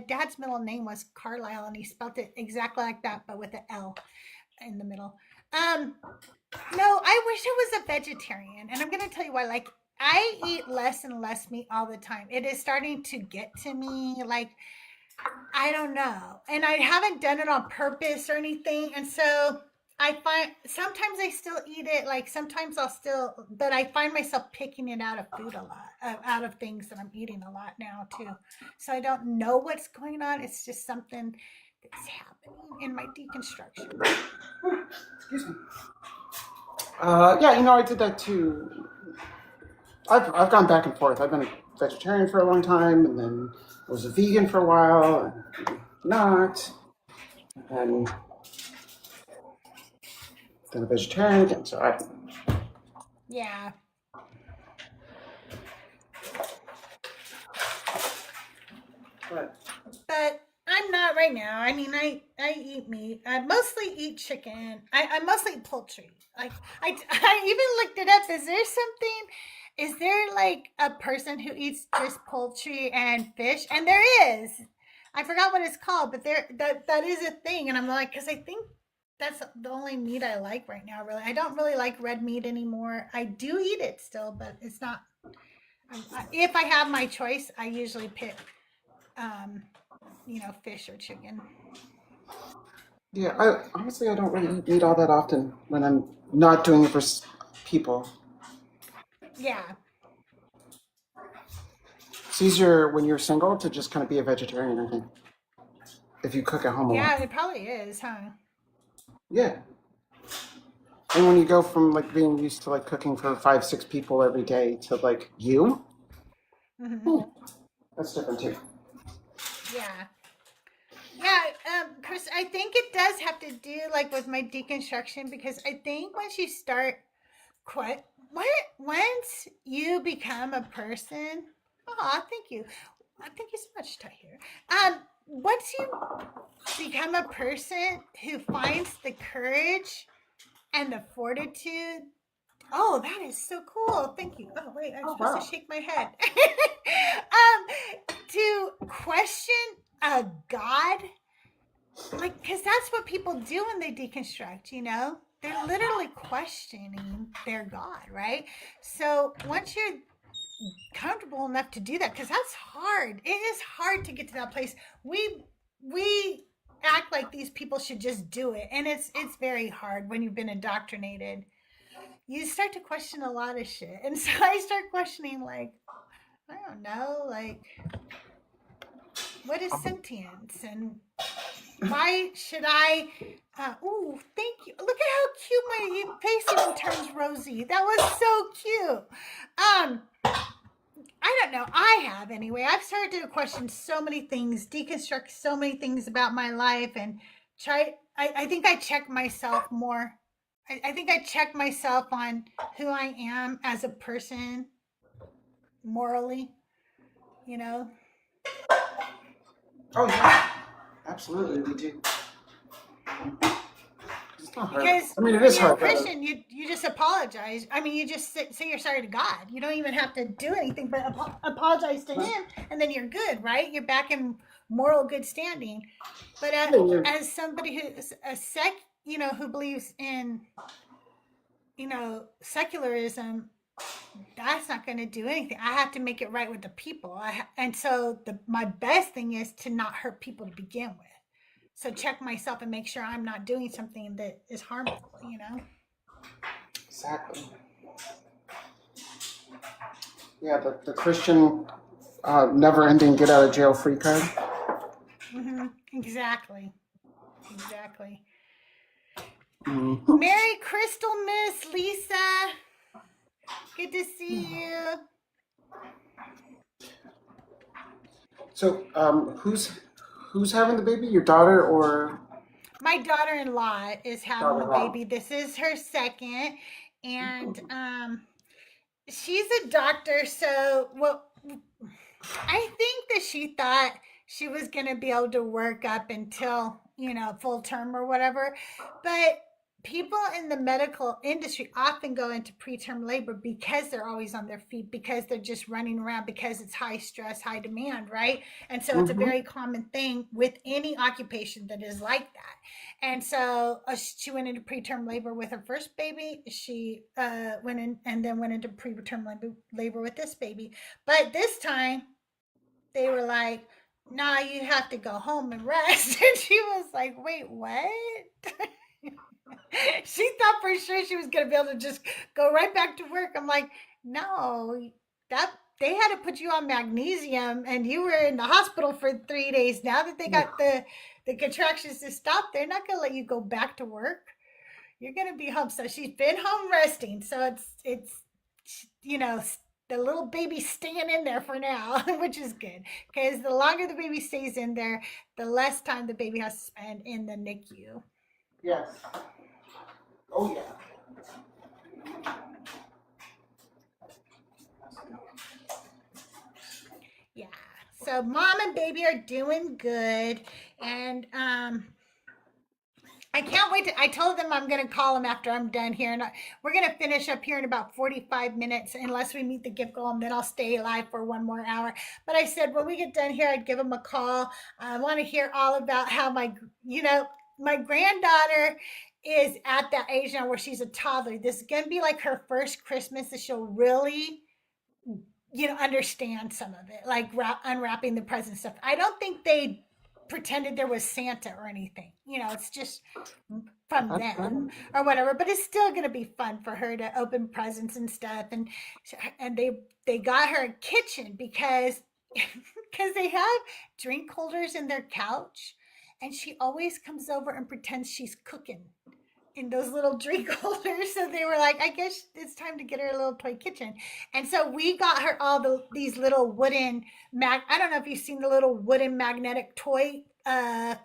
[SPEAKER 1] dad's middle name was Carlisle, and he spelled it exactly like that, but with an L in the middle. No, I wish I was a vegetarian, and I'm going to tell you why. Like, I eat less and less meat all the time. It is starting to get to me, like, I don't know. And I haven't done it on purpose or anything, and so I find sometimes I still eat it, like sometimes I'll still, but I find myself picking it out of food a lot, out of things that I'm eating a lot now too. So I don't know what's going on. It's just something that's happening in my deconstruction.
[SPEAKER 10] Excuse me. I did that too. I've gone back and forth. I've been a vegetarian for a long time, and then was a vegan for a while, and not, and then a vegetarian again. So
[SPEAKER 1] Yeah. But I I'm not right now. I mean, I eat meat. I mostly eat chicken. I mostly eat poultry. Like I even looked it up. Is there something? Is there like a person who eats just poultry and fish? And there is. I forgot what it's called, but that is a thing. And I'm like, because I think that's the only meat I like right now. Really, I don't really like red meat anymore. I do eat it still, but it's not. If I have my choice, I usually pick, um, fish or chicken.
[SPEAKER 10] Yeah, I honestly I don't really eat meat all that often when I'm not doing it for people.
[SPEAKER 1] Yeah,
[SPEAKER 10] It's easier when you're single to just kind of be a vegetarian, I think, if you cook at home a lot.
[SPEAKER 1] yeah, it probably is, huh?
[SPEAKER 10] Yeah. And when you go from like being used to like cooking for 5, 6 people every day to like you,
[SPEAKER 1] Hmm.
[SPEAKER 10] that's different too.
[SPEAKER 1] Yeah, yeah, Chris. I think it does have to do like with my deconstruction because I think once you start quit, what once you become a person. Oh, thank you. Thank you so much, Tahir. Once you become a person who finds the courage and the fortitude. Oh, that is so cool. Thank you. Oh, wait, I'm
[SPEAKER 10] Oh
[SPEAKER 1] supposed to
[SPEAKER 10] wow.
[SPEAKER 1] shake my head. To question a God, like, because that's what people do when they deconstruct, They're literally questioning their God, right? So once you're comfortable enough to do that, because that's hard. It is hard to get to that place. We act like these people should just do it, and it's very hard when you've been indoctrinated. You start to question a lot of shit. And so I start questioning, like, I don't know, like, what is sentience? And why should I? Ooh, thank you. Look at how cute my face even turns rosy. That was so cute. I don't know. I have anyway. I've started to question so many things, deconstruct so many things about my life, and try. I think I check myself more. I think I check myself on who I am as a person morally, you know?
[SPEAKER 10] Oh yeah. Absolutely, we do. It's not hard.
[SPEAKER 1] Because
[SPEAKER 10] I mean, it
[SPEAKER 1] when
[SPEAKER 10] is
[SPEAKER 1] you're a
[SPEAKER 10] hard, rather.
[SPEAKER 1] Christian, you just apologize. I mean, you just say you're sorry to God. You don't even have to do anything but apologize to Him, and then you're good, right? You're back in moral good standing. But
[SPEAKER 10] Yeah,
[SPEAKER 1] as somebody who's a who believes in, secularism, that's not going to do anything. I have to make it right with the people. And so my best thing is to not hurt people to begin with. So check myself and make sure I'm not doing something that is harmful.
[SPEAKER 10] exactly. Yeah, the Christian never-ending get out of jail free card.
[SPEAKER 1] Hmm. Exactly. Exactly.
[SPEAKER 10] Mhm.
[SPEAKER 1] Merry Crystal Miss Lisa. Good to see you.
[SPEAKER 10] So, who's having the baby? Your daughter or
[SPEAKER 1] My daughter-in-law is having the
[SPEAKER 10] daughter-in-law?
[SPEAKER 1] baby. This is her second. And she's a doctor, so I think that she thought she was going to be able to work up until, full term or whatever. But people in the medical industry often go into preterm labor because they're always on their feet, because they're just running around, because it's high stress, high demand, right? And so it's a
[SPEAKER 10] Mm-hmm.
[SPEAKER 1] very common thing with any occupation that is like that. And so she went into preterm labor with her first baby. She went in and then went into preterm labor with this baby. But this time, they were like, nah, you have to go home and rest. And she was like, wait, what? She thought for sure she was going to be able to just go right back to work. I'm like, no, that they had to put you on magnesium and you were in the hospital for 3 days. Now that they got the contractions to stop, they're not going to let you go back to work. You're going to be home. So she's been home resting. So it's, you know, the little baby's staying in there for now, which is good because the longer the baby stays in there, the less time the baby has to spend in the NICU.
[SPEAKER 10] Yes. Oh yeah.
[SPEAKER 1] Yeah. So mom and baby are doing good, and I can't wait I told them I'm going to call them after I'm done here. And we're going to finish up here in about 45 minutes, unless we meet the gift goal, and then I'll stay live for one more hour. But I said, when we get done here, I'd give them a call. I want to hear all about how my granddaughter is at that age now where she's a toddler. This is going to be like her first Christmas that she'll really understand some of it, like unwrapping the present stuff. I don't think they pretended there was Santa or anything. It's just from
[SPEAKER 10] That's
[SPEAKER 1] them
[SPEAKER 10] fun.
[SPEAKER 1] or whatever. But it's still gonna be fun for her to open presents and stuff. And they got her a kitchen because they have drink holders in their couch, and she always comes over and pretends she's cooking in those little drink holders. So they were like, I guess it's time to get her a little toy kitchen. And so we got her all these little wooden I don't know if you've seen the little wooden magnetic toy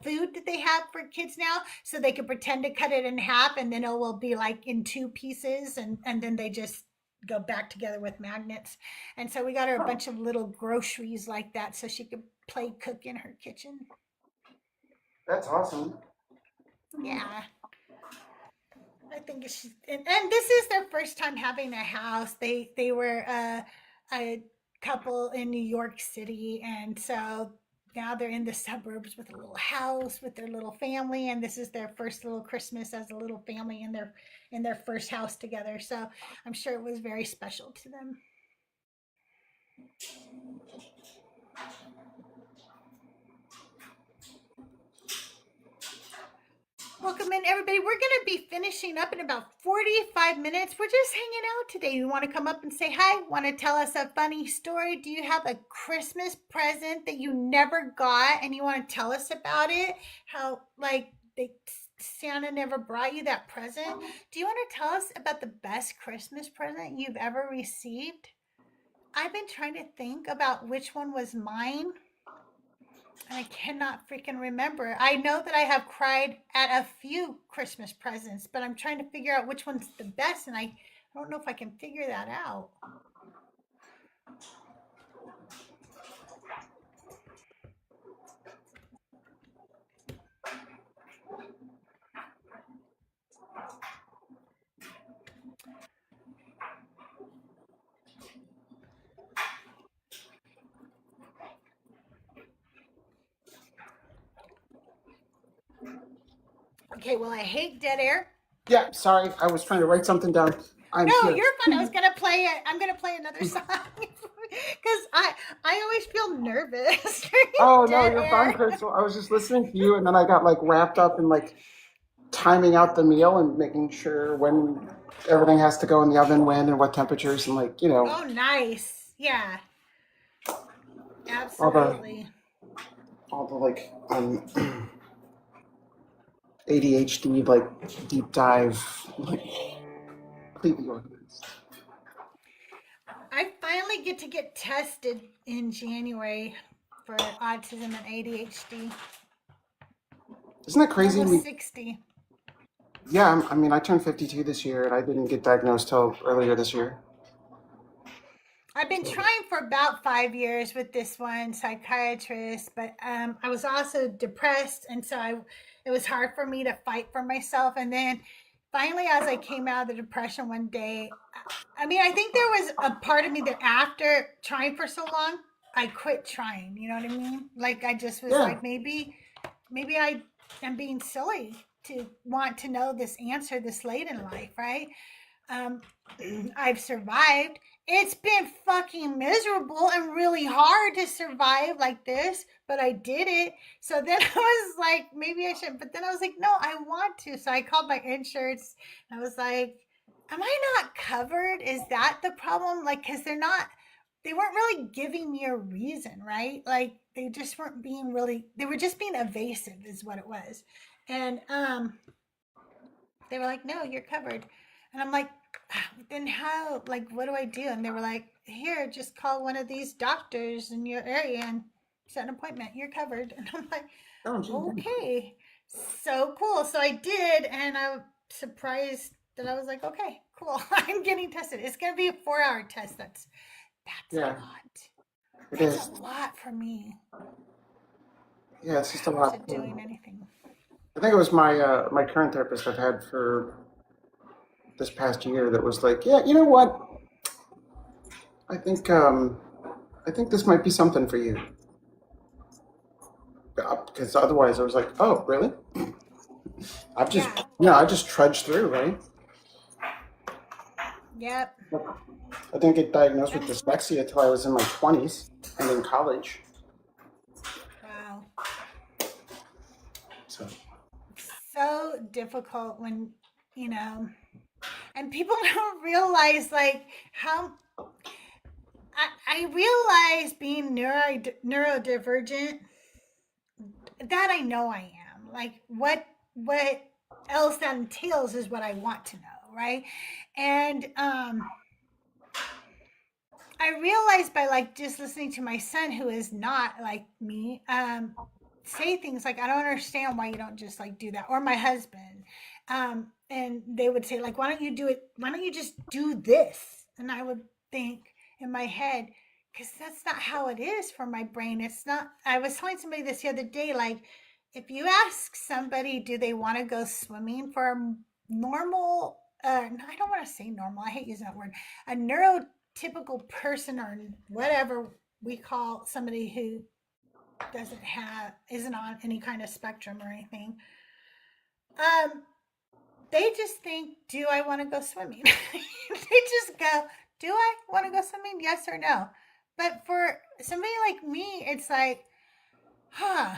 [SPEAKER 1] food that they have for kids now, so they can pretend to cut it in half, and then it will be like in two pieces, and then they just go back together with magnets. And so we got her a bunch of little groceries like that so she could play cook in her kitchen.
[SPEAKER 10] That's awesome.
[SPEAKER 1] Yeah. I think it's and this is their first time having a house. They were a couple in New York City, and so now they're in the suburbs with a little house with their little family, and this is their first little Christmas as a little family in their first house together. So I'm sure it was very special to them. Welcome in, everybody. We're going to be finishing up in about 45 minutes. We're just hanging out today. You want to come up and say hi? Want to tell us a funny story? Do you have a Christmas present that you never got and you want to tell us about it? How, like, Santa never brought you that present? Do you want to tell us about the best Christmas present you've ever received? I've been trying to think about which one was mine. And I cannot freaking remember. I know that I have cried at a few Christmas presents, but I'm trying to figure out which one's the best, and I don't know if I can figure that out. Okay, well, I hate dead air.
[SPEAKER 10] Yeah, sorry, I was trying to write something down. I'm
[SPEAKER 1] No,
[SPEAKER 10] here.
[SPEAKER 1] you're fine. I was gonna play it. I'm gonna play another song because I always feel nervous.
[SPEAKER 10] Oh no,
[SPEAKER 1] Dead
[SPEAKER 10] you're
[SPEAKER 1] air.
[SPEAKER 10] fine, Crystal. I was just listening to you, and then I got like wrapped up in like timing out the meal and making sure when everything has to go in the oven, when and what temperatures, and like
[SPEAKER 1] Oh, nice. Yeah, absolutely.
[SPEAKER 10] all the like ADHD like deep dive like completely organized.
[SPEAKER 1] I finally get tested in January for autism and ADHD.
[SPEAKER 10] Isn't that crazy?
[SPEAKER 1] Almost 60.
[SPEAKER 10] Yeah, I mean, I turned 52 this year, and I didn't get diagnosed till earlier this year.
[SPEAKER 1] I've been trying for about 5 years with this one psychiatrist, but I was also depressed, and so it was hard for me to fight for myself. And then finally, as I came out of the depression one day, I mean, I think there was a part of me that after trying for so long, I quit trying. You know what I mean? Like I just was like, maybe I am being silly to want to know this answer this late in life, right? I've survived. It's been fucking miserable and really hard to survive like this, but I did it. So then I was like, maybe I should. But then I was like, no, I want to. So I called my insurance. I was like, am I not covered? Is that the problem? Like, because they weren't really giving me a reason, right? Like, they just weren't being really, they were just being evasive, is what it was. And they were like, no, you're covered. And I'm like, then how, like, what do I do? And they were like, here, just call one of these doctors in your area and set an appointment. You're covered. And I'm like, okay, so cool. So I did, and I'm surprised that I was like, okay, cool. I'm getting tested. It's going to be a 4-hour test. That's a lot.
[SPEAKER 10] It
[SPEAKER 1] It's
[SPEAKER 10] is.
[SPEAKER 1] a lot for me
[SPEAKER 10] Yeah, it's just a
[SPEAKER 1] to
[SPEAKER 10] lot.
[SPEAKER 1] doing anything.
[SPEAKER 10] I think it was my current therapist I've had for this past year that was like, yeah, you know what? I think I think this might be something for you. Because otherwise, I was like, oh, really? I've just
[SPEAKER 1] Yeah.
[SPEAKER 10] I just trudged through, right?
[SPEAKER 1] Yep.
[SPEAKER 10] I didn't get diagnosed with
[SPEAKER 1] I'm
[SPEAKER 10] dyslexia until I was in my 20s and in college.
[SPEAKER 1] wow.
[SPEAKER 10] So
[SPEAKER 1] So difficult when, you know, and people don't realize like how I realize being neurodivergent, that I know I am. Like what else that entails is what I want to know, right? And I realized by like just listening to my son who is not like me, say things like, I don't understand why you don't just like do that. Or my husband. And they would say, like, why don't you do it? Why don't you just do this? And I would think in my head, because that's not how it is for my brain. It's not, I was telling somebody this the other day, like, if you ask somebody, do they want to go swimming for a normal, no, I don't want to say normal, I hate using that word, a neurotypical person or whatever we call somebody who isn't on any kind of spectrum or anything, um they just think, do I want to go swimming? They just go, do I want to go swimming, yes or no? But for somebody like me, it's like, huh,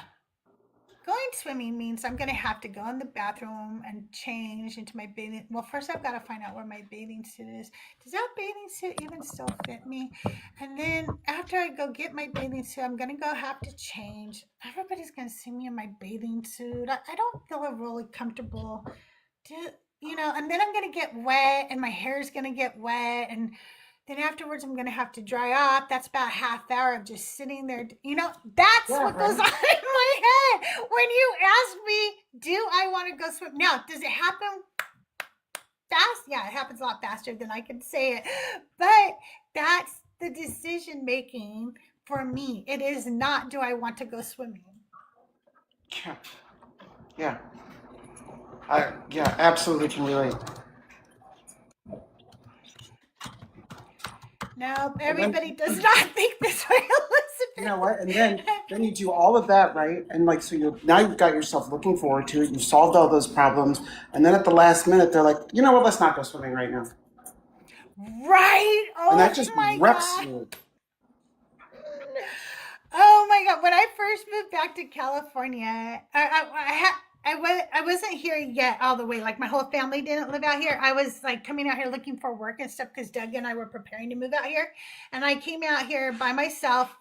[SPEAKER 1] going swimming means I'm going to have to go in the bathroom and change into my bathing. Well, first I've got to find out where my bathing suit is. Does that bathing suit even still fit me? And then after I go get my bathing suit, I'm going to go have to change. Everybody's going to see me in my bathing suit. I don't feel really comfortable. And then I'm going to get wet and my hair is going to get wet. And then afterwards, I'm going to have to dry off. That's about a half hour of just sitting there. That's
[SPEAKER 10] yeah,
[SPEAKER 1] what goes on in
[SPEAKER 10] right.
[SPEAKER 1] my head when you ask me, do I want to go swim? Now, does it happen fast? Yeah, it happens a lot faster than I can say it. But that's the decision making for me. It is not, do I want to go swimming?
[SPEAKER 10] Yeah, yeah, yeah, absolutely can relate.
[SPEAKER 1] No,
[SPEAKER 10] And then
[SPEAKER 1] everybody does not think this way,
[SPEAKER 10] you know
[SPEAKER 1] Elizabeth.
[SPEAKER 10] what? And then you do all of that, right? And like, so now you've got yourself looking forward to it. You've solved all those problems, and then at the last minute, they're like, you know what? Let's not go swimming right now,
[SPEAKER 1] Right?
[SPEAKER 10] and
[SPEAKER 1] Oh
[SPEAKER 10] that just
[SPEAKER 1] my
[SPEAKER 10] wrecks
[SPEAKER 1] God.
[SPEAKER 10] you.
[SPEAKER 1] Oh my God. When I first moved back to California, I wasn't here yet all the way. Like my whole family didn't live out here. I was like coming out here looking for work and stuff because Doug and I were preparing to move out here. And I came out here by myself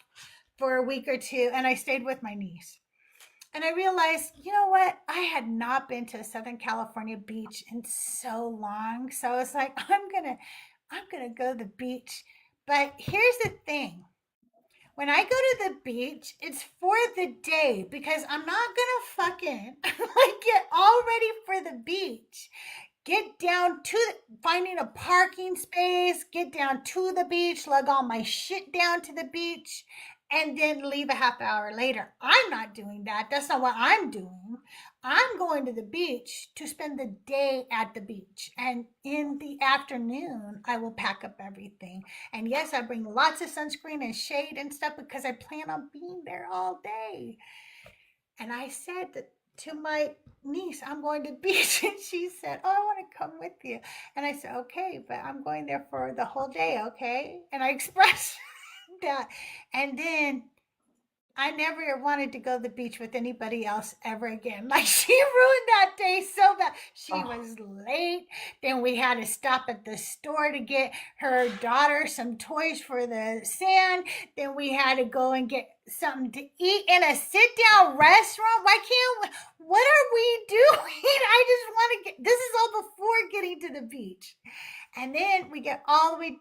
[SPEAKER 1] for a week or two and I stayed with my niece. And I realized, you know what? I had not been to a Southern California beach in so long. So I was like, I'm gonna go to the beach. But here's the thing. When I go to the beach, it's for the day because I'm not gonna fucking like get all ready for the beach. Get down to finding a parking space, get down to the beach, lug all my shit down to the beach, and then leave a half hour later. I'm not doing that. That's not what I'm doing. I'm going to the beach to spend the day at the beach. And in the afternoon, I will pack up everything. And yes, I bring lots of sunscreen and shade and stuff because I plan on being there all day. And I said that to my niece, I'm going to the beach. And she said, oh, I want to come with you. And I said, okay, but I'm going there for the whole day, okay? And I expressed that. And then I never wanted to go to the beach with anybody else ever again. Like she ruined that day so bad. She
[SPEAKER 10] Oh,
[SPEAKER 1] was late. Then we had to stop at the store to get her daughter some toys for the sand. Then we had to go and get something to eat in a sit-down restaurant. Why can't what are we doing? I just want to get this is all before getting to the beach. And then we get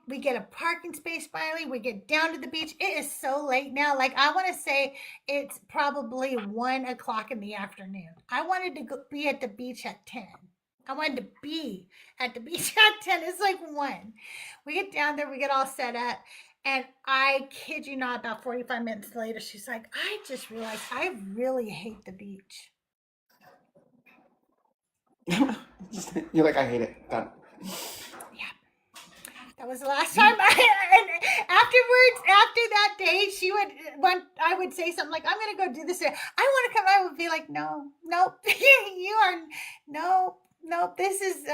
[SPEAKER 1] we get a parking space finally. We get down to the beach. It is so late now. Like, I want to say it's probably 1 o'clock in the afternoon. I wanted to be at the beach at 10. I wanted to be at the beach at 10. It's like 1. We get down there, we get all set up. And I kid you not, about 45 minutes later, she's like, I just realized I really hate the beach.
[SPEAKER 10] You're like, I hate it. Done.
[SPEAKER 1] Yeah. That was the last time. And afterwards, after that day, I would say something like, I'm going to go do this. I want to come. I would be like, no, nope. You are, no, this is,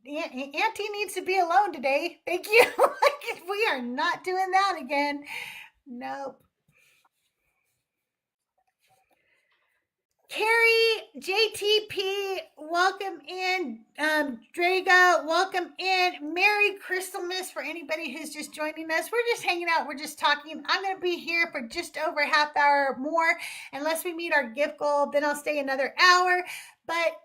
[SPEAKER 1] Auntie needs to be alone today. Thank you. We are not doing that again. Nope. Carrie, JTP, welcome in. Draga, welcome in. Merry CrystalMas for anybody who's just joining us. We're just hanging out. We're just talking. I'm going to be here for just over a half hour more. Unless we meet our gift goal, then I'll stay another hour. But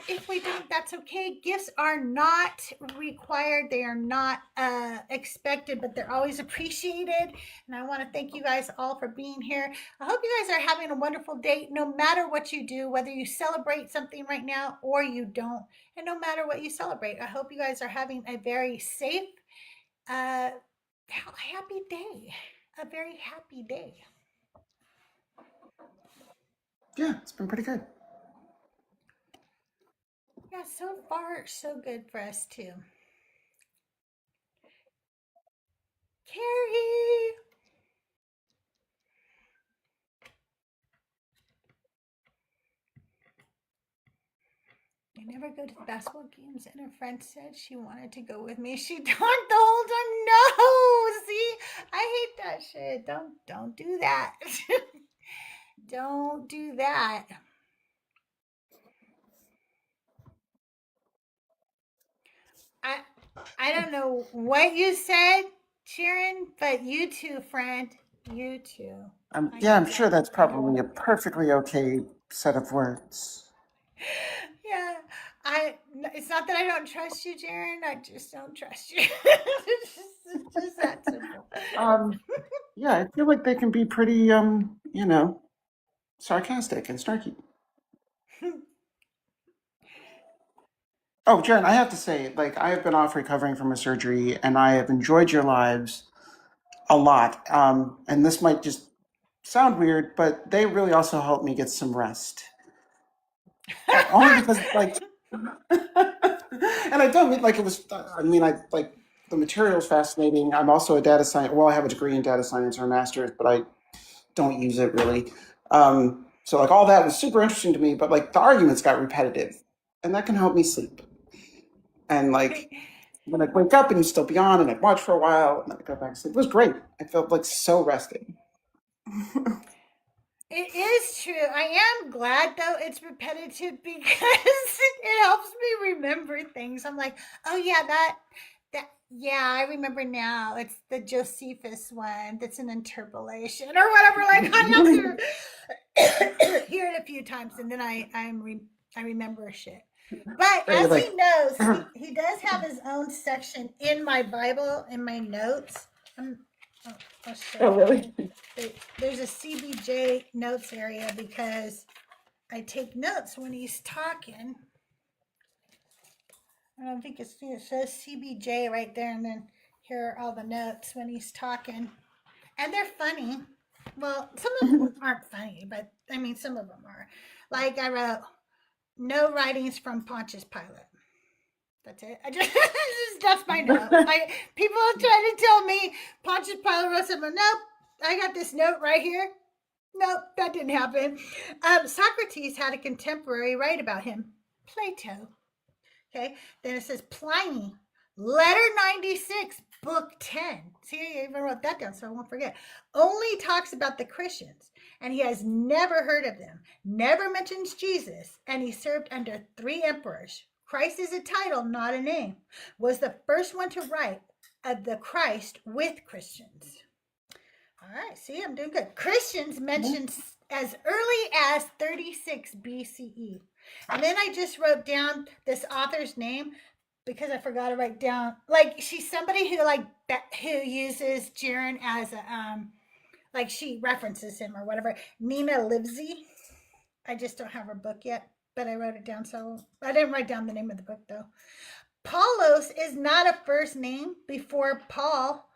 [SPEAKER 1] if we don't, that's okay. Gifts are not required. They are not expected, but they're always appreciated. And I want to thank you guys all for being here. I hope you guys are having a wonderful day, no matter what you do, whether you celebrate something right now or you don't. And no matter what you celebrate, I hope you guys are having a very safe, happy day. A very happy day.
[SPEAKER 10] Yeah, it's been pretty good.
[SPEAKER 1] Yeah, so far, so good for us too. Carrie. I never go to the basketball games, and her friend said she wanted to go with me. She talked the whole time. No, see, I hate that shit. Don't do that. Don't do that. I don't know what you said, Sharon, but you too, friend. You too.
[SPEAKER 10] I'm sure that's probably a perfectly okay set of words.
[SPEAKER 1] Yeah, it's not that I don't trust you, Jaren. I just don't trust you. It's just that simple.
[SPEAKER 10] Yeah, I feel like they can be pretty, sarcastic and snarky. Oh, Jaren, I have to say, like, I have been off recovering from a surgery, and I have enjoyed your lives a lot. And this might just sound weird, but they really also helped me get some rest. Only because, like, and I don't mean like it was. I mean, I like the material is fascinating. I'm also a data science. Well, I have a degree in data science or a master's, but I don't use it really. So like all that was super interesting to me, but like the arguments got repetitive, and that can help me sleep. And like when I'd wake up and you'd still be on, and I'd watch for a while, and then I'd go back to sleep. It was great. I felt like so rested.
[SPEAKER 1] It is true. I am glad though it's repetitive because it helps me remember things. I'm like, oh yeah, that yeah, I remember now. It's the Josephus one that's an interpolation or whatever. Like I have to hear it a few times and then I remember shit. But
[SPEAKER 10] You're
[SPEAKER 1] as
[SPEAKER 10] like,
[SPEAKER 1] he knows, he does have his own section in my Bible, in my notes. I'll show
[SPEAKER 10] oh
[SPEAKER 1] you.
[SPEAKER 10] really?
[SPEAKER 1] There's a CBJ notes area because I take notes when he's talking. I don't think it says CBJ right there, and then here are all the notes when he's talking. And they're funny. Well, some of them aren't funny, but I mean, some of them are. Like I wrote, no writings from Pontius Pilate. That's it. That's my note. People try to tell me Pontius Pilate wrote something. Nope, I got this note right here. Nope, that didn't happen. Socrates had a contemporary write about him, Plato. Okay, then it says Pliny, letter 96, book 10. See, I even wrote that down so I won't forget. Only talks about the Christians, and he has never heard of them, never mentions Jesus, and he served under 3 emperors. Christ is a title, not a name. Was the first one to write of the Christ with Christians. All right, see, I'm doing good. Christians mentioned as early as 36 BCE. And then I just wrote down this author's name because I forgot to write down. Like she's somebody who uses Jaren as a like she references him or whatever. Nina Livesey. I just don't have her book yet, but I wrote it down, so I didn't write down the name of the book though. Paulos is not a first name before Paul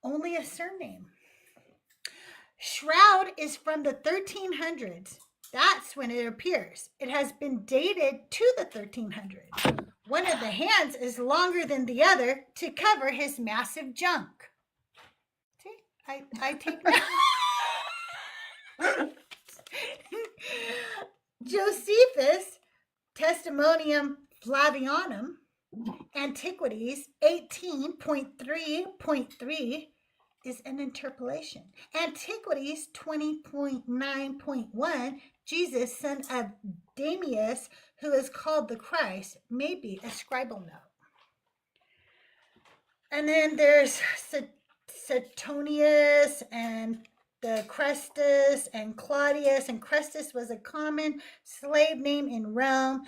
[SPEAKER 1] only a surname. Shroud is from the 1300s. That's when it appears. It has been dated to the 1300s. One of the hands is longer than the other to cover his massive junk. See, I take notes. Josephus, Testimonium Flavianum, Antiquities 18.3.3 is an interpolation. Antiquities 20.9.1, Jesus, son of Damius, who is called the Christ, may be a scribal note. And then there's Suetonius and the Crestus and Claudius, and Crestus was a common slave name in Rome.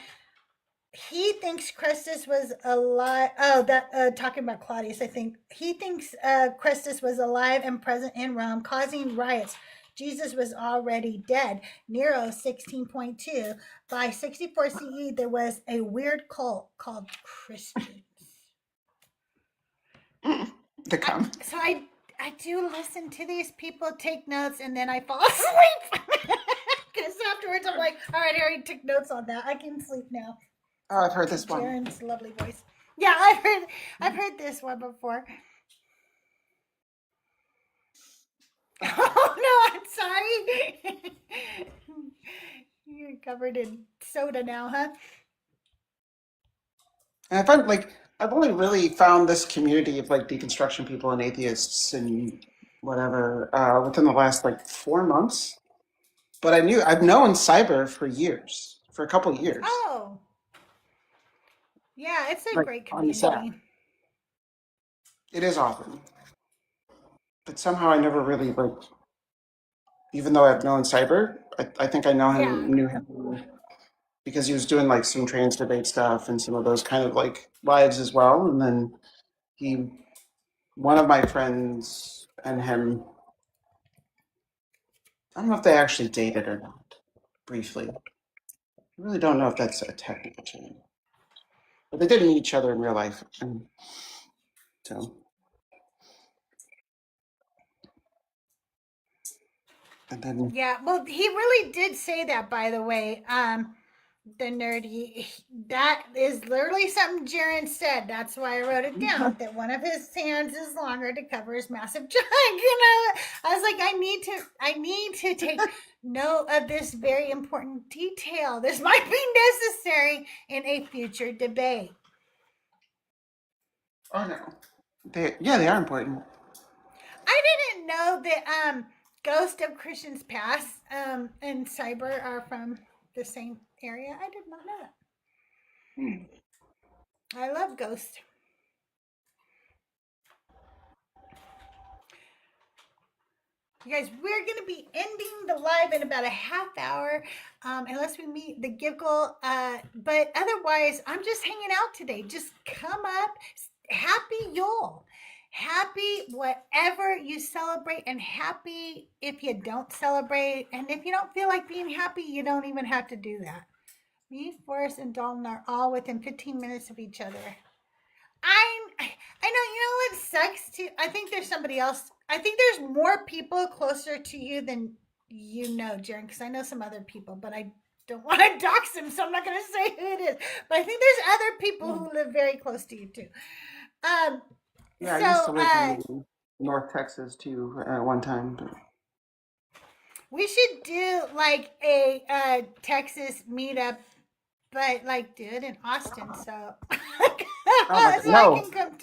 [SPEAKER 1] He thinks Crestus was alive. Oh, that talking about Claudius, I think. He thinks Crestus was alive and present in Rome, causing riots. Jesus was already dead. Nero, 16.2. By 64 CE, there was a weird cult called Christians.
[SPEAKER 10] The come.
[SPEAKER 1] So I do listen to these people, take notes, and then I fall asleep. Because afterwards I'm like, all right, I already took notes on that. I can sleep now.
[SPEAKER 10] Oh, I've heard this one.
[SPEAKER 1] Jaren's lovely voice. Yeah, I've heard this one before. Oh no, I'm sorry. You're covered in soda now, huh?
[SPEAKER 10] And I find I've only really found this community of deconstruction people and atheists and whatever within the last 4 months. But I've known cyber for years, for a couple years.
[SPEAKER 1] Oh. Yeah, it's a great
[SPEAKER 10] on this app.
[SPEAKER 1] community.
[SPEAKER 10] It is awesome. But somehow I never really even though I've known cyber, I think I knew him because he was doing some trans debate stuff and some of those kind of lives as well. And then one of my friends and him, I don't know if they actually dated or not, briefly. I really don't know if that's a technical term. But they did meet each other in real life. And so. And then.
[SPEAKER 1] Yeah, well, he really did say that, by the way. The nerdy, that is literally something Jaren said. That's why I wrote it down, that one of his hands is longer to cover his massive junk. I was like, I need to take note of this very important detail. This might be necessary in a future debate.
[SPEAKER 10] Oh no. They are important.
[SPEAKER 1] I didn't know that Ghost of Christian's Past and Cyber are from the same area. I did not know that. I love Ghost. You guys, we're going to be ending the live in about a half hour, unless we meet the giggle. But otherwise, I'm just hanging out today. Just come up. Happy Yule. Happy whatever you celebrate, and happy if you don't celebrate. And if you don't feel like being happy, you don't even have to do that. Me, Forrest, and Dalton are all within 15 minutes of each other. I know, what sucks too? I think there's somebody else. I think there's more people closer to you than you know, Jaren, because I know some other people, but I don't want to dox them, so I'm not going to say who it is. But I think there's other people who live very close to you too.
[SPEAKER 10] Yeah, I used to live in North Texas too at one time. But.
[SPEAKER 1] We should do a Texas meetup, but do it in Austin. So,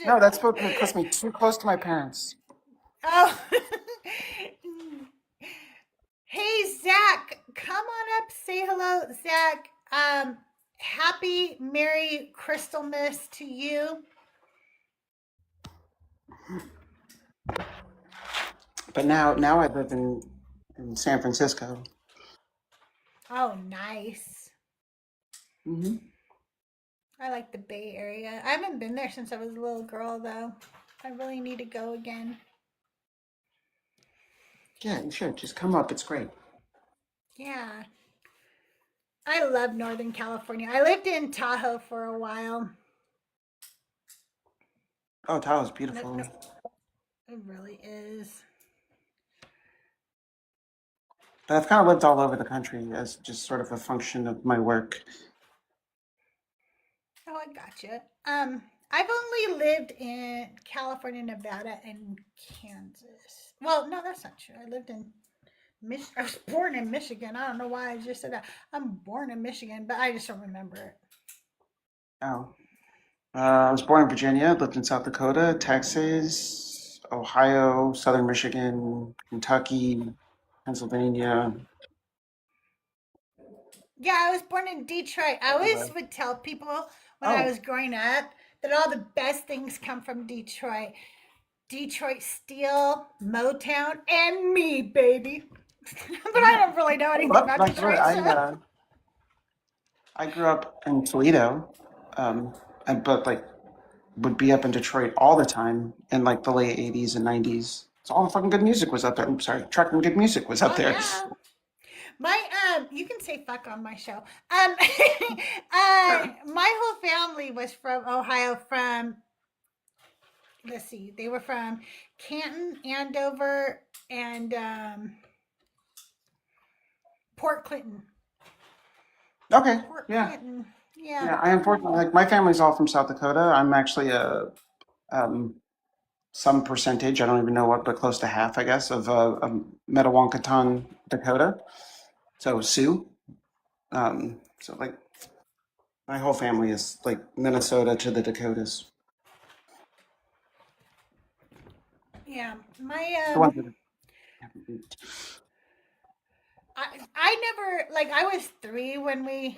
[SPEAKER 10] no, that's supposed to push me too close to my parents.
[SPEAKER 1] Oh, hey Zach, come on up, say hello, Zach. Happy Merry CrystalMas to you.
[SPEAKER 10] But now I live in San Francisco.
[SPEAKER 1] Oh, nice.
[SPEAKER 10] Mm-hmm.
[SPEAKER 1] I like the Bay Area. I haven't been there since I was a little girl, though. I really need to go again.
[SPEAKER 10] Yeah, you should. Just come up. It's great.
[SPEAKER 1] Yeah. I love Northern California. I lived in Tahoe for a while.
[SPEAKER 10] Oh, Tahoe's beautiful.
[SPEAKER 1] It really is.
[SPEAKER 10] But I've kind of lived all over the country as just sort of a function of my work.
[SPEAKER 1] Oh, I gotcha. I've only lived in California, Nevada, and Kansas. Well, no, that's not true. I lived in I was born in Michigan. I don't know why I just said that. I'm born in Michigan, but I just don't remember it.
[SPEAKER 10] Oh. I was born in Virginia, lived in South Dakota, Texas, Ohio, Southern Michigan, Kentucky, Pennsylvania.
[SPEAKER 1] Yeah, I was born in Detroit. I always would tell people when I
[SPEAKER 10] Oh,
[SPEAKER 1] was growing up that all the best things come from Detroit. Detroit Steel, Motown, and me, baby. But I don't really know anything
[SPEAKER 10] well,
[SPEAKER 1] about
[SPEAKER 10] like what
[SPEAKER 1] Detroit, so.
[SPEAKER 10] I grew up in Toledo, but like would be up in Detroit all the time in like the late '80s and '90s. So all the fucking good music was up there. I'm sorry, trucking good music was up
[SPEAKER 1] Oh
[SPEAKER 10] there.
[SPEAKER 1] yeah. My you can say fuck on my show. My whole family was from Ohio. From let's see, they were from Canton, Andover, and Port Clinton.
[SPEAKER 10] Okay,
[SPEAKER 1] Port
[SPEAKER 10] yeah,
[SPEAKER 1] Clinton. Yeah.
[SPEAKER 10] yeah. I unfortunately like my family's all from South Dakota. I'm actually a um, some percentage, I don't even know what, but close to half, I guess, of Metawankaton, Dakota. So Sioux. So like my whole family is like Minnesota to the Dakotas.
[SPEAKER 1] Yeah.
[SPEAKER 10] The ones that
[SPEAKER 1] I never like I was 3 when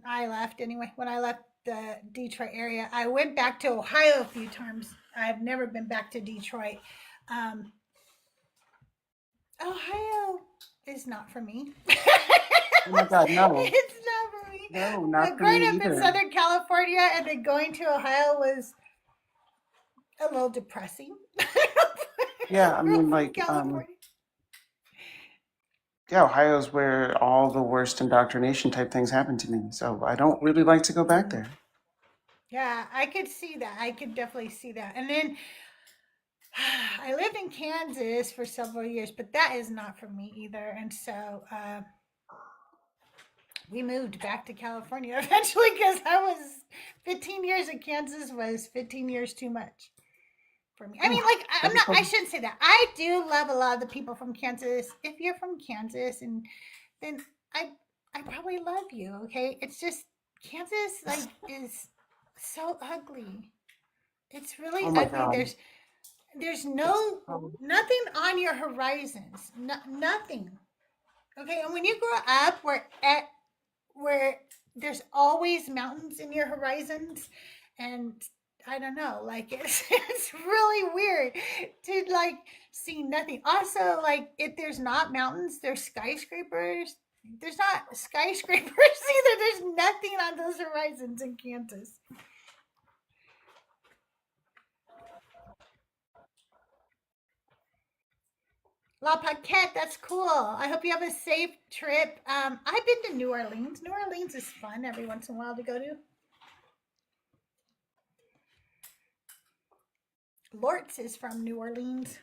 [SPEAKER 1] I left anyway. When I left the Detroit area, I went back to Ohio a few times. I've never been back to Detroit. Um, Ohio is not for me.
[SPEAKER 10] oh my God, no,
[SPEAKER 1] It's not for me.
[SPEAKER 10] no, not for
[SPEAKER 1] Growing
[SPEAKER 10] me
[SPEAKER 1] up in
[SPEAKER 10] either.
[SPEAKER 1] Southern California and then going to Ohio was a little depressing.
[SPEAKER 10] Yeah, I mean,
[SPEAKER 1] From
[SPEAKER 10] like,
[SPEAKER 1] California.
[SPEAKER 10] yeah, Ohio's where all the worst indoctrination type things happen to me. So I don't really like to go back there.
[SPEAKER 1] Yeah, I could see that. I could definitely see that. And then I lived in Kansas for several years, but that is not for me either. And so we moved back to California eventually because I was 15 years in Kansas was 15 years too much for me. I mean,
[SPEAKER 10] Ooh,
[SPEAKER 1] like I'm
[SPEAKER 10] every
[SPEAKER 1] not. I
[SPEAKER 10] fucking-
[SPEAKER 1] shouldn't say that. I do love a lot of the people from Kansas. If you're from Kansas, and then I probably love you. Okay, it's just Kansas like is so ugly. It's
[SPEAKER 10] oh
[SPEAKER 1] really
[SPEAKER 10] my
[SPEAKER 1] ugly.
[SPEAKER 10] God.
[SPEAKER 1] There's
[SPEAKER 10] It's,
[SPEAKER 1] no nothing on your horizons. No, nothing. Okay, and when you grow up where there's always mountains in your horizons, and I don't know, like it's really weird to like see nothing. Also, like if there's not mountains, there's skyscrapers. There's not skyscrapers either. There's nothing on those horizons in Kansas. La Paquette, that's cool. I hope you have a safe trip. I've been to New Orleans. New Orleans is fun every once in a while to go to. Lortz is from New Orleans.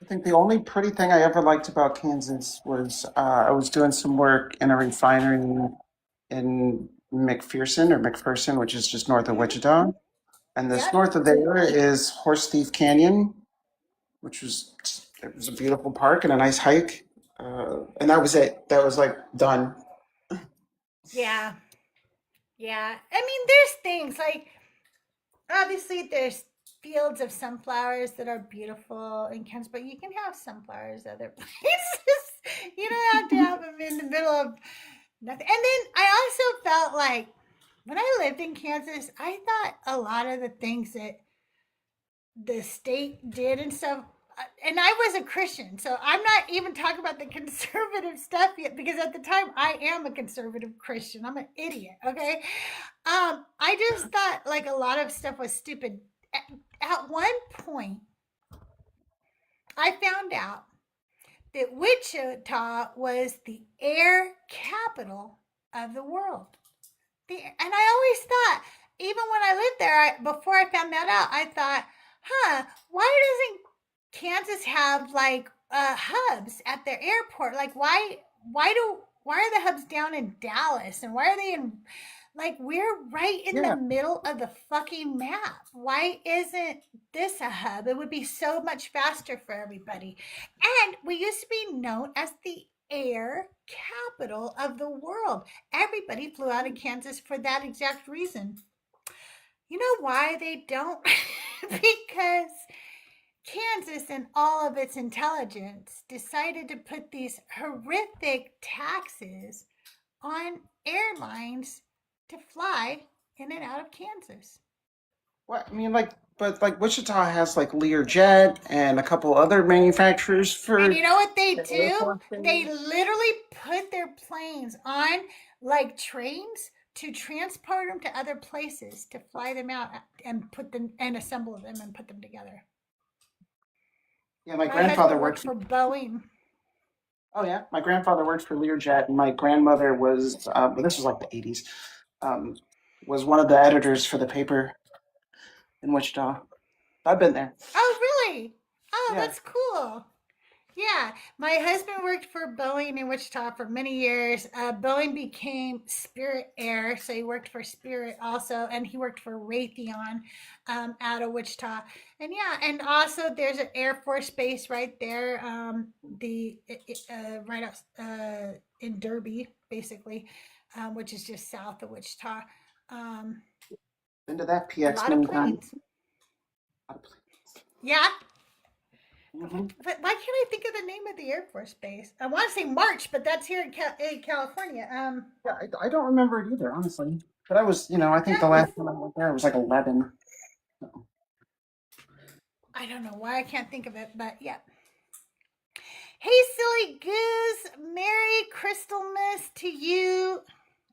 [SPEAKER 10] I think the only pretty thing I ever liked about Kansas was I was doing some work in a refinery in McPherson, which is just north of
[SPEAKER 1] Mm-hmm.
[SPEAKER 10] Wichita. And this
[SPEAKER 1] Yep.
[SPEAKER 10] north of there is Horse Thief Canyon, which was it was a beautiful park and a nice hike. And that was it. That was like done.
[SPEAKER 1] Yeah. Yeah. I mean, there's things like obviously there's fields of sunflowers that are beautiful in Kansas, but you can have sunflowers other places. You don't have to have them in the middle of nothing. And then I also felt like when I lived in Kansas, I thought a lot of the things that the state did and stuff. And I was a Christian, so I'm not even talking about the conservative stuff yet because at the time I am a conservative Christian. I'm an idiot, okay? I just thought like a lot of stuff was stupid. At one point, I found out that Wichita was the air capital of the world. And I always thought, even when I lived there, before I found that out, I thought, Why doesn't Kansas have like hubs at their airport? Like why are the hubs down in Dallas and why are they in like we're right in the
[SPEAKER 10] Yeah.
[SPEAKER 1] middle of the fucking map. Why isn't this a hub? It would be so much faster for everybody. And we used to be known as the air capital of the world. Everybody flew out of Kansas for that exact reason. You know why they don't? Because Kansas and all of its intelligence decided to put these horrific taxes on airlines to fly in and out of Kansas.
[SPEAKER 10] What I mean, like, but like Wichita has like Learjet and a couple other manufacturers for
[SPEAKER 1] And you know what they
[SPEAKER 10] the Air
[SPEAKER 1] do?
[SPEAKER 10] Force
[SPEAKER 1] They
[SPEAKER 10] Base.
[SPEAKER 1] literally put their planes on like trains to transport them to other places to fly them out and put them and assemble them and put them together.
[SPEAKER 10] Yeah, my
[SPEAKER 1] My
[SPEAKER 10] grandfather
[SPEAKER 1] husband worked
[SPEAKER 10] works.
[SPEAKER 1] for Boeing.
[SPEAKER 10] Oh yeah, my grandfather works for Learjet, and my grandmother was. But this was like the '80s. Um, was one of the editors for the paper in Wichita. I've been there.
[SPEAKER 1] Oh, really? Oh,
[SPEAKER 10] Yeah.
[SPEAKER 1] that's cool. Yeah, my husband worked for Boeing in Wichita for many years. Boeing became Spirit Air, so he worked for Spirit also, and he worked for Raytheon out of Wichita. And yeah, and also there's an Air Force base right there, right up in Derby, basically, which is just south of Wichita. Um,
[SPEAKER 10] Been to that
[SPEAKER 1] a
[SPEAKER 10] PX
[SPEAKER 1] lot of
[SPEAKER 10] many times.
[SPEAKER 1] planes. Yeah,
[SPEAKER 10] Hmm.
[SPEAKER 1] but why can't I think of the name of the Air Force base? I want to say March, but that's here in California.
[SPEAKER 10] Yeah, I don't remember it either, honestly. But I was, I think the
[SPEAKER 1] Yeah,
[SPEAKER 10] last time I went there was like 11. So.
[SPEAKER 1] I don't know why I can't think of it, but yeah. Hey, silly goose! Merry CrystalMas to you.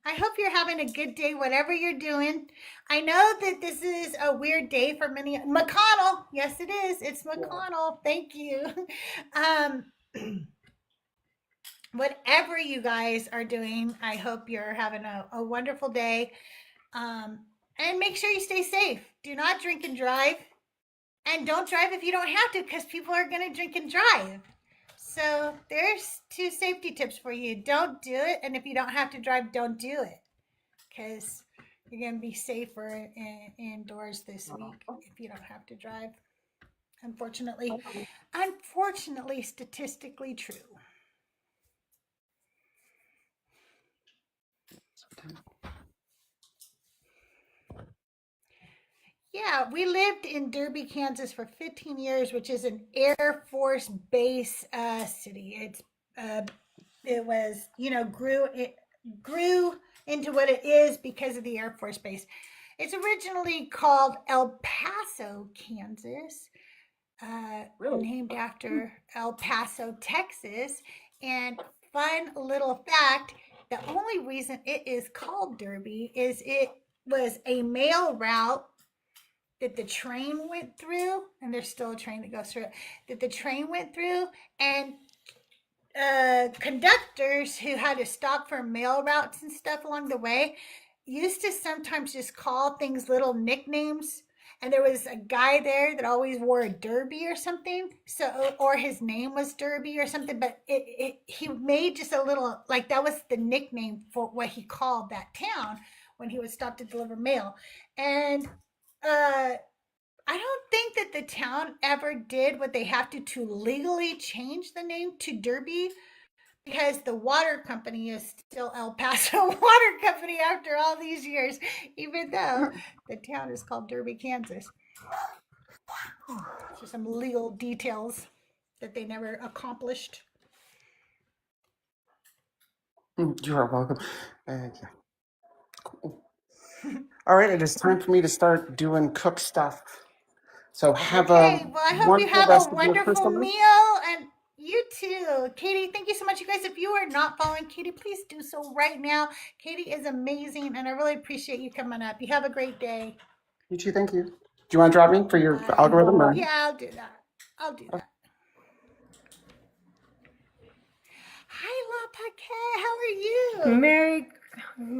[SPEAKER 1] I hope you're having a good day, whatever you're doing. I know that this is a weird day for many. McConnell, yes, it is. It's McConnell. Thank you. Um, whatever you guys are doing, I hope you're having a wonderful day. And make sure you stay safe. Do not drink and drive. And don't drive if you don't have to, because people are going to drink and drive. So there's 2 safety tips for you. Don't do it. And if you don't have to drive, don't do it. Because you're going to be safer indoors this week if you don't have to drive. Unfortunately, statistically true. Yeah, we lived in Derby, Kansas for 15 years, which is an Air Force base city. It was, grew into what it is because of the Air Force base. It's originally called El Paso, Kansas,
[SPEAKER 10] Really?
[SPEAKER 1] named after El Paso, Texas. And fun little fact, the only reason it is called Derby is it was a mail route that the train went through, and there's still a train that goes through it, that the train went through, and conductors who had to stop for mail routes and stuff along the way used to sometimes just call things little nicknames. And there was a guy there that always wore a derby or something, so or his name was Derby or something. But he made just a little like that was the nickname for what he called that town when he would stop to deliver mail. And I don't think that the town ever did what they have to legally change the name to Derby because the water company is still El Paso Water Company after all these years, even though the town is called Derby, Kansas. So some legal details that they never accomplished.
[SPEAKER 10] You are welcome. Yeah. Cool. All right, it is time for me to start doing cook stuff. So have
[SPEAKER 1] Okay,
[SPEAKER 10] a
[SPEAKER 1] well, I hope you
[SPEAKER 10] wonderful
[SPEAKER 1] have
[SPEAKER 10] rest
[SPEAKER 1] a
[SPEAKER 10] of your
[SPEAKER 1] wonderful
[SPEAKER 10] Christmas.
[SPEAKER 1] meal and you too. Katie, thank you so much. You guys, if you are not following Katie, please do so right now. Katie is amazing and I really appreciate you coming up. You have a great day.
[SPEAKER 10] You too, thank you. Do you want to drop me for your
[SPEAKER 1] Bye.
[SPEAKER 10] algorithm? Or?
[SPEAKER 1] Yeah, I'll do that. Hi, La Paquette. How are you?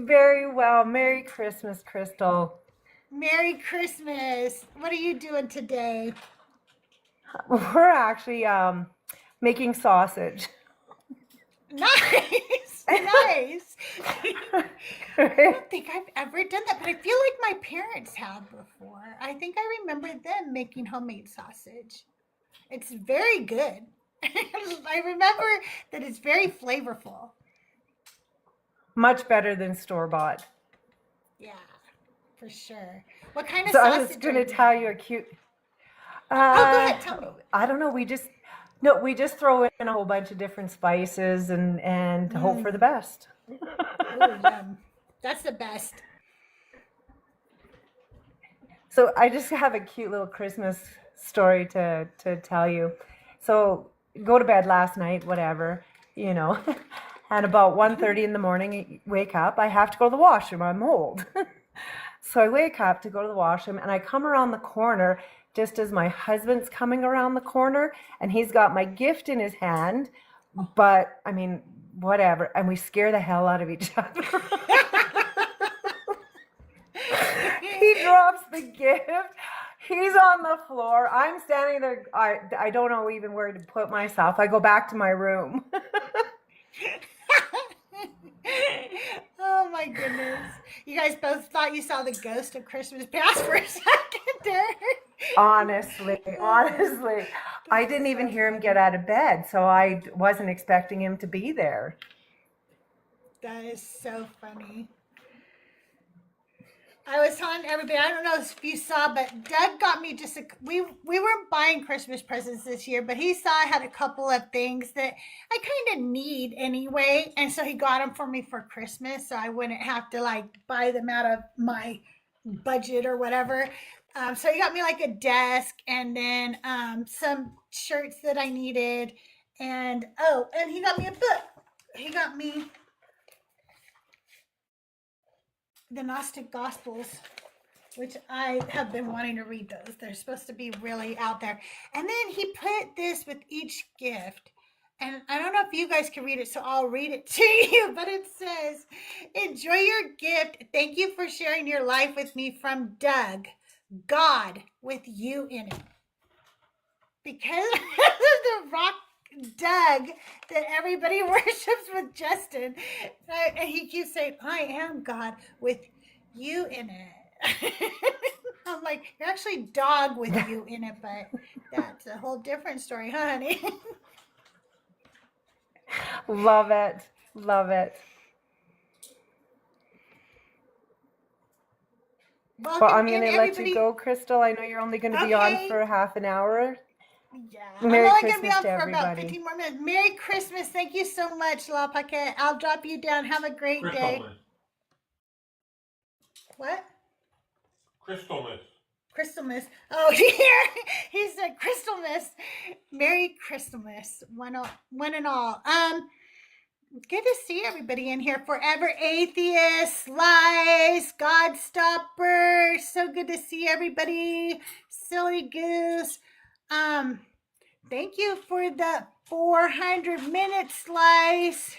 [SPEAKER 11] Very well. Merry Christmas, Crystal.
[SPEAKER 1] Merry Christmas. What are you doing today?
[SPEAKER 11] We're actually making sausage.
[SPEAKER 1] Nice. Nice. I don't think I've ever done that, but I feel like my parents have before. I think I remember them making homemade sausage. It's very good. I remember that it's very flavorful.
[SPEAKER 11] Much better than store-bought.
[SPEAKER 1] Yeah, for sure. What kind of
[SPEAKER 11] So I
[SPEAKER 1] sausage
[SPEAKER 11] was
[SPEAKER 1] are
[SPEAKER 11] going
[SPEAKER 1] you
[SPEAKER 11] to tell
[SPEAKER 1] making?
[SPEAKER 11] you a cute.
[SPEAKER 1] Oh, go ahead. Tell me.
[SPEAKER 11] I don't know. We just throw in a whole bunch of different spices and hope for the best.
[SPEAKER 1] Oh, yum. That's the best.
[SPEAKER 11] So I just have a cute little Christmas story to tell you. So go to bed last night, whatever, you know, and about 1:30 in the morning, wake up. I have to go to the washroom. I'm old. So I wake up to go to the washroom, and I come around the corner just as my husband's coming around the corner, and he's got my gift in his hand. But I mean, whatever. And we scare the hell out of each other. He drops the gift. He's on the floor. I'm standing there. I don't know even where to put myself. I go back to my room.
[SPEAKER 1] Oh my goodness. You guys both thought you saw the ghost of Christmas past for a second there.
[SPEAKER 11] Honestly, I didn't even hear him get out of bed, so I wasn't expecting him to be there.
[SPEAKER 1] That is so funny. I was telling everybody, I don't know if you saw, but Doug got me we weren't buying Christmas presents this year, but he saw I had a couple of things that I kind of need anyway, and so he got them for me for Christmas, so I wouldn't have to like buy them out of my budget or whatever. So he got me like a desk and then some shirts that I needed, and he got me a book. He got me the Gnostic Gospels, which I have been wanting to read those. They're supposed to be really out there. And then he put this with each gift. And I don't know if you guys can read it, so I'll read it to you. But it says, enjoy your gift. Thank you for sharing your life with me from Doug. God with you in it. Because of the rock Doug that everybody worships with Justin. And he keeps saying, I am God with you in it. I'm like, you're actually dog with you in it, but that's a whole different story, huh, honey?
[SPEAKER 11] Love it. Love it.
[SPEAKER 1] Welcome
[SPEAKER 11] Well, I'm going
[SPEAKER 1] in,
[SPEAKER 11] to let you
[SPEAKER 1] everybody.
[SPEAKER 11] go, Crystal. I know you're only going to be on
[SPEAKER 1] Okay.
[SPEAKER 11] for half an hour.
[SPEAKER 1] Yeah,
[SPEAKER 11] Merry
[SPEAKER 1] I'm only going to be
[SPEAKER 11] Christmas
[SPEAKER 1] on
[SPEAKER 11] to
[SPEAKER 1] for about
[SPEAKER 11] everybody.
[SPEAKER 1] 15 more minutes. Merry Christmas. Thank you so much, La Paquette. I'll drop you down. Have a great day.
[SPEAKER 9] CrystalMas.
[SPEAKER 1] What?
[SPEAKER 9] CrystalMas.
[SPEAKER 1] CrystalMas. Oh, here he said CrystalMas. Merry CrystalMas. One and all. Good to see everybody in here. Forever Atheists, Lies, God Stopper. So good to see everybody. Silly Goose. Thank you for the 400-minute slice.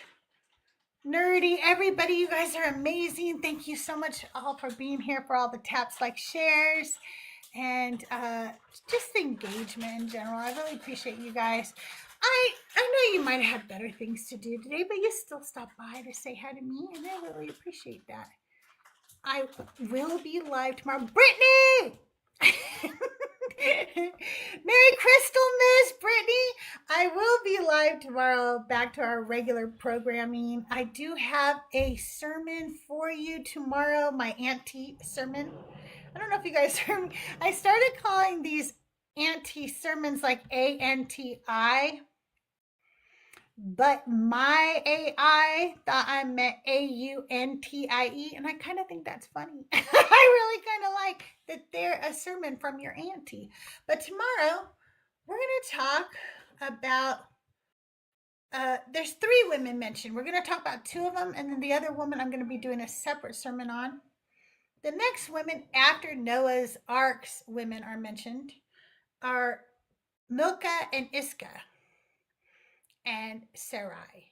[SPEAKER 1] Nerdy, everybody, you guys are amazing. Thank you so much all for being here, for all the taps, like, shares, and just the engagement in general. I really appreciate you guys. I know you might have had better things to do today, but you still stopped by to say hi to me, and I really appreciate that. I will be live tomorrow. Brittany! Merry CrystalMas, Brittany. I will be live tomorrow, back to our regular programming. I do have a sermon for you tomorrow, my Auntie Sermon. I don't know if you guys heard me. I started calling these Auntie Sermons like ANTI, but my AI thought I meant AUNTIE, and I kind of think that's funny. I really kind of like that they're a sermon from your auntie. But tomorrow, we're going to talk about, there's 3 women mentioned. We're going to talk about 2 of them, and then the other woman I'm going to be doing a separate sermon on. The next women after Noah's Ark's women are mentioned are Milcah and Iscah and Sarai.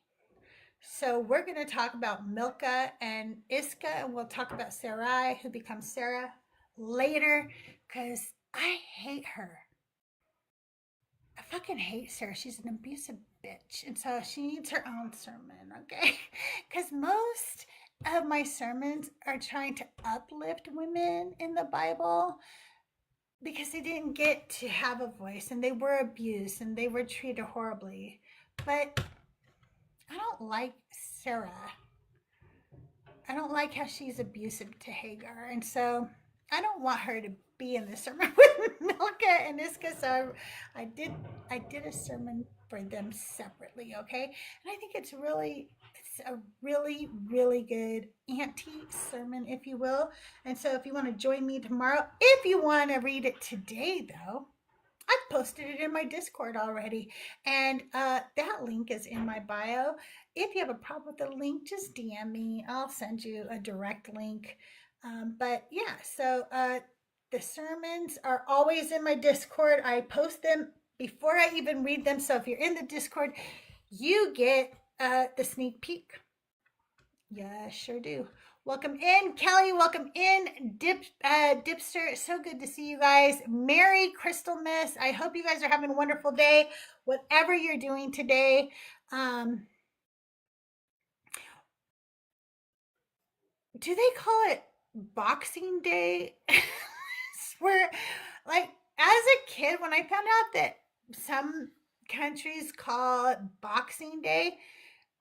[SPEAKER 1] So we're going to talk about Milcah and Iscah, and we'll talk about Sarai, who becomes Sarah, later because I hate her. I fucking hate her. She's an abusive bitch. And so she needs her own sermon, okay? Because most of my sermons are trying to uplift women in the Bible because they didn't get to have a voice and they were abused and they were treated horribly. But I don't like Sarah. I don't like how she's abusive to Hagar. And so I don't want her to be in the sermon with Milka and Iska. So I did a sermon for them separately, okay? And I think it's a really, really good auntie sermon, if you will. And so if you want to join me tomorrow, if you want to read it today, though, I've posted it in my Discord already. And that link is in my bio. If you have a problem with the link, just DM me. I'll send you a direct link. But yeah, so the sermons are always in my Discord. I post them before I even read them. So if you're in the Discord, you get the sneak peek. Yeah, sure do. Welcome in, Kelly. Welcome in, Dipster. So good to see you guys. Merry CrystalMas. I hope you guys are having a wonderful day, whatever you're doing today. Do they call it Boxing Day? Where, like, as a kid, when I found out that some countries call it Boxing Day,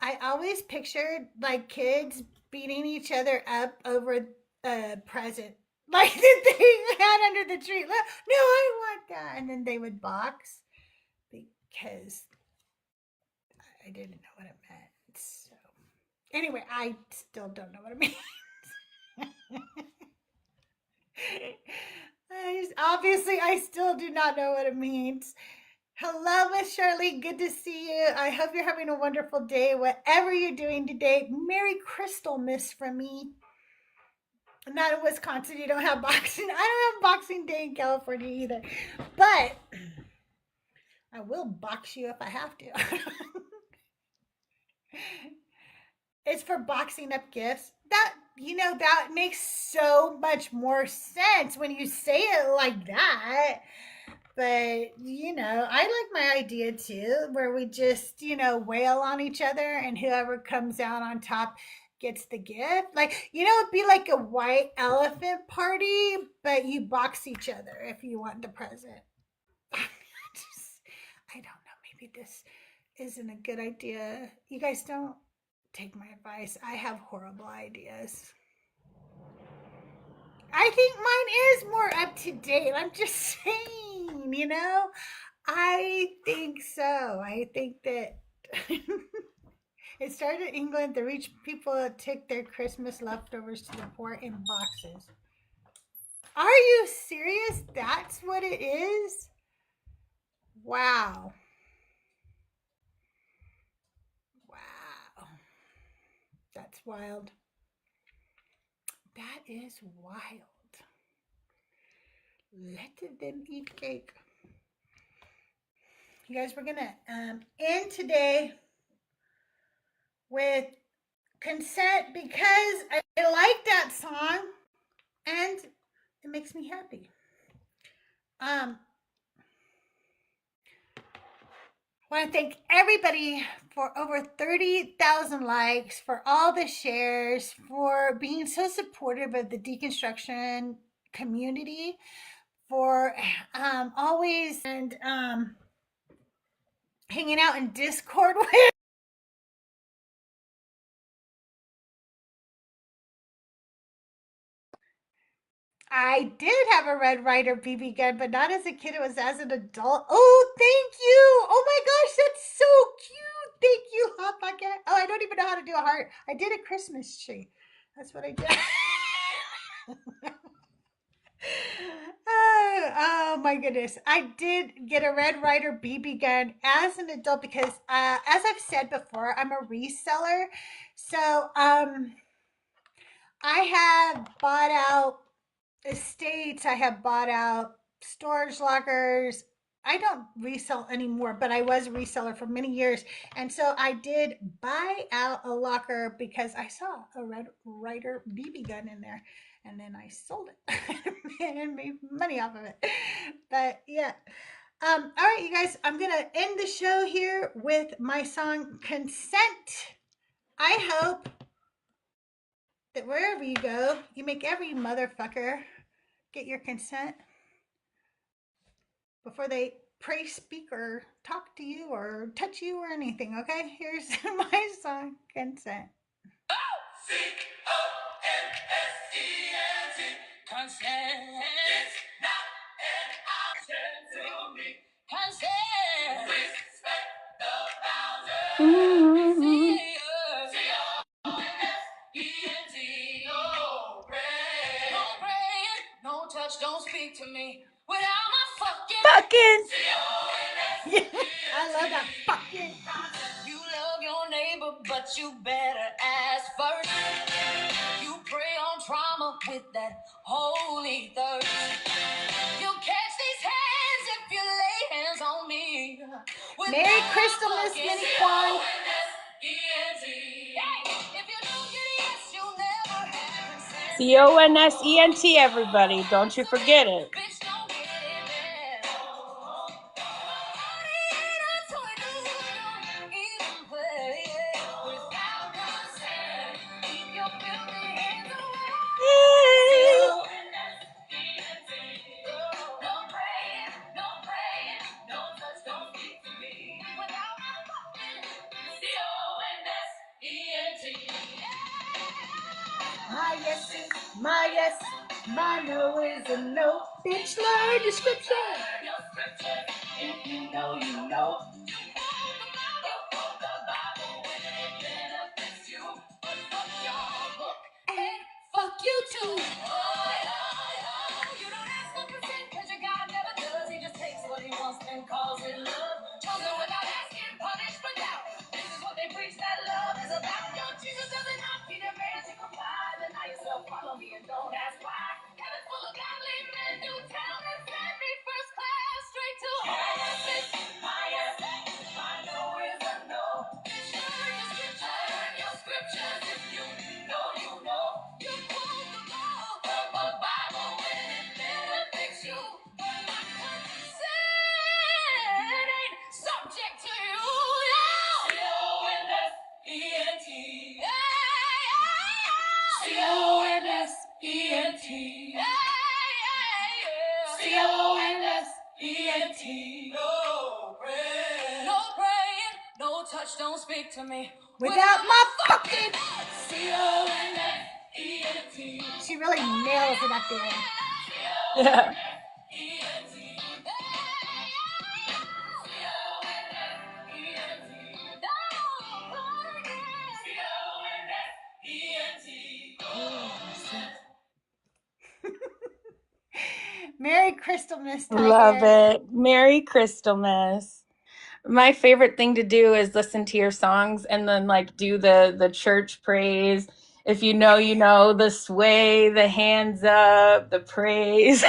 [SPEAKER 1] I always pictured like kids beating each other up over a present like that they had under the tree. No, I want that. And then they would box because I didn't know what it meant. So anyway, I still don't know what it means. Obviously, I still do not know what it means. Hello, Miss Shirley. Good to see you. I hope you're having a wonderful day, whatever you're doing today. Merry CrystalMas from me. Not in Wisconsin. You don't have boxing. I don't have Boxing Day in California either. But I will box you if I have to. It's for boxing up gifts. That makes so much more sense when you say it like that. But, I like my idea too, where we just, wail on each other and whoever comes out on top gets the gift. Like, it'd be like a white elephant party, but you box each other if you want the present. I don't know. Maybe this isn't a good idea. You guys don't take my advice. I have horrible ideas. I think mine is more up to date. I'm just saying, I think so. I think that it started in England. The rich people took their Christmas leftovers to the poor in boxes. Are you serious? That's what it is? Wow. Wow. That's wild. That is wild. Let them eat cake. You guys, we're gonna end today with Consent because I like that song and it makes me happy. I want to thank everybody for over 30,000 likes, for all the shares, for being so supportive of the deconstruction community, for always and hanging out in Discord with. I did have a Red Ryder BB gun, but not as a kid. It was as an adult. Oh, thank you. Oh my gosh, that's so cute. Thank you, Hot Pocket. Oh, I don't even know how to do a heart. I did a Christmas tree. That's what I did. Oh my goodness. I did get a Red Ryder BB gun as an adult because as I've said before, I'm a reseller. So I have bought out estates, I have bought out storage lockers, I don't resell anymore, but I was a reseller for many years. And so I did buy out a locker because I saw a Red Ryder BB gun in there. And then I sold it and made money off of it. But yeah. All right, you guys, I'm going to end the show here with my song Consent. I hope that wherever you go, you make every motherfucker get your consent before they pray, speak, or talk to you, or touch you, or anything. Okay, here's my song, Consent.
[SPEAKER 2] C-O-N-S-E-N-T. Consent. It's not an option to me. Consent. Respect the boundaries. C-O-N-S-E-N-T. No praying. No praying. No touch. Don't speak to me without my fucking. C-O-N-S-E-N-T.
[SPEAKER 1] I love that fucking.
[SPEAKER 2] You love your neighbor, but you better ask first. You prey on trauma with that holy thirst. You'll catch these hands if you lay hands on me.
[SPEAKER 1] Merry Crystalmas, Mini Quan.
[SPEAKER 7] CONSENT, everybody. Don't you forget it.
[SPEAKER 1] My yes is my yes, my no is a no. Bitch, learn description.
[SPEAKER 2] If you know, you know.
[SPEAKER 1] And fuck you too.
[SPEAKER 2] You don't ask for consent because your God never does. He just takes what he wants and calls it love. Chosen without asking, punished for doubt. This is what they preach that love is about. Your Jesus doesn't knock, he demands you comply. Deny yourself, follow me, and don't ask why. Heaven's full of godly men who tell me, send me first class straight to heaven. My yes, my no is a no. Learn your scriptures if you know you know. You quote the law of the Bible when it benefits you. But my consent ain't subject to you. C-O-N-S-E-N-T. C-O-N-S-E-N-T. C-O-N-S-E-N-T. No praying. No praying. No touch. Don't speak to me
[SPEAKER 1] Without my fucking.
[SPEAKER 2] C-O-N-S-E-N-T.
[SPEAKER 1] She really nails it at the end.
[SPEAKER 7] Yeah.
[SPEAKER 1] Merry Crystalmas,
[SPEAKER 7] Love
[SPEAKER 1] Tiger.
[SPEAKER 7] it. Merry Crystalmas. My favorite thing to do is listen to your songs and then like do the church praise. If you know, you know, the sway, the hands up, the praise.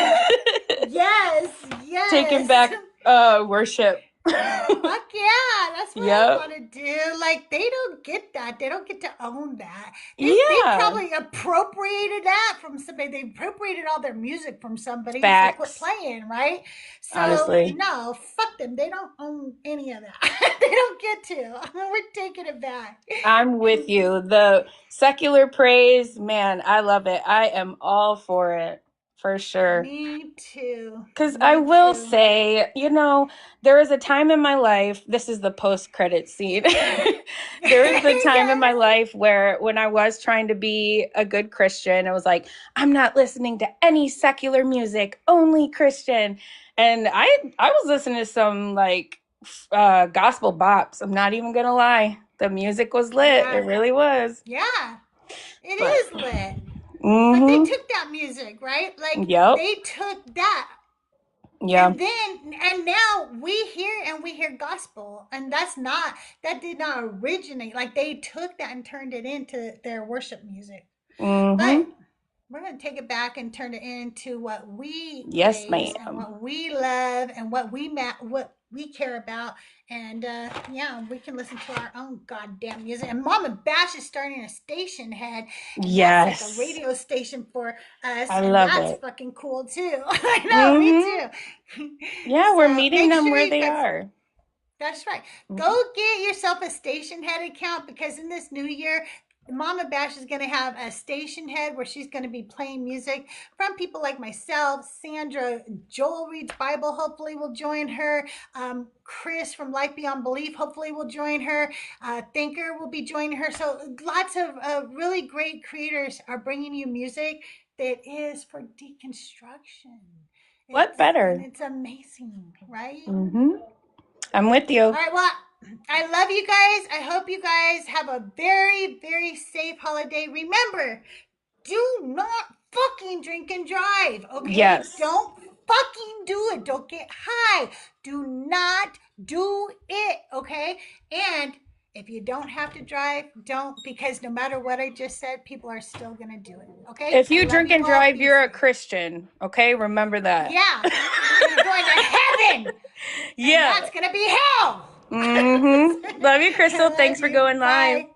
[SPEAKER 1] Yes, yes.
[SPEAKER 7] Taking back worship.
[SPEAKER 1] Fuck yeah, that's what I want to do. Like, they don't get that. They don't get to own that. They probably appropriated that from somebody. They appropriated all their music from somebody.
[SPEAKER 7] Facts.
[SPEAKER 1] So quit playing, right? So,
[SPEAKER 7] Honestly.
[SPEAKER 1] no, fuck them. They don't own any of that. They don't get to. We're taking it back.
[SPEAKER 7] I'm with you. The secular praise, man, I love it. I am all for it. For sure.
[SPEAKER 1] Me too.
[SPEAKER 7] Because I will say, you know, there was a time in my life, this is the post-credit scene. There was a time in my life where when I was trying to be a good Christian, I was like, I'm not listening to any secular music, only Christian. And I was listening to some like gospel bops. I'm not even going to lie. The music was lit.
[SPEAKER 1] Yeah.
[SPEAKER 7] It really was.
[SPEAKER 1] Yeah. It is lit.
[SPEAKER 7] Mm-hmm.
[SPEAKER 1] But they took that music, right? Like, they took that.
[SPEAKER 7] Yeah.
[SPEAKER 1] And now we hear gospel, and that did not originate. Like, they took that and turned it into their worship music.
[SPEAKER 7] Mm-hmm.
[SPEAKER 1] But we're going to take it back and turn it into what we
[SPEAKER 7] Yes,
[SPEAKER 1] praise and
[SPEAKER 7] ma'am.
[SPEAKER 1] what we love and what we care about. And yeah, we can listen to our own goddamn music. And Mama Bash is starting a station head, and that's like a
[SPEAKER 7] Yes.
[SPEAKER 1] radio station for us,
[SPEAKER 7] I
[SPEAKER 1] and
[SPEAKER 7] love
[SPEAKER 1] that's
[SPEAKER 7] it.
[SPEAKER 1] fucking cool too. I know, me
[SPEAKER 7] Mm-hmm.
[SPEAKER 1] too.
[SPEAKER 7] Yeah, we're
[SPEAKER 1] So
[SPEAKER 7] meeting
[SPEAKER 1] make
[SPEAKER 7] them
[SPEAKER 1] sure
[SPEAKER 7] where
[SPEAKER 1] you
[SPEAKER 7] they
[SPEAKER 1] guys.
[SPEAKER 7] are.
[SPEAKER 1] That's right.
[SPEAKER 7] Mhm.
[SPEAKER 1] Go get yourself a station head account, because in this new year, Mama Bash is going to have a station head where she's going to be playing music from people like myself, Sandra, Joel Reads Bible, hopefully will join her. Chris from Life Beyond Belief, hopefully will join her. Thinker will be joining her. So lots of really great creators are bringing you music that is for deconstruction.
[SPEAKER 7] What
[SPEAKER 1] And
[SPEAKER 7] better?
[SPEAKER 1] it's amazing, right?
[SPEAKER 7] Mm-hmm. I'm with you.
[SPEAKER 1] All right, well, I love you guys. I hope you guys have a very, very safe holiday. Remember, do not fucking drink and drive, okay?
[SPEAKER 7] Yes.
[SPEAKER 1] Don't fucking do it. Don't get high. Do not do it, okay? And if you don't have to drive, don't, because no matter what I just said, people are still going to do it, okay?
[SPEAKER 7] If
[SPEAKER 1] I
[SPEAKER 7] you
[SPEAKER 1] love
[SPEAKER 7] drink
[SPEAKER 1] you
[SPEAKER 7] and
[SPEAKER 1] all.
[SPEAKER 7] drive,
[SPEAKER 1] Be
[SPEAKER 7] you're a
[SPEAKER 1] safe.
[SPEAKER 7] Christian. Okay, remember that.
[SPEAKER 1] Yeah, you're going to heaven. And
[SPEAKER 7] Yeah.
[SPEAKER 1] that's going to be hell.
[SPEAKER 7] Mm-hmm. Love you, Crystal.
[SPEAKER 1] I love
[SPEAKER 7] Thanks for
[SPEAKER 1] you.
[SPEAKER 7] going live.
[SPEAKER 1] Bye.